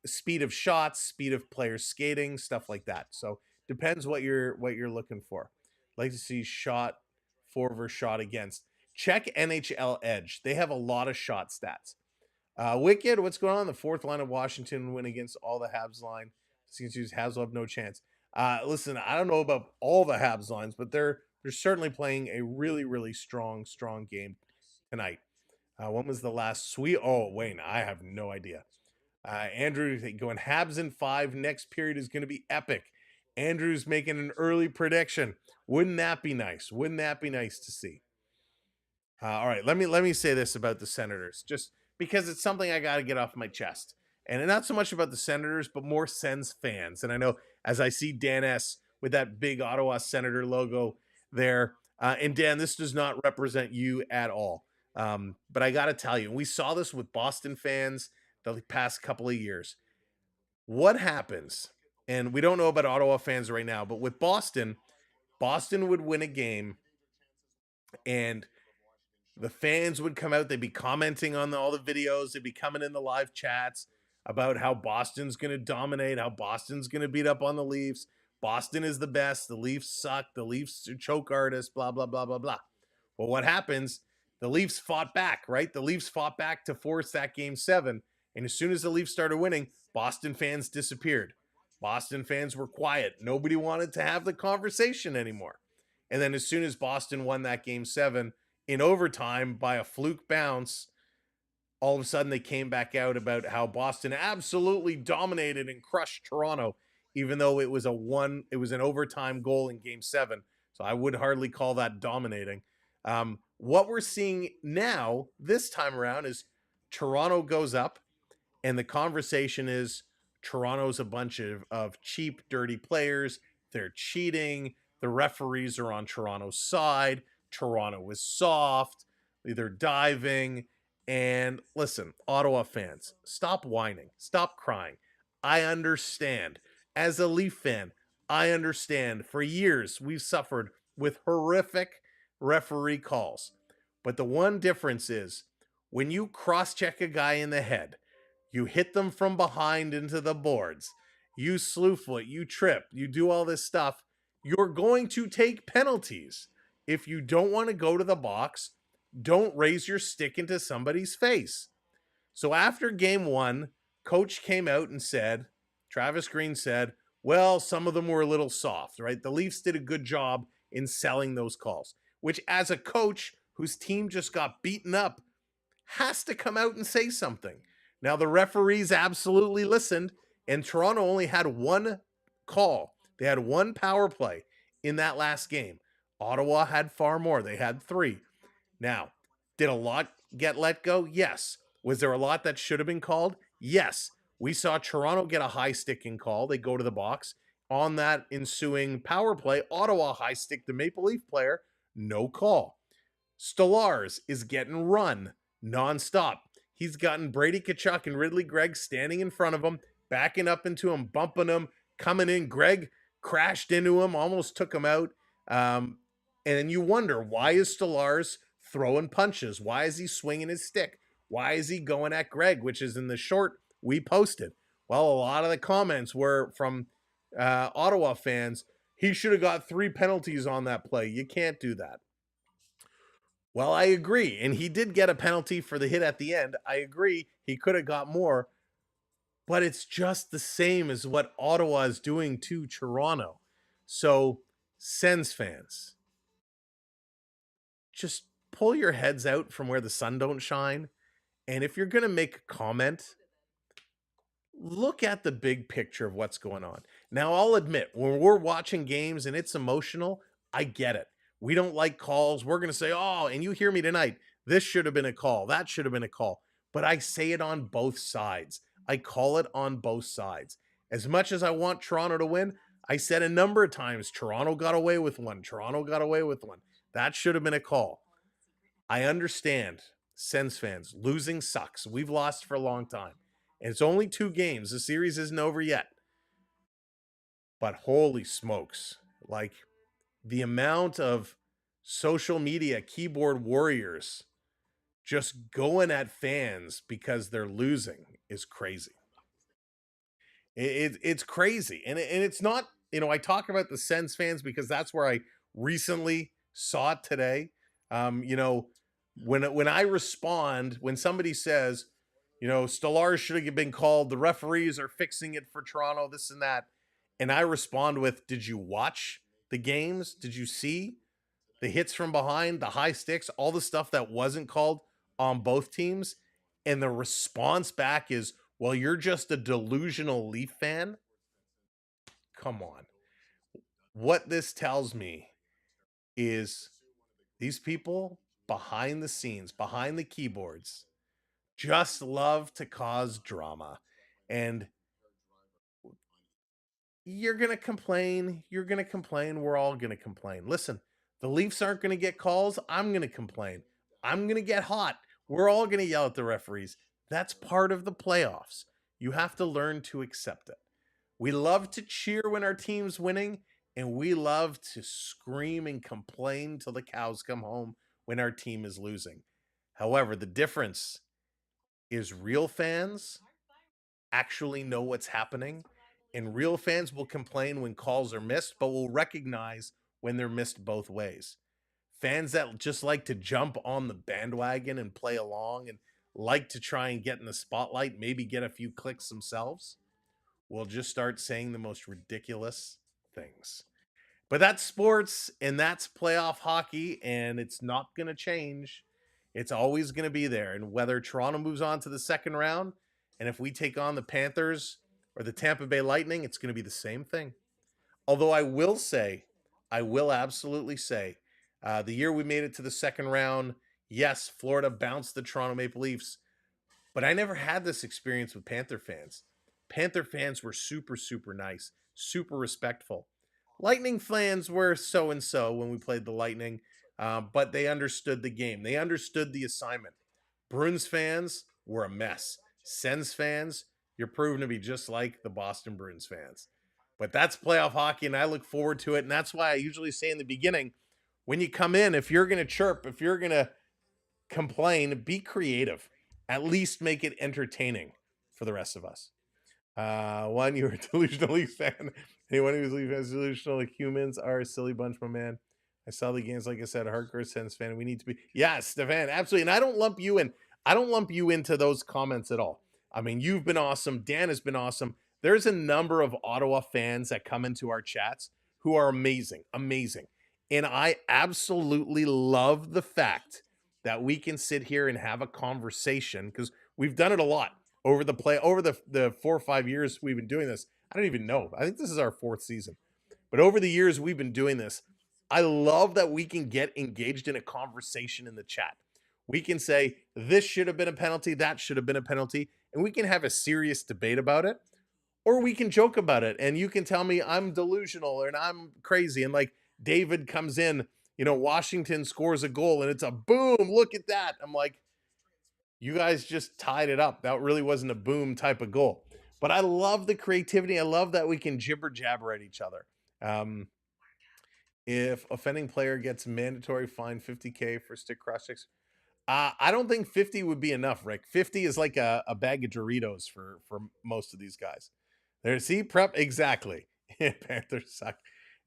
speed of shots, speed of players skating, stuff like that. So depends what you're looking for. Like to see shot for versus shot against. check NHL Edge. They have a lot of shot stats. Wicked, what's going on? The fourth line of Washington win against all the Habs line. Habs will have no chance. Listen, I don't know about all the Habs lines, but they're certainly playing a really, really strong game tonight. When was the last sweet? Oh, Wayne, I have no idea. Andrew going Habs in 5. Next period is going to be epic. Andrew's making an early prediction. Wouldn't that be nice? Wouldn't that be nice to see? All right, let me say this about the Senators, just because it's something I got to get off my chest, and not so much about the Senators, but more Sens fans. And I know as I see Dan S with that big Ottawa Senator logo there, and Dan, this does not represent you at all. But I got to tell you, we saw this with Boston fans the past couple of years. What happens? And we don't know about Ottawa fans right now, but with Boston would win a game, and the fans would come out. They'd be commenting on all the videos. They'd be coming in the live chats about how Boston's going to dominate, how Boston's going to beat up on the Leafs. Boston is the best. The Leafs suck. The Leafs are choke artists, blah, blah, blah, blah, blah. Well, what happens? The Leafs fought back, right? The Leafs fought back to force that game 7. And as soon as the Leafs started winning, Boston fans disappeared. Boston fans were quiet. Nobody wanted to have the conversation anymore. And then as soon as Boston won that game 7 in overtime by a fluke bounce, all of a sudden they came back out about how Boston absolutely dominated and crushed Toronto, even though it was an overtime goal in game 7. So I would hardly call that dominating. What we're seeing now, this time around, is Toronto goes up, and the conversation is Toronto's a bunch of cheap, dirty players. They're cheating. The referees are on Toronto's side. Toronto is soft. They're diving. And listen, Ottawa fans, stop whining. Stop crying. I understand. As a Leaf fan, I understand. For years, we've suffered with horrific referee calls. But the one difference is when you cross-check a guy in the head, you hit them from behind into the boards, you slew foot, you trip, you do all this stuff, you're going to take penalties. If you don't want to go to the box, don't raise your stick into somebody's face. So after game 1, coach came out and said, Travis Green said, well, some of them were a little soft, right? The Leafs did a good job in selling those calls, which as a coach whose team just got beaten up has to come out and say something. Now, the referees absolutely listened, and Toronto only had one call. They had one power play in that last game. Ottawa had far more. They had 3. Now, did a lot get let go? Yes. Was there a lot that should have been called? Yes. We saw Toronto get a high sticking call. They go to the box. On that ensuing power play, Ottawa high stick the Maple Leaf player. No call. Stolarz is getting run nonstop. He's gotten Brady Tkachuk and Ridley Gregg standing in front of him, backing up into him, bumping him, coming in. Gregg crashed into him, almost took him out. And then you wonder, why is Stolarz throwing punches? Why is he swinging his stick? Why is he going at Gregg, which is in the short we posted? Well, a lot of the comments were from Ottawa fans. He should have got 3 penalties on that play. You can't do that. Well, I agree. And he did get a penalty for the hit at the end. I agree. He could have got more. But it's just the same as what Ottawa is doing to Toronto. So, Sens fans, just pull your heads out from where the sun don't shine. And if you're going to make a comment, look at the big picture of what's going on. Now, I'll admit, when we're watching games and it's emotional, I get it. We don't like calls. We're going to say, oh, and you hear me tonight, this should have been a call. That should have been a call. But I say it on both sides. I call it on both sides. As much as I want Toronto to win, I said a number of times, Toronto got away with one. Toronto got away with one. That should have been a call. I understand, Sens fans, losing sucks. We've lost for a long time. And it's only 2 games. The series isn't over yet. But holy smokes, like the amount of social media keyboard warriors just going at fans because they're losing is crazy. It's crazy. And it's not, I talk about the Sens fans because that's where I recently saw it today. when I respond, when somebody says, you know, Stolarz should have been called, the referees are fixing it for Toronto, this and that, and I respond with, did you watch the games? Did you see the hits from behind, the high sticks, all the stuff that wasn't called on both teams? And the response back is, well, you're just a delusional Leaf fan. Come on. What this tells me is these people behind the scenes, behind the keyboards, just love to cause drama. And you're going to complain. You're going to complain. We're all going to complain. Listen, the Leafs aren't going to get calls. I'm going to complain. I'm going to get hot. We're all going to yell at the referees. That's part of the playoffs. You have to learn to accept it. We love to cheer when our team's winning, and we love to scream and complain till the cows come home when our team is losing. However, the difference is real fans actually know what's happening, and real fans will complain when calls are missed, but will recognize when they're missed both ways. Fans that just like to jump on the bandwagon and play along and like to try and get in the spotlight, maybe get a few clicks themselves, will just start saying the most ridiculous things. But that's sports, and that's playoff hockey, and it's not going to change. It's always going to be there. And whether Toronto moves on to the second round, and if we take on the Panthers or the Tampa Bay Lightning, it's going to be the same thing. Although I will absolutely say, the year we made it to the second round, yes, Florida bounced the Toronto Maple Leafs, but I never had this experience with Panther fans. Panther fans were super, super nice, super respectful. Lightning fans were so-and-so when we played the Lightning, but they understood the game. They understood the assignment. Bruins fans were a mess. Sens fans, you're proven to be just like the Boston Bruins fans. But that's playoff hockey, and I look forward to it, and that's why I usually say in the beginning, when you come in, if you're going to chirp, if you're going to complain, be creative. At least make it entertaining for the rest of us. One, you're a delusional Leafs fan. Anyone who's Leafs fans delusional, humans are a silly bunch, my man. I saw the games, like I said, a hardcore Sens fan. We need to be, yes, Stefan, absolutely. And I don't lump you in. I don't lump you into those comments at all. I mean, you've been awesome. Dan has been awesome. There's a number of Ottawa fans that come into our chats who are amazing, amazing. And I absolutely love the fact that we can sit here and have a conversation, because we've done it a lot over the 4 or 5 years we've been doing this. I don't even know. I think this is our 4th season. But over the years we've been doing this, I love that we can get engaged in a conversation in the chat. We can say, this should have been a penalty, that should have been a penalty, and we can have a serious debate about it, or we can joke about it, and you can tell me I'm delusional and I'm crazy, and like David comes in, you know, Washington scores a goal and it's a boom, look at that. I'm like, you guys just tied it up. That really wasn't a boom type of goal. But I love the creativity. I love that we can jibber jabber at each other. If offending player gets mandatory fine $50K for stick cross checks, I don't think 50 would be enough, Rick. 50 is like a bag of Doritos for most of these guys. There, see, prep, exactly. Panthers suck.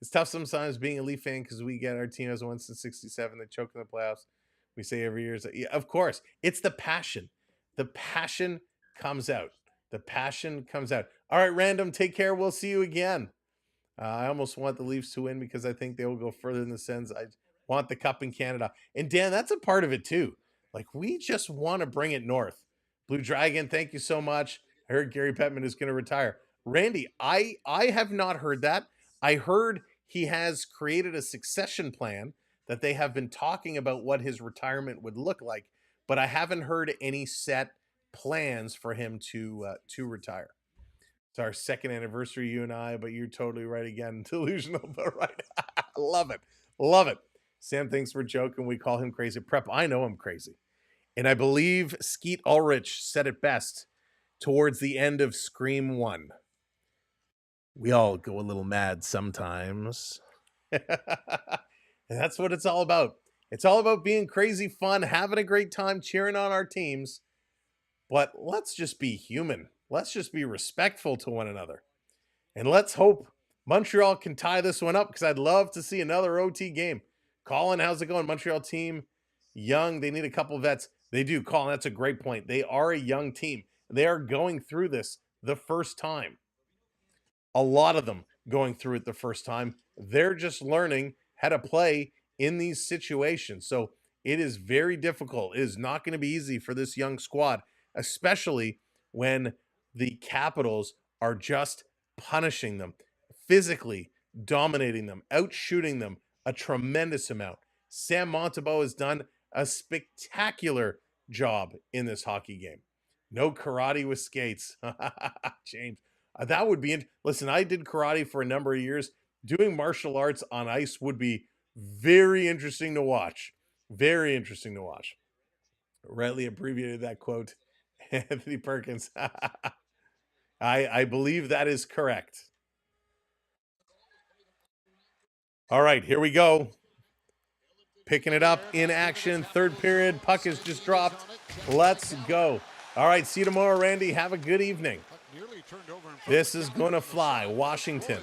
It's tough sometimes being a Leaf fan because we get our team has won since 67. They choke in the playoffs. We say every year. Yeah, of course. It's the passion. The passion comes out. The passion comes out. All right, Random, take care. We'll see you again. I almost want the Leafs to win because I think they will go further in the Sens. I want the cup in Canada. And Dan, that's a part of it too. Like, we just want to bring it north. Blue Dragon, thank you so much. I heard Gary Bettman is going to retire. Randy, I have not heard that. I heard he has created a succession plan that they have been talking about what his retirement would look like, but I haven't heard any set plans for him to retire. It's our 2nd anniversary, you and I, but you're totally right again. Delusional, but right. Love it. Love it. Sam thinks we're joking. We call him crazy. Prep, I know I'm crazy. And I believe Skeet Ulrich said it best towards the end of Scream 1. We all go a little mad sometimes. And that's what it's all about. It's all about being crazy fun, having a great time, cheering on our teams. But let's just be human. Let's just be respectful to one another. And let's hope Montreal can tie this one up, because I'd love to see another OT game. Colin, how's it going? Montreal team young. They need a couple vets. They do, Colin. That's a great point. They are a young team. They are going through this the first time. A lot of them going through it the first time. They're just learning how to play in these situations. So it is very difficult. It is not going to be easy for this young squad, especially when the Capitals are just punishing them, physically dominating them, outshooting them a tremendous amount. Sam Montembeault has done a spectacular job in this hockey game. No karate with skates. James, that would be listen, I did karate for a number of years. Doing martial arts on ice would be very interesting to watch. Very interesting to watch. Rightly abbreviated that quote. Anthony Perkins. I believe that is correct. All right, here we go. Picking it up in action. Third period. Puck is just dropped. Let's go. All right, see you tomorrow, Randy. Have a good evening. This is going to fly. Washington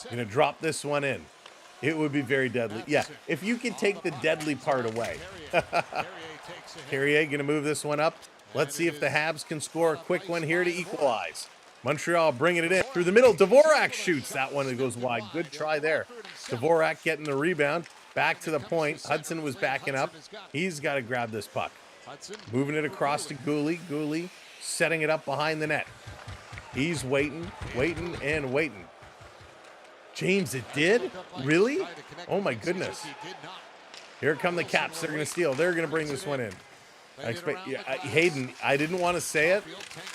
going to drop this one in. It would be very deadly. Yeah, if you could take the deadly part away. Carrier going to move this one up. Let's see if the Habs can score a quick one here to equalize. Montreal bringing it in through the middle. Dvorak shoots that one. It goes wide. Good try there. Dvorak getting the rebound. Back to the point. Hudson was backing up. He's got to grab this puck. Moving it across to Gooley. Gooley setting it up behind the net. He's waiting, and waiting. James, it did? Really? Oh, my goodness. Here come the Caps. They're going to steal. They're going to bring this one in. I expect Hayden, I didn't want to say it,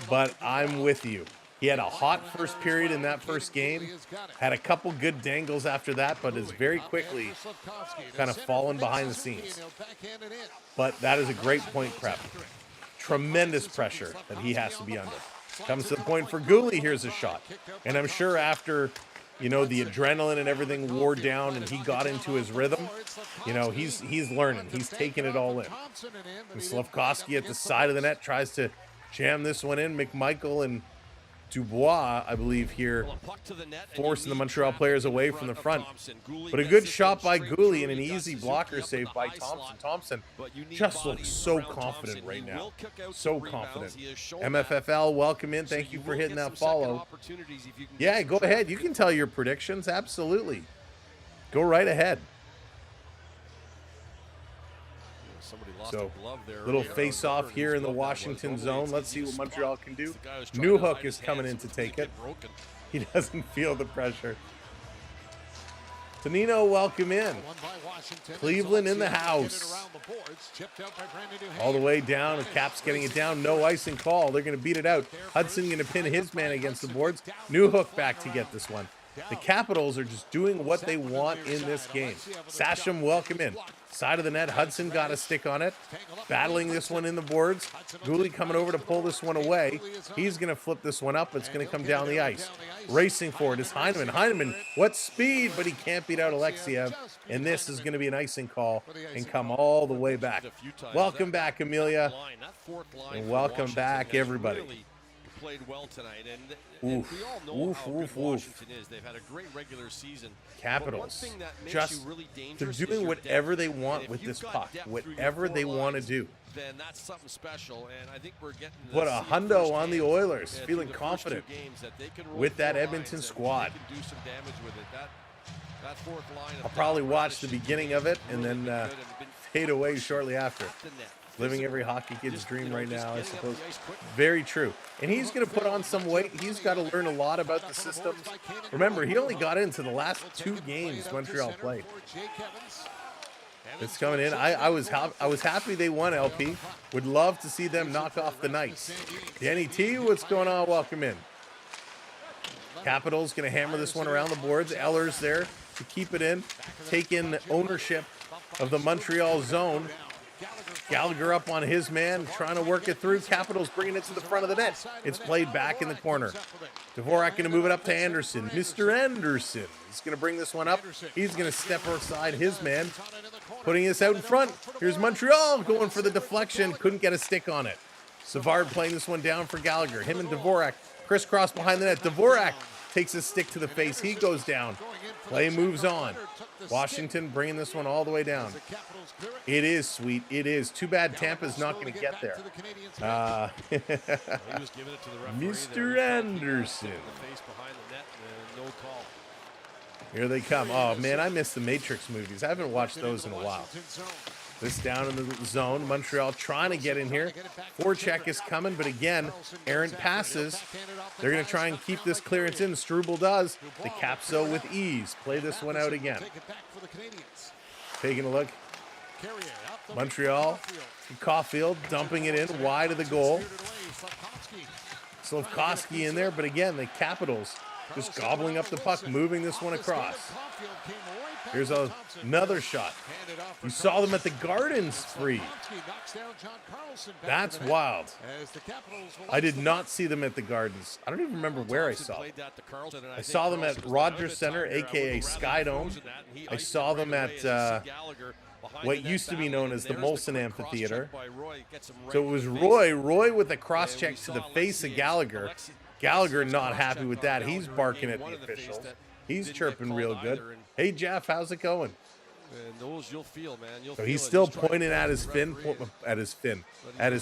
but I'm with you. He had a hot first period in that first game, had a couple good dangles after that, but is very quickly kind of fallen behind the scenes. But that is a great point prep. Tremendous pressure that he has to be under. Comes to the point for Gooley. Here's a shot. And I'm sure after, you know, the adrenaline and everything wore down and he got into his rhythm, you know, he's learning. He's taking it all in. And Slafkovsky at the side of the net tries to jam this one in. McMichael and Dubois, I believe, here, forcing the Montreal players away from the front. But a good shot by Gooley and an easy blocker save by Thompson. Thompson just looks so confident right now. So confident. MFFL, welcome in. Thank you for hitting that follow. Yeah, go ahead. You can tell your predictions. Absolutely. Go right ahead. So, little face-off here in the Washington zone. Let's see what Montreal can do. Newhook is coming in to take it. He doesn't feel the pressure. Tonino, welcome in. Cleveland in the house. All the way down. The Caps getting it down. No icing call. They're going to beat it out. Hudson going to pin his man against the boards. Newhook back to get this one. The Capitals are just doing what they want in this game. Sasham, welcome in. Side of the net, Hudson got a stick on it. Battling this one in the boards. Gooley coming over to pull this one away. He's going to flip this one up. It's going to come down the ice. Racing for it is Heineman. Heineman, what speed, but he can't beat out Alexiev. And this is going to be an icing call and come all the way back. Welcome back, Amelia. And welcome back, everybody. Played well tonight, and we all know how good Washington is. They've had a great regular season. Capitals, just they're doing whatever they want with this puck, whatever they want to do. Then that's something special, and I think we're getting put a hundo on the Oilers, feeling confident with that Edmonton squad. I'll probably watch the beginning of it and then fade away shortly after. Living every hockey kid's dream right now, I suppose. Very true. And he's going to put on some weight. He's got to learn a lot about the systems. Remember, he only got into the last 2 games Montreal played. It's coming in. I was happy they won, LP. Would love to see them knock off the Knights. Danny T, what's going on? Welcome in. Capitals going to hammer this one around the boards. Eller's there to keep it in. Take in ownership of the Montreal zone. Gallagher up on his man, trying to work it through. Capitals bringing it to the front of the net. It's played back in the corner. Dvorak going to move it up to Anderson. Mr. Anderson is going to bring this one up. He's going to step aside his man, putting this out in front. Here's Montreal going for the deflection. Couldn't get a stick on it. Savard playing this one down for Gallagher. Him and Dvorak crisscross behind the net. Dvorak takes a stick to the face. He goes down. Play moves on. Washington bringing this one all the way down. It is sweet. It is. Too bad Tampa's not going to get there. Mr. Anderson. Here they come. Oh, man, I miss the Matrix movies. I haven't watched those in a while. This down in the zone. Montreal trying to get in here. Forecheck is coming, but again, errant passes. They're going to try and keep this clearance in. Struble does. The Caps, though, with ease. Play this one out again. Taking a look. Montreal. Caulfield dumping it in wide of the goal. Slavkovsky in there, but again, the Capitals just gobbling up the puck, moving this one across. Here's another shot. You saw them at the Gardens free. That's wild. I did not see them at the Gardens. I don't even remember where I saw them. I saw them at Rogers Center, a.k.a. Skydome. I saw them at what used to be known as the Molson Amphitheater. So it was Roy with a cross-check to the face of Gallagher. Gallagher not happy with that. He's barking at the officials. He's chirping real good. Hey, Jeff, how's it going? So he's still pointing at his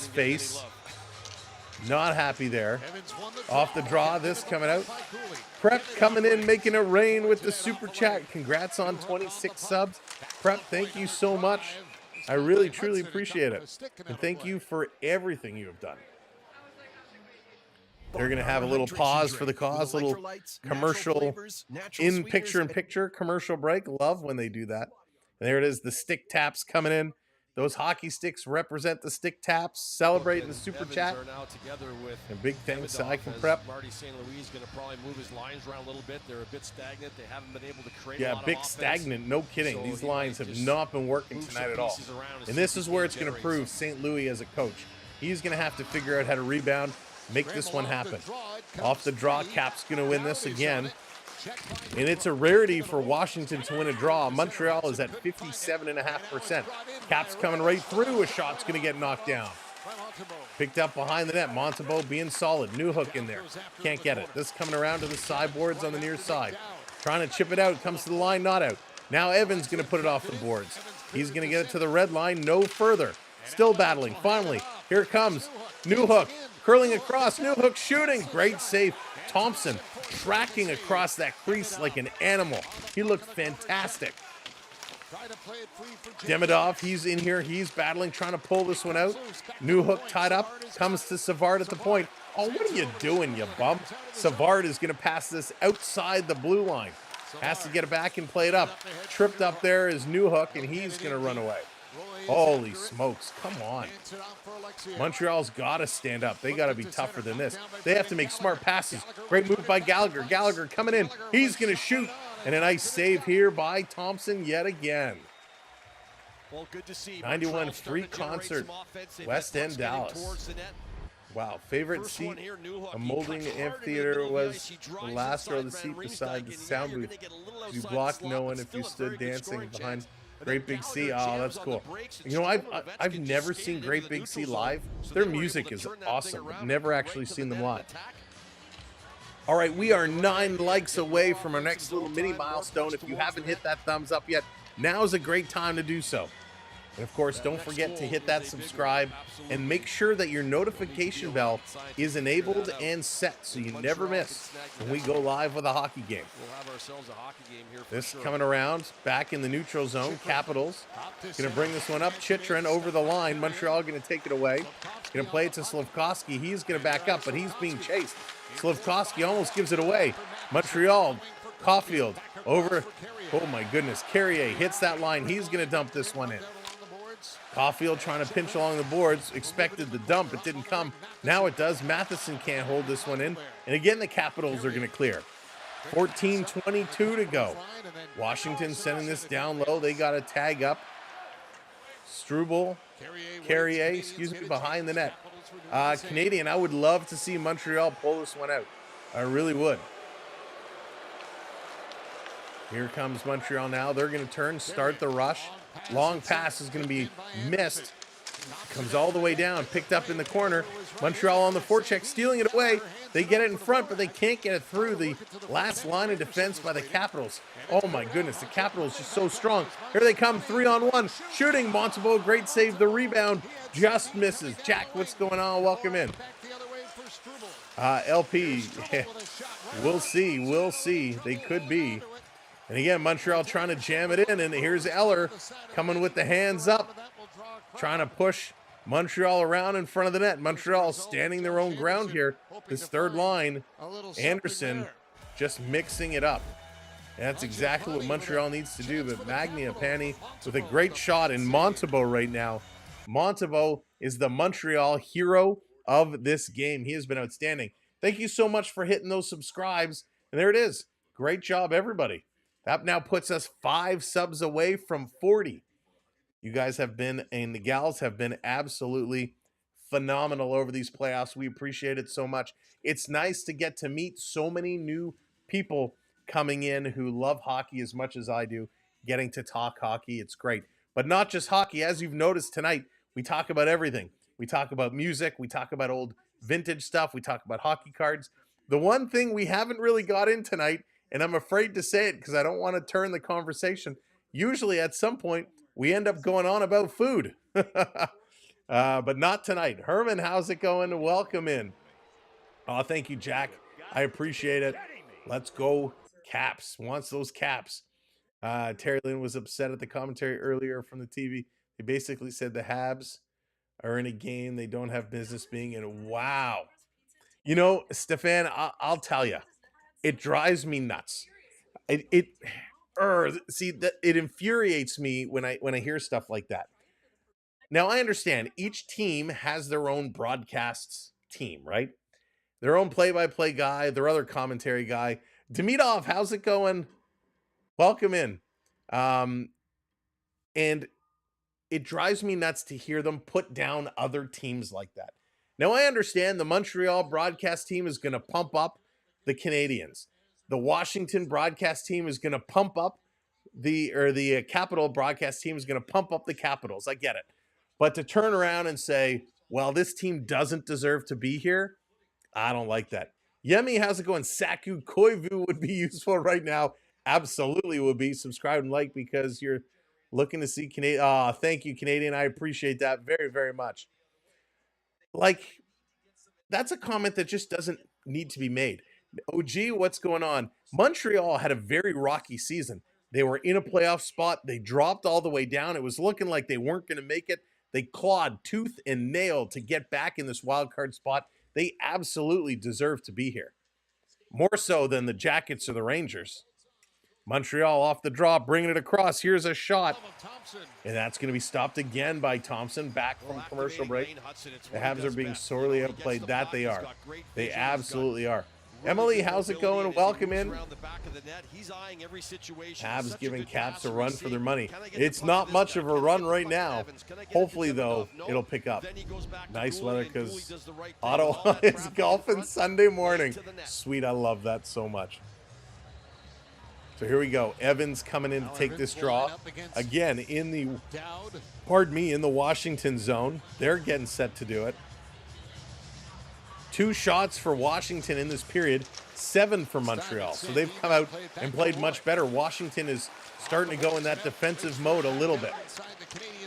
face. Not happy there. Off the draw, this coming out. Prep coming in, making it rain with the super chat. Congrats on 26 subs. Prep, thank you so much. I really, truly appreciate it. And thank you for everything you have done. They're going to have a little pause for the cause, a little commercial in picture-in-picture commercial break. Love when they do that. And there it is, the stick taps coming in. Those hockey sticks represent the stick taps, celebrating the super chat. And big thanks to I Can Prep. Yeah, big stagnant, no kidding. These lines have not been working tonight at all. And this is where it's going to prove St. Louis as a coach. He's going to have to figure out how to rebound, make this one happen. Off the draw, Cap's going to win this again. And it's a rarity for Washington to win a draw. Montreal is at 57.5%. Cap's coming right through. A shot's going to get knocked down. Picked up behind the net. Montembeault being solid. New hook in there. Can't get it. This coming around to the sideboards on the near side. Trying to chip it out. Comes to the line. Not out. Now Evans going to put it off the boards. He's going to get it to the red line. No further. Still battling. Finally, here it comes. New hook. Curling across. New hook shooting. Great save. Thompson tracking across that crease like an animal. He looked fantastic. Demidov, he's in here. He's battling, trying to pull this one out. New hook tied up. Comes to Savard at the point. Oh, what are you doing, you bum? Savard is going to pass this outside the blue line. Has to get it back and play it up. Tripped up there is New hook, and he's going to run away. Holy smokes, come on. Montreal's got to stand up. They got to be tougher than this. They have to make smart passes. Great move by Gallagher. Gallagher coming in. He's going to shoot. And a nice save here by Thompson yet again. 91 free concert, West End, Dallas. Wow, favorite seat, a molding amphitheater was the last row of the seat beside the sound booth. You blocked no one if you stood dancing behind Great Big Sea. Oh, that's cool. You know, I've never seen Great Big Sea live. Their music is awesome. I've never actually seen them live. All right, we are 9 likes away from our next little mini milestone. If you haven't hit that thumbs up yet, now is a great time to do so. And of course, don't forget to hit that subscribe and make sure that your notification bell is enabled and set so you never miss when we go live with a hockey game. This coming around back in the neutral zone. Capitals going to bring this one up. Chychrun over the line. Montreal going to take it away. Going to play it to Slavkovsky. He's going to back up, but he's being chased. Slavkovsky almost gives it away. Montreal, Caulfield over. Oh my goodness. Carrier hits that line. He's going to dump this one in. Caulfield trying to pinch along the boards. Expected the dump. It didn't come. Now it does. Matheson can't hold this one in. And again, the Capitals are going to clear. 14:22 to go. Washington sending this down low. They got a tag up. Struble, Carrier, behind the net. Canadian, I would love to see Montreal pull this one out. I really would. Here comes Montreal now. They're going to turn, start the rush. Long pass is going to be missed. Comes all the way down, picked up in the corner. Montreal on the forecheck, stealing it away. They get it in front, but they can't get it through the last line of defense by the Capitals. Oh my goodness, the Capitals just so strong. Here they come, 3-on-1, shooting. Montembeault, great save. The rebound just misses. Jack, what's going on? Welcome in. LP, we'll see. They could be. And again, Montreal trying to jam it in, and here's Eller coming with the hands up, trying to push Montreal around in front of the net. Montreal standing their own ground here. This third line, Anderson just mixing it up. And that's exactly what Montreal needs to do, but Mangiapane with a great shot in Montembeault right now. Montembeault is the Montreal hero of this game. He has been outstanding. Thank you so much for hitting those subscribes. And there it is. Great job, everybody. That now puts us 5 subs away from 40. You guys have been, and the gals have been absolutely phenomenal over these playoffs. We appreciate it so much. It's nice to get to meet so many new people coming in who love hockey as much as I do, getting to talk hockey. It's great. But not just hockey. As you've noticed tonight, we talk about everything. We talk about music. We talk about old vintage stuff. We talk about hockey cards. The one thing we haven't really got in tonight, and I'm afraid to say it because I don't want to turn the conversation, usually at some point, we end up going on about food. But not tonight. Herman, how's it going? Welcome in. Oh, thank you, Jack. I appreciate it. Let's go Caps. Wants those Caps. Terry Lynn was upset at the commentary earlier from the TV. They basically said the Habs are in a game they don't have business being in. Wow. You know, Stefan, I'll tell you, it drives me nuts. It infuriates me when I hear stuff like that. Now, I understand each team has their own broadcasts team, right? Their own play-by-play guy, their other commentary guy. Demidov, how's it going? Welcome in. And it drives me nuts to hear them put down other teams like that. Now, I understand the Montreal broadcast team is going to pump up the Canadiens. The Washington broadcast team is going to pump up the Capital broadcast team is going to pump up the Capitals. I get it. But to turn around and say, well, this team doesn't deserve to be here, I don't like that. Yemi, how's it going? Saku Koivu would be useful right now. Absolutely would be. Subscribe and like because you're looking to see Canadian. Oh, thank you, Canadian. I appreciate that very, very much. Like, that's a comment that just doesn't need to be made. OG, what's going on? Montreal had a very rocky season. They were in a playoff spot. They dropped all the way down. It was looking like they weren't going to make it. They clawed tooth and nail to get back in this wild card spot. They absolutely deserve to be here. More so than the Jackets or the Rangers. Montreal off the draw, bringing it across. Here's a shot. And that's going to be stopped again by Thompson back from commercial break. The Habs are being sorely outplayed. That they are. They absolutely are. Emily, how's it going? Welcome in. Habs giving Caps a run for their money. It's not much of a run right now. Hopefully, though, it'll pick up. Nice weather because Ottawa is golfing Sunday morning. Sweet, I love that so much. So here we go. Evans coming in to take this draw. Again, in the Washington zone. They're getting set to do it. 2 shots for Washington in this period, 7 for Montreal. So they've come out and played much better. Washington is starting to go in that defensive mode a little bit.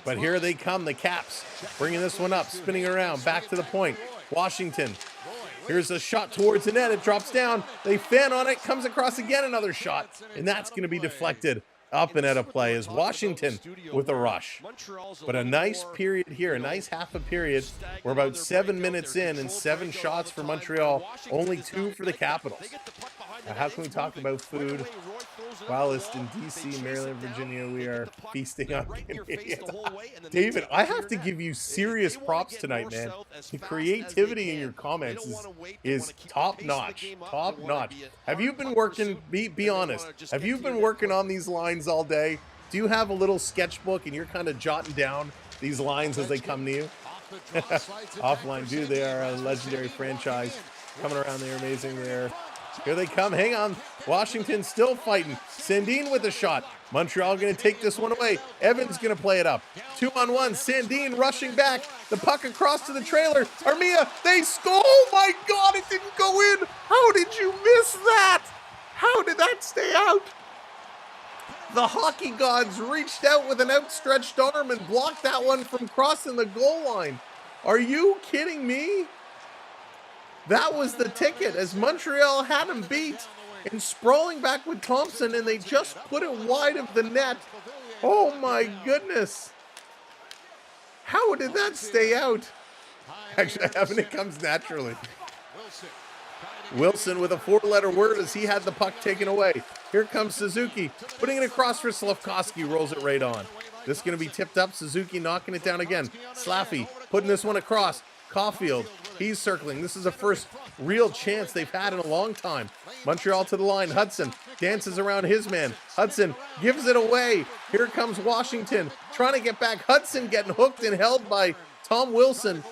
But here they come, the Caps, bringing this one up, spinning around, back to the point. Washington, here's a shot towards the net. It drops down. They fan on it, comes across again, another shot. And that's going to be deflected up and out of play as Washington with a rush. But a nice period here, a nice half a period. We're about 7 minutes in and 7 shots for Montreal, only 2 for the Capitals. Now, how can we talk about food while it's in D.C., Maryland, Virginia, we are feasting on Canadians? David, I have to give you serious props tonight, man. The creativity in your comments is top-notch, top-notch. Have you been working, be honest, have you been working on these lines all day? Do you have a little sketchbook and you're kind of jotting down these lines as they come to you? Offline, dude, they are a legendary franchise. Coming around there, amazing there. Here they come. Hang on. Washington still fighting. Sandin with a shot. Montreal going to take this one away. Evans going to play it up. 2-on-1. Sandin rushing back. The puck across to the trailer. Armia, they score. Oh my God, it didn't go in. How did you miss that? How did that stay out? The hockey gods reached out with an outstretched arm and blocked that one from crossing the goal line. Are you kidding me? That was the ticket as Montreal had him beat and sprawling back with Thompson, and they just put it wide of the net. Oh my goodness. How did that stay out? Actually, having it comes naturally. Wilson with a 4-letter word as he had the puck taken away. Here comes Suzuki, putting it across for Slavkovsky, rolls it right on. This is going to be tipped up. Suzuki knocking it down again. Slaffy putting this one across. Caulfield, he's circling. This is the first real chance they've had in a long time. Montreal to the line. Hudson dances around his man. Hudson gives it away. Here comes Washington trying to get back. Hudson getting hooked and held by Tom Wilson.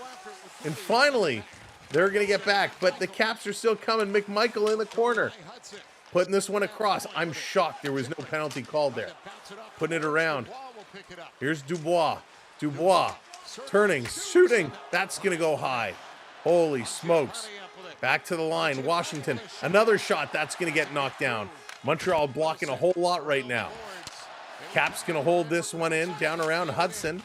And finally, they're going to get back, but the Caps are still coming. McMichael in the corner, putting this one across. I'm shocked there was no penalty called there. Putting it around. Here's Dubois. Dubois turning, shooting. That's going to go high. Holy smokes. Back to the line. Washington. Another shot. That's going to get knocked down. Montreal blocking a whole lot right now. Caps going to hold this one in. Down around Hudson.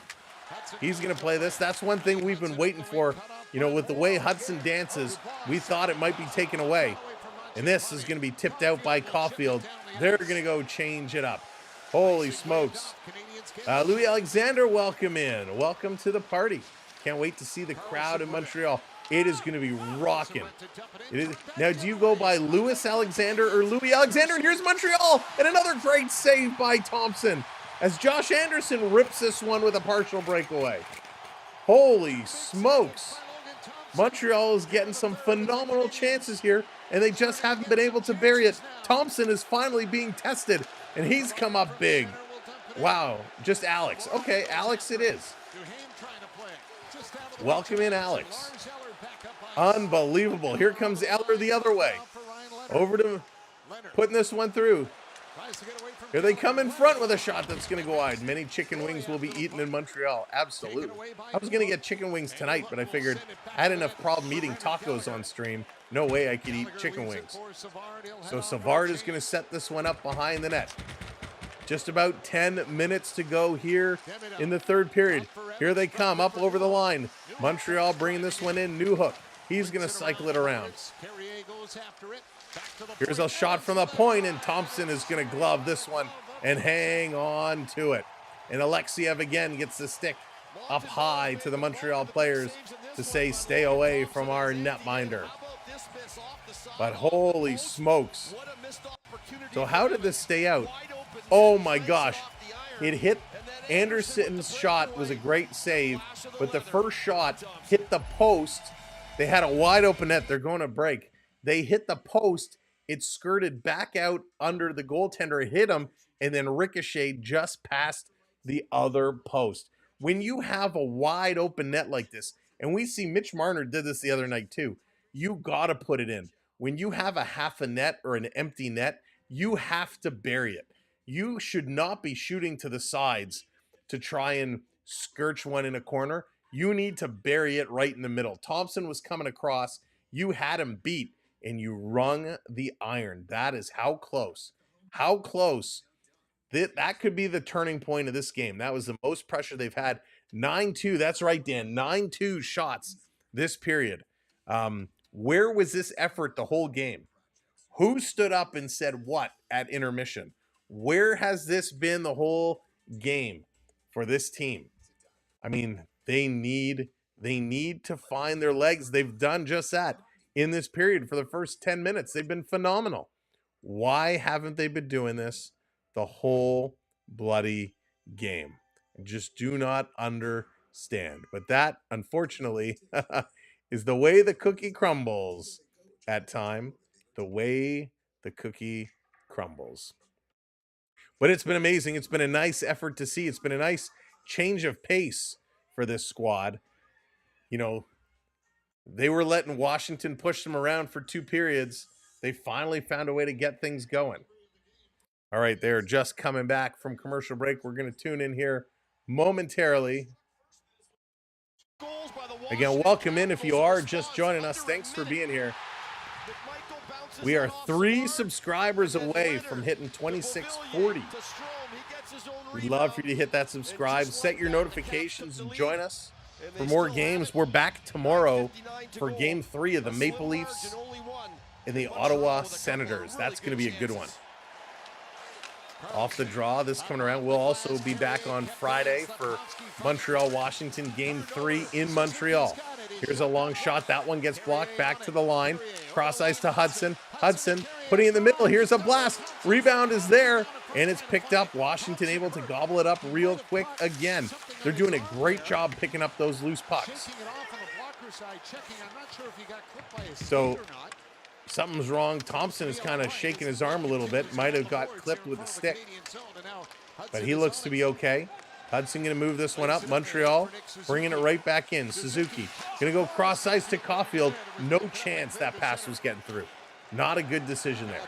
He's going to play this. That's one thing we've been waiting for. You know, with the way Hudson dances, we thought it might be taken away. And this is going to be tipped out by Caulfield. They're going to go change it up. Holy smokes. Louis Alexander, welcome in. Welcome to the party. Can't wait to see the crowd in Montreal. It is going to be rocking. It is. Now, do you go by Louis Alexander or Louis Alexander? And here's Montreal. And another great save by Thompson as Josh Anderson rips this one with a partial breakaway. Holy smokes. Montreal is getting some phenomenal chances here, and they just haven't been able to bury it. Thompson is finally being tested, and he's come up big. Wow, just Alex. Okay, Alex it is. Welcome in, Alex. Unbelievable. Here comes Eller the other way. Over to putting this one through. Here they come in front with a shot that's going to go wide. Many chicken wings will be eaten in Montreal. Absolutely. I was going to get chicken wings tonight, but I figured I had enough problem eating tacos on stream. No way I could eat chicken wings. So Savard is going to set this one up behind the net. Just about 10 minutes to go here in the third period. Here they come up over the line. Montreal bringing this one in. Newhook. He's going to cycle it around. Here's a shot from the point, and Thompson is going to glove this one and hang on to it. And Alexiev again gets the stick up high to the Montreal players to say, stay away from our netminder. But holy smokes. So how did this stay out? Oh my gosh. It hit. Anderson's shot was a great save, but the first shot hit the post. They had a wide open net. They're going to break. They hit the post. It skirted back out under the goaltender, hit him, and then ricocheted just past the other post. When you have a wide open net like this, and we see Mitch Marner did this the other night too, you got to put it in. When you have a half a net or an empty net, you have to bury it. You should not be shooting to the sides to try and skirch one in a corner. You need to bury it right in the middle. Thompson was coming across. You had him beat, and you wrung the iron. That is how close. How close. That could be the turning point of this game. That was the most pressure they've had. 9-2. That's right, Dan. 9-2 shots this period. Where was this effort the whole game? Who stood up and said what at intermission? Where has this been the whole game for this team? I mean, they need to find their legs. They've done just that in this period for the first 10 minutes. They've been phenomenal. Why haven't they been doing this the whole bloody game? I just do not understand. But that, unfortunately, is the way the cookie crumbles at time. The way the cookie crumbles. But it's been amazing. It's been a nice effort to see. It's been a nice change of pace for this squad. You know, they were letting Washington push them around for 2 periods. They finally found a way to get things going. All right, they're just coming back from commercial break. We're going to tune in here momentarily. Again, welcome in if you are just joining us. Thanks for being here. We are 3 subscribers away from hitting 2640. We'd love for you to hit that subscribe, set your notifications, and join us for more games. We're back tomorrow for Game 3 of the Maple Leafs and the Ottawa Senators. That's going to be a good one. Off the draw this coming around. We'll also be back on Friday for Montreal, Washington, Game 3 in Montreal. Here's a long shot. That one gets blocked. Back to the line. Cross ice to Hudson. Hudson putting it in the middle. Here's a blast. Rebound is there, and it's picked up. Washington able to gobble it up real quick again. They're doing a great job picking up those loose pucks. So something's wrong. Thompson is kind of shaking his arm a little bit. Might have got clipped with a stick, but he looks to be okay. Hudson going to move this one up. Montreal bringing it right back in. Suzuki going to go cross ice to Caulfield. No chance that pass was getting through. Not a good decision there.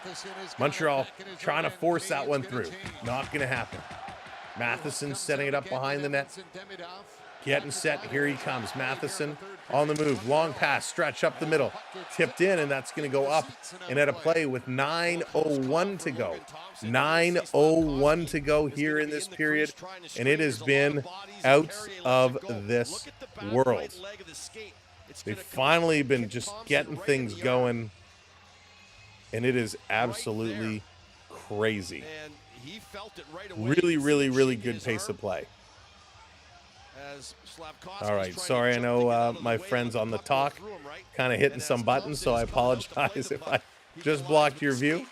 Montreal trying to force that one through. Not going to happen. Matheson setting it up behind the net. Getting set. Here he comes. Matheson on the move. Long pass. Stretch up the middle. Tipped in, and that's going to go up and at a play with 9:01 to go. 9:01 to go here in this period, and it has been out of this world. They've finally been just getting things going, and it is absolutely crazy. Really, really, really good pace of play. All right, sorry, I know my friends on the talk kind of hitting some buttons, so I apologize if I just blocked your view.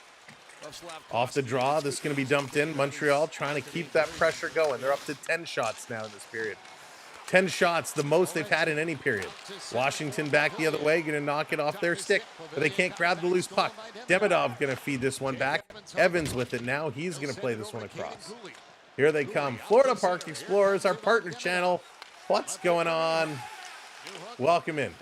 Off the draw, this is going to be dumped in. Montreal trying to keep that pressure going. They're up to 10 shots now in this period. 10 shots, the most they've had in any period. Washington back the other way, going to knock it off their stick, but they can't grab the loose puck. Demidov going to feed this one back. Evans with it now. He's going to play this one across. Here they come. Florida Park Explorers, our partner channel. What's going on? Welcome in.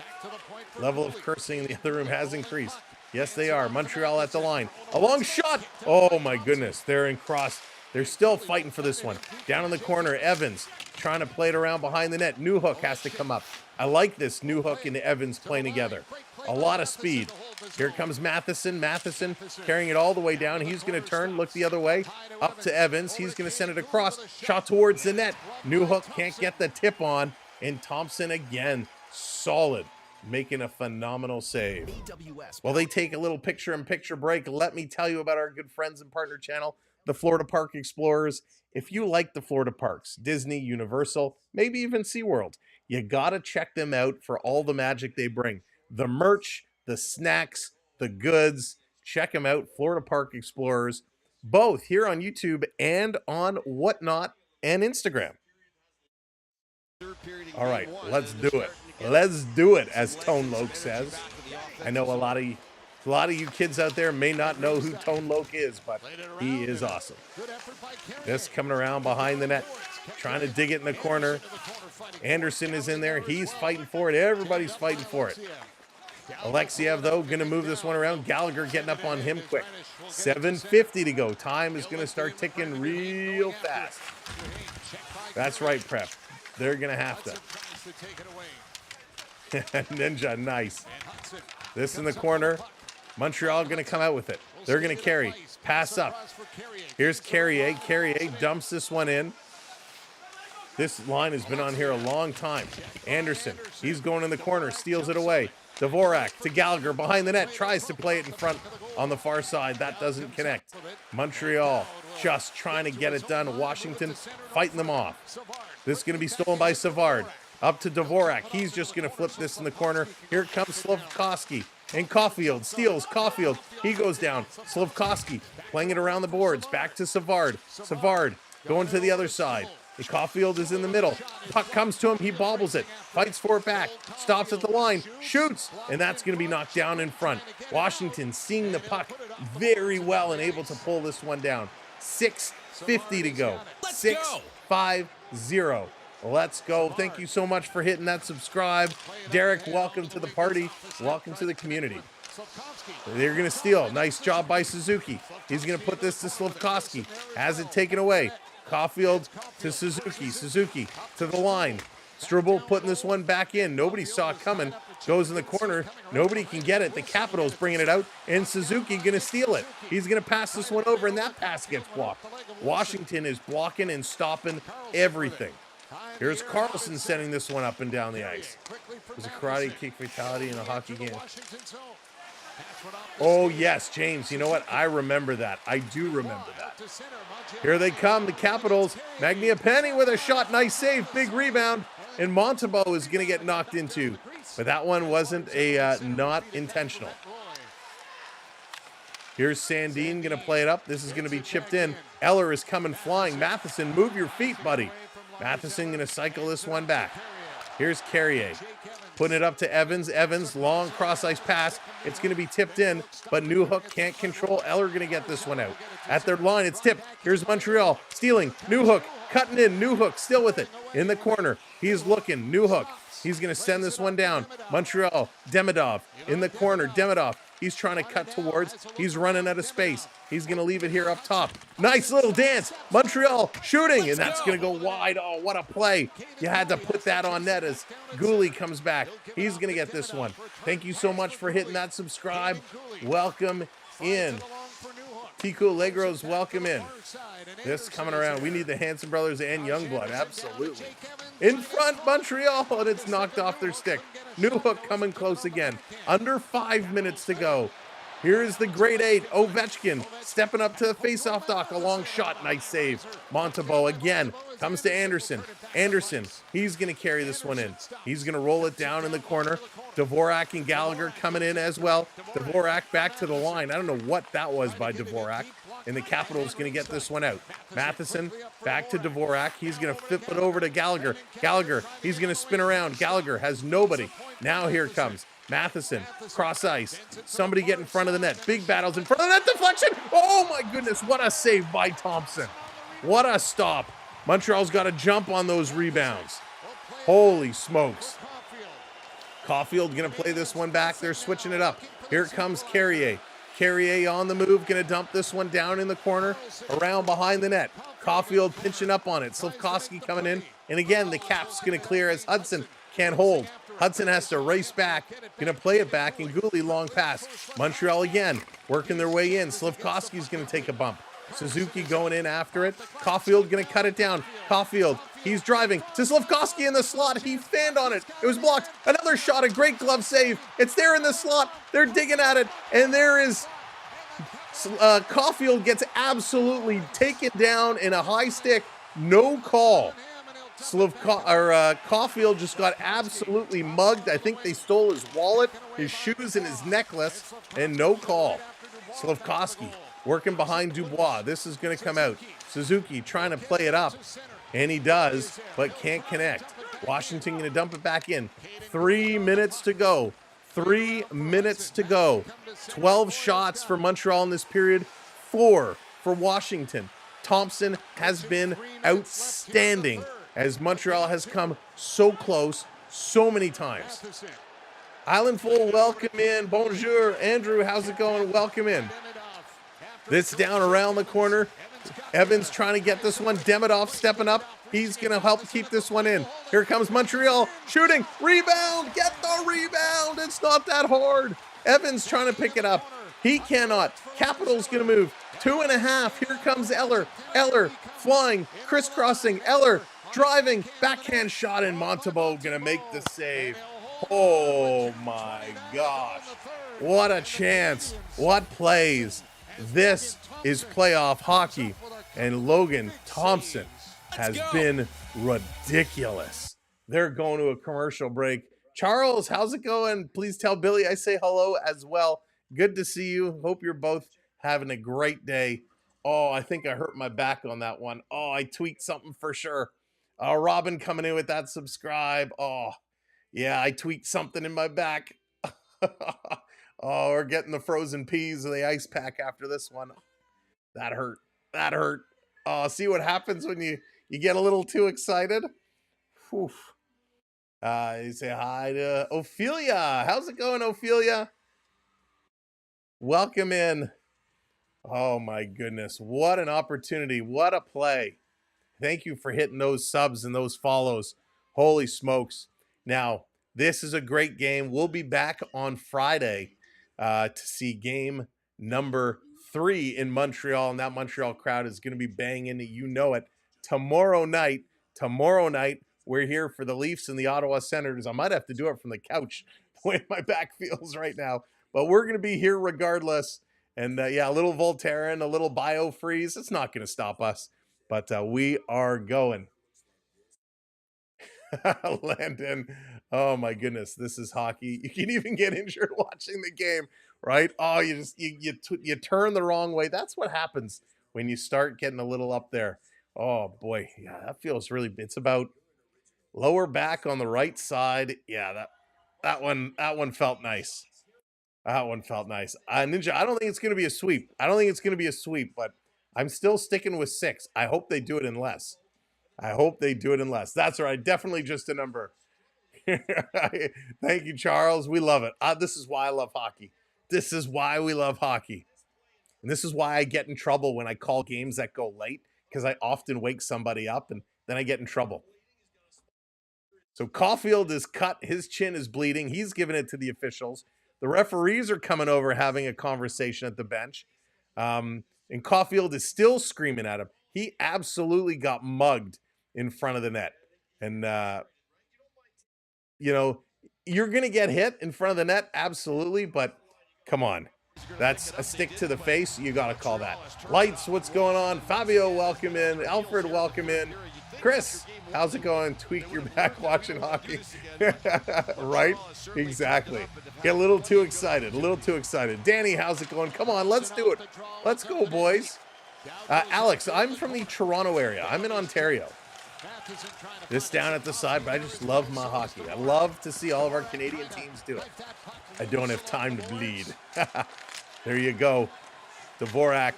Level of cursing in the other room has increased. Yes, they are. Montreal at the line. A long shot. Oh, my goodness. They're in cross. They're still fighting for this one. Down in the corner, Evans trying to play it around behind the net. Newhook has to come up. I like this. Newhook and Evans playing together. A lot of speed. Here comes Matheson. Matheson carrying it all the way down. He's going to turn, look the other way. Up to Evans. He's going to send it across. Shot towards the net. Newhook can't get the tip on. And Thompson again. Solid. Making a phenomenal save. While they take a little picture-in-picture break, let me tell you about our good friends and partner channel, the Florida Park Explorers. If you like the Florida parks, Disney, Universal, maybe even SeaWorld, you gotta check them out for all the magic they bring. The merch, the snacks, the goods. Check them out, Florida Park Explorers, both here on YouTube and on Whatnot and Instagram. All right, let's do it. Let's do it, as Tone Loke says. I know a lot of you kids out there may not know who Tone Loke is, but he is awesome. This coming around behind the net, trying to dig it in the corner. Anderson is in there. He's fighting for it. Everybody's fighting for it. Alexiev, though, going to move this one around. Gallagher getting up on him quick. 7:50 to go. Time is going to start ticking real fast. That's right, Prep. They're going to have to. Ninja, nice. This in the corner. Montreal going to come out with it. They're going to carry. Pass up. Here's Carrier. Carrier dumps this one in. This line has been on here a long time. Anderson, he's going in the corner, steals it away. Dvorak to Gallagher behind the net, tries to play it in front on the far side. That doesn't connect. Montreal just trying to get it done. Washington fighting them off. This is going to be stolen by Savard. Up to Dvorak. He's just going to flip this in the corner. Here comes Slavkovsky. And Caulfield steals. Caulfield. He goes down. Slavkovsky playing it around the boards. Back to Savard. Savard going to the other side. Caulfield is in the middle. Puck comes to him. He bobbles it. Fights for it back. Stops at the line. Shoots. And that's going to be knocked down in front. Washington seeing the puck very well and able to pull this one down. 6:50 to go. 6-5-0. Let's go. Thank you so much for hitting that subscribe. Derek, welcome to the party. Welcome to the community. They're going to steal. Nice job by Suzuki. He's going to put this to Slafkovsky. Has it taken away. Caulfield to Suzuki. Suzuki to the line. Struble putting this one back in. Nobody saw it coming. Goes in the corner. Nobody can get it. The Capitals bringing it out. And Suzuki going to steal it. He's going to pass this one over, and that pass gets blocked. Washington is blocking and stopping everything. Here's Carlson sending this one up and down the ice. It was a karate kick fatality in a hockey game. Oh, yes, James. You know what? I remember that. I do remember that. Here they come, the Capitals. Magniapane with a shot. Nice save. Big rebound. And Montembeault is going to get knocked into. But that one wasn't not intentional. Here's Sandin going to play it up. This is going to be chipped in. Eller is coming flying. Matheson, move your feet, buddy. Matheson going to cycle this one back. Here's Carrier. Putting it up to Evans. Evans, long cross-ice pass. It's going to be tipped in, but Newhook can't control. Eller going to get this one out. At their line, it's tipped. Here's Montreal stealing. Newhook cutting in. Newhook still with it. In the corner. He's looking. Newhook. He's going to send this one down. Montreal. Demidov in the corner. Demidov. He's trying to cut towards. He's running out of space. He's going to leave it here up top. Nice little dance. Montreal shooting, and that's going to go wide. Oh, what a play. You had to put that on net as Gooley comes back. He's going to get this one. Thank you so much for hitting that subscribe. Welcome in. Tico Allegros, welcome in. This coming around. We need the Hanson brothers and Youngblood. Absolutely. In front, Montreal, and it's knocked off their stick. Newhook coming close again. Under 5 minutes to go. Here's the grade 8, Ovechkin, stepping up to the faceoff dock. A long shot, nice save. Montembeault again, comes to Anderson. Anderson, he's going to carry this one in. He's going to roll it down in the corner. Dvorak and Gallagher coming in as well. Dvorak back to the line. I don't know what that was by Dvorak. And the Capitals going to get this one out. Matheson back to Dvorak. He's going to flip it over to Gallagher. Gallagher, he's going to spin around. Gallagher has nobody. Now here comes Matheson, cross ice. Somebody get in front of the net. Big battles in front of the net. Deflection. Oh my goodness. What a save by Thompson. What a stop. Montreal's got to jump on those rebounds. Holy smokes. Caulfield going to play this one back. They're switching it up. Here comes Carrier. Carrier on the move, going to dump this one down in the corner, around behind the net. Caulfield pinching up on it. Slafkovsky coming in. And again, the Caps going to clear as Hudson can't hold. Hudson has to race back, going to play it back, and Gooley long pass. Montreal again, working their way in. Slafkovsky's going to take a bump. Suzuki going in after it. Caulfield going to cut it down. Caulfield, he's driving to Slafkovsky in the slot. He fanned on it. It was blocked. Another shot, a great glove save. It's there in the slot. They're digging at it, and there is Caulfield gets absolutely taken down in a high stick. No call. Caulfield just got absolutely mugged. I think they stole his wallet, his shoes, and his necklace, and no call. Slafkovsky working behind Dubois. This is going to come out. Suzuki trying to play it up, and he does, but can't connect. Washington going to dump it back in. 3 minutes to go. 3 minutes to go. 12 shots for Montreal in this period. 4 for Washington. Thompson has been outstanding as Montreal has come so close so many times. Island Full, welcome in. Bonjour. Andrew, how's it going? Welcome in. This down around the corner. Evans trying to get this one. Demidov stepping up. He's going to help keep this one in. Here comes Montreal shooting. Rebound. Get the rebound. It's not that hard. Evans trying to pick it up. He cannot. Capitals going to move. 2.5. Here comes Eller. Eller flying, crisscrossing. Eller driving. Backhand shot, and Montembeault going to make the save. Oh my gosh. What a chance. What plays. This is playoff hockey, and Logan Thompson has been ridiculous. They're going to a commercial break. Charles, how's it going? Please tell Billy I say hello as well. Good to see you. Hope you're both having a great day. Oh, I think I hurt my back on that one. Oh, I tweaked something for sure. Robin coming in with that subscribe. Oh, yeah, I tweaked something in my back. Oh, we're getting the frozen peas and the ice pack after this one. That hurt. That hurt. Oh, see what happens when you get a little too excited? Whew. You say hi to Ophelia. How's it going, Ophelia? welcome in. Oh my goodness, what an opportunity, what a play. Thank you for hitting those subs and those follows. Holy smokes. Now, this is a great game. We'll be back on Friday to see game number 3 in Montreal, and that Montreal crowd is going to be banging, you know it. Tomorrow night, we're here for the Leafs and the Ottawa Senators. I might have to do it from the couch, the way my back feels right now. But we're going to be here regardless. And yeah, a little Voltaren, a little biofreeze. It's not going to stop us. But we are going. Landon, oh my goodness, this is hockey. You can even get injured watching the game, right? Oh, you turn the wrong way. That's what happens when you start getting a little up there. Oh boy, yeah, that feels really. It's about lower back on the right side. Yeah, that one felt nice. That one felt nice. Ninja, I don't think it's going to be a sweep. But I'm still sticking with 6. I hope they do it in less. That's right. Definitely just a number. Thank you, Charles. We love it. This is why I love hockey. This is why we love hockey. And this is why I get in trouble when I call games that go late, because I often wake somebody up and then I get in trouble. So Caulfield is cut. His chin is bleeding. He's giving it to the officials. The referees are coming over having a conversation at the bench. And Caulfield is still screaming at him. He absolutely got mugged in front of the net. And, you know, you're going to get hit in front of the net. Absolutely. But come on. That's a stick to the face. You got to call that. Lights, what's going on? Fabio, welcome in. Alfred, welcome in. Chris, how's it going? Tweak your back watching hockey. Right? Exactly. Get a little too excited. Danny, how's it going? Come on, let's do it. Let's go, boys. Alex, I'm from the Toronto area. I'm in Ontario. This down at the side, but I just love my hockey. I love to see all of our Canadian teams do it. I don't have time to bleed. There you go. Dvorak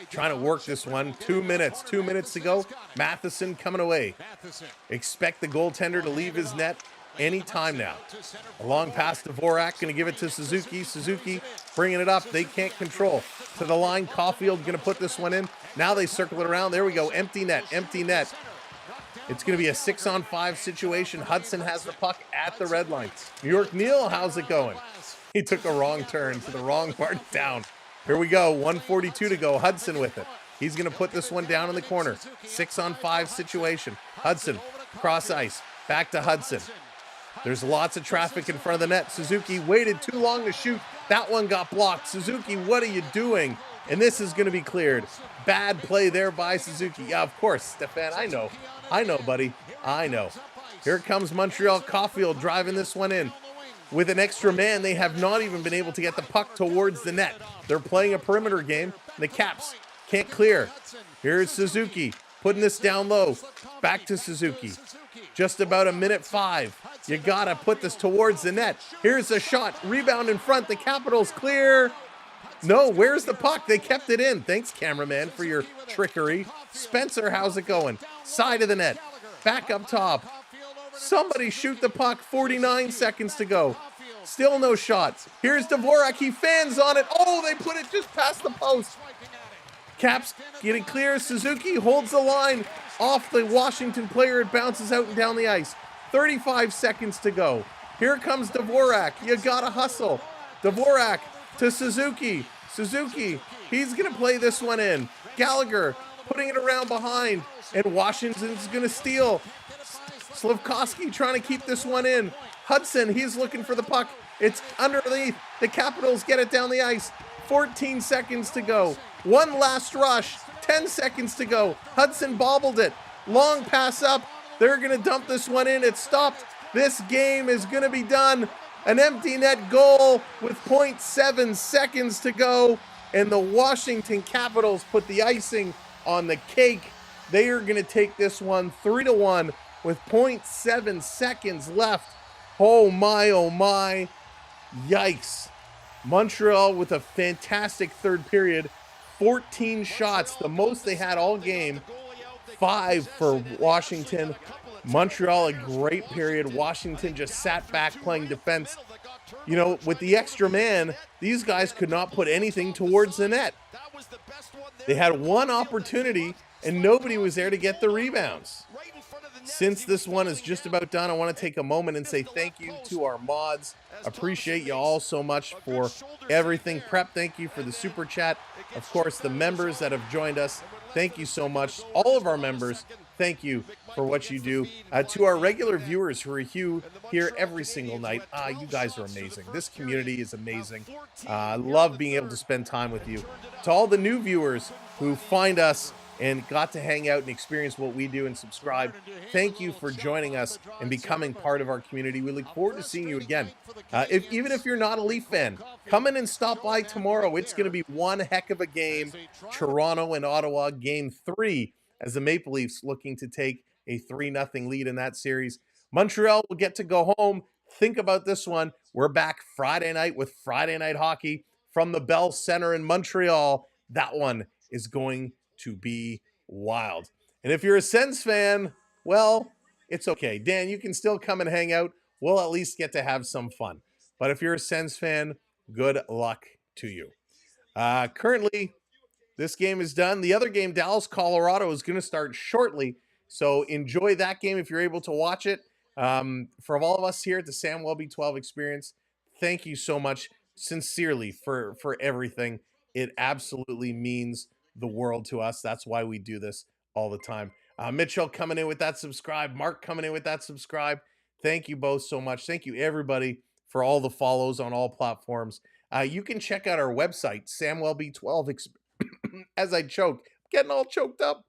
trying to work this one. 2 minutes. 2 minutes to go. Matheson coming away. Expect the goaltender to leave his net any time now. A long pass to Dvorak. Going to give it to Suzuki. Suzuki bringing it up. They can't control. To the line. Caulfield going to put this one in. Now they circle it around. There we go. Empty net. It's going to be a 6-on-5 situation. Hudson has the puck at the red line. New York Neil, how's it going? He took a wrong turn to the wrong part down. Here we go. 1:42 to go. Hudson with it. He's going to put this one down in the corner. 6-on-5 situation. Hudson, cross ice. Back to Hudson. There's lots of traffic in front of the net. Suzuki waited too long to shoot. That one got blocked. Suzuki, what are you doing? And this is going to be cleared. Bad play there by Suzuki. Yeah, of course, Stefan. I know, buddy. I know. Here comes Montreal. Caulfield driving this one in. With an extra man, they have not even been able to get the puck towards the net. They're playing a perimeter game. The Caps can't clear. Here's Suzuki putting this down low. Back to Suzuki. Just about a minute 5. You got to put this towards the net. Here's a shot. Rebound in front. The Capitals clear. No, where's the puck? They kept it in. Thanks, cameraman, for your trickery. Spencer, how's it going? Side of the net. Back up top. Somebody shoot the puck. 49 seconds to go. Still no shots. Here's Dvorak. He fans on it. Oh, they put it just past the post. Caps getting clear. Suzuki holds the line. Off the Washington player. It bounces out and down the ice. 35 seconds to go. Here comes Dvorak. You gotta hustle. Dvorak to Suzuki. Suzuki, he's going to play this one in. Gallagher putting it around behind. And Washington's going to steal. Slafkovsky trying to keep this one in. Hudson, he's looking for the puck. It's underneath. The Capitals get it down the ice. 14 seconds to go. One last rush. 10 seconds to go. Hudson bobbled it. Long pass up. They're going to dump this one in. It's stopped. This game is going to be done. An empty net goal with 0.7 seconds to go. And the Washington Capitals put the icing on the cake. They are going to take this one 3-1 with 0.7 seconds left. Oh my. Yikes. Montreal with a fantastic third period. 14 shots, the most they had all game. 5 for Washington. Montreal, a great period. Washington just sat back playing defense. you know, with the extra man, these guys could not put anything towards the net. They had one opportunity, and nobody was there to get the rebounds. Since this one is just about done, I want to take a moment and say thank you to our mods. Appreciate you all so much for everything. Prep, thank you for the super chat. Of course, the members that have joined us, thank you so much. All of our members, thank you for what you do. To our regular viewers who are here every single night, you guys are amazing. This community is amazing. I love being able to spend time with you. To all the new viewers who find us and got to hang out and experience what we do and subscribe, thank you for joining us and becoming part of our community. We look forward to seeing you again. Even if you're not a Leaf fan, come in and stop by tomorrow. It's going to be one heck of a game. Toronto and Ottawa, game 3, as the Maple Leafs looking to take a 3-0 lead in that series. Montreal will get to go home. Think about this one. We're back Friday night with Friday Night Hockey from the Bell Center in Montreal. That one is going to be wild. And if you're a Sens fan, well, it's okay. Dan, you can still come and hang out. We'll at least get to have some fun. But if you're a Sens fan, good luck to you. Currently, this game is done. The other game, Dallas, Colorado, is going to start shortly. So enjoy that game if you're able to watch it. For all of us here at the Sam Welby 12 Experience, thank you so much, sincerely, for everything. It absolutely means the world to us. That's why we do this all the time. Mitchell coming in with that subscribe. Mark coming in with that subscribe. Thank you both so much. Thank you, everybody, for all the follows on all platforms. You can check out our website, SamWelby12. As I choke, getting all choked up.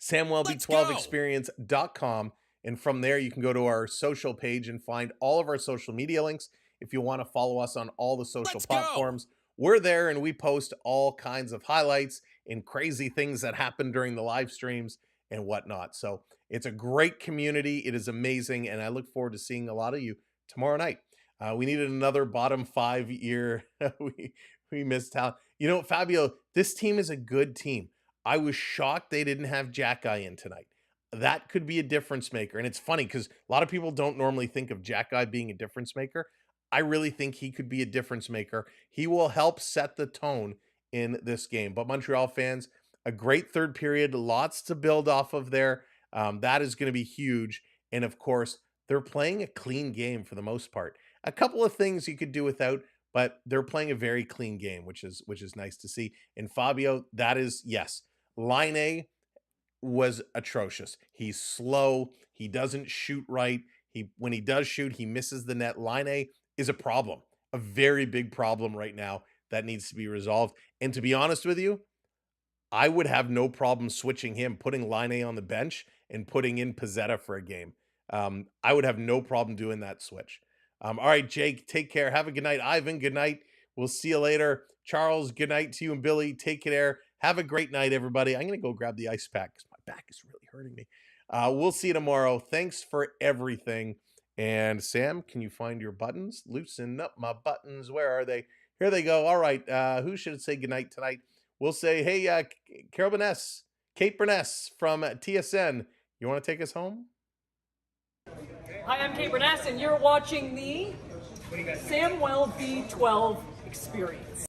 SamWelby12experience.com. And from there, you can go to our social page and find all of our social media links. If you want to follow us on all the social platforms, we're there, and we post all kinds of highlights and crazy things that happen during the live streams and whatnot. So it's a great community. It is amazing, and I look forward to seeing a lot of you tomorrow night. We needed another bottom 5 year. we missed out. You know, Fabio, this team is a good team. I was shocked they didn't have Jack Guy in tonight. That could be a difference maker. And it's funny because a lot of people don't normally think of Jack Guy being a difference maker. I really think he could be a difference maker. He will help set the tone in this game. But Montreal fans, a great third period, lots to build off of there. That is going to be huge. And of course, they're playing a clean game for the most part. A couple of things you could do without, but they're playing a very clean game, which is nice to see. And Fabio, that is, yes, Line A was atrocious. He's slow. He doesn't shoot right. When he does shoot, he misses the net. Line A is a problem, a very big problem right now that needs to be resolved. And to be honest with you, I would have no problem switching him, putting Line A on the bench and putting in Pizzetta for a game. I would have no problem doing that switch. All right, Jake, take care. Have a good night. Ivan, good night. We'll see you later. Charles, good night to you and Billy. Take care. Have a great night, everybody. I'm going to go grab the ice pack because my back is really hurting me. We'll see you tomorrow. Thanks for everything. And Sam, can you find your buttons? Loosen up my buttons. Where are they? Here they go. All right. Who should say goodnight tonight? We'll say, hey, Carol Burness, Kate Burness from TSN. You want to take us home? Hi, I'm Kate Burness, and you're watching the Sam Welby 12 Experience.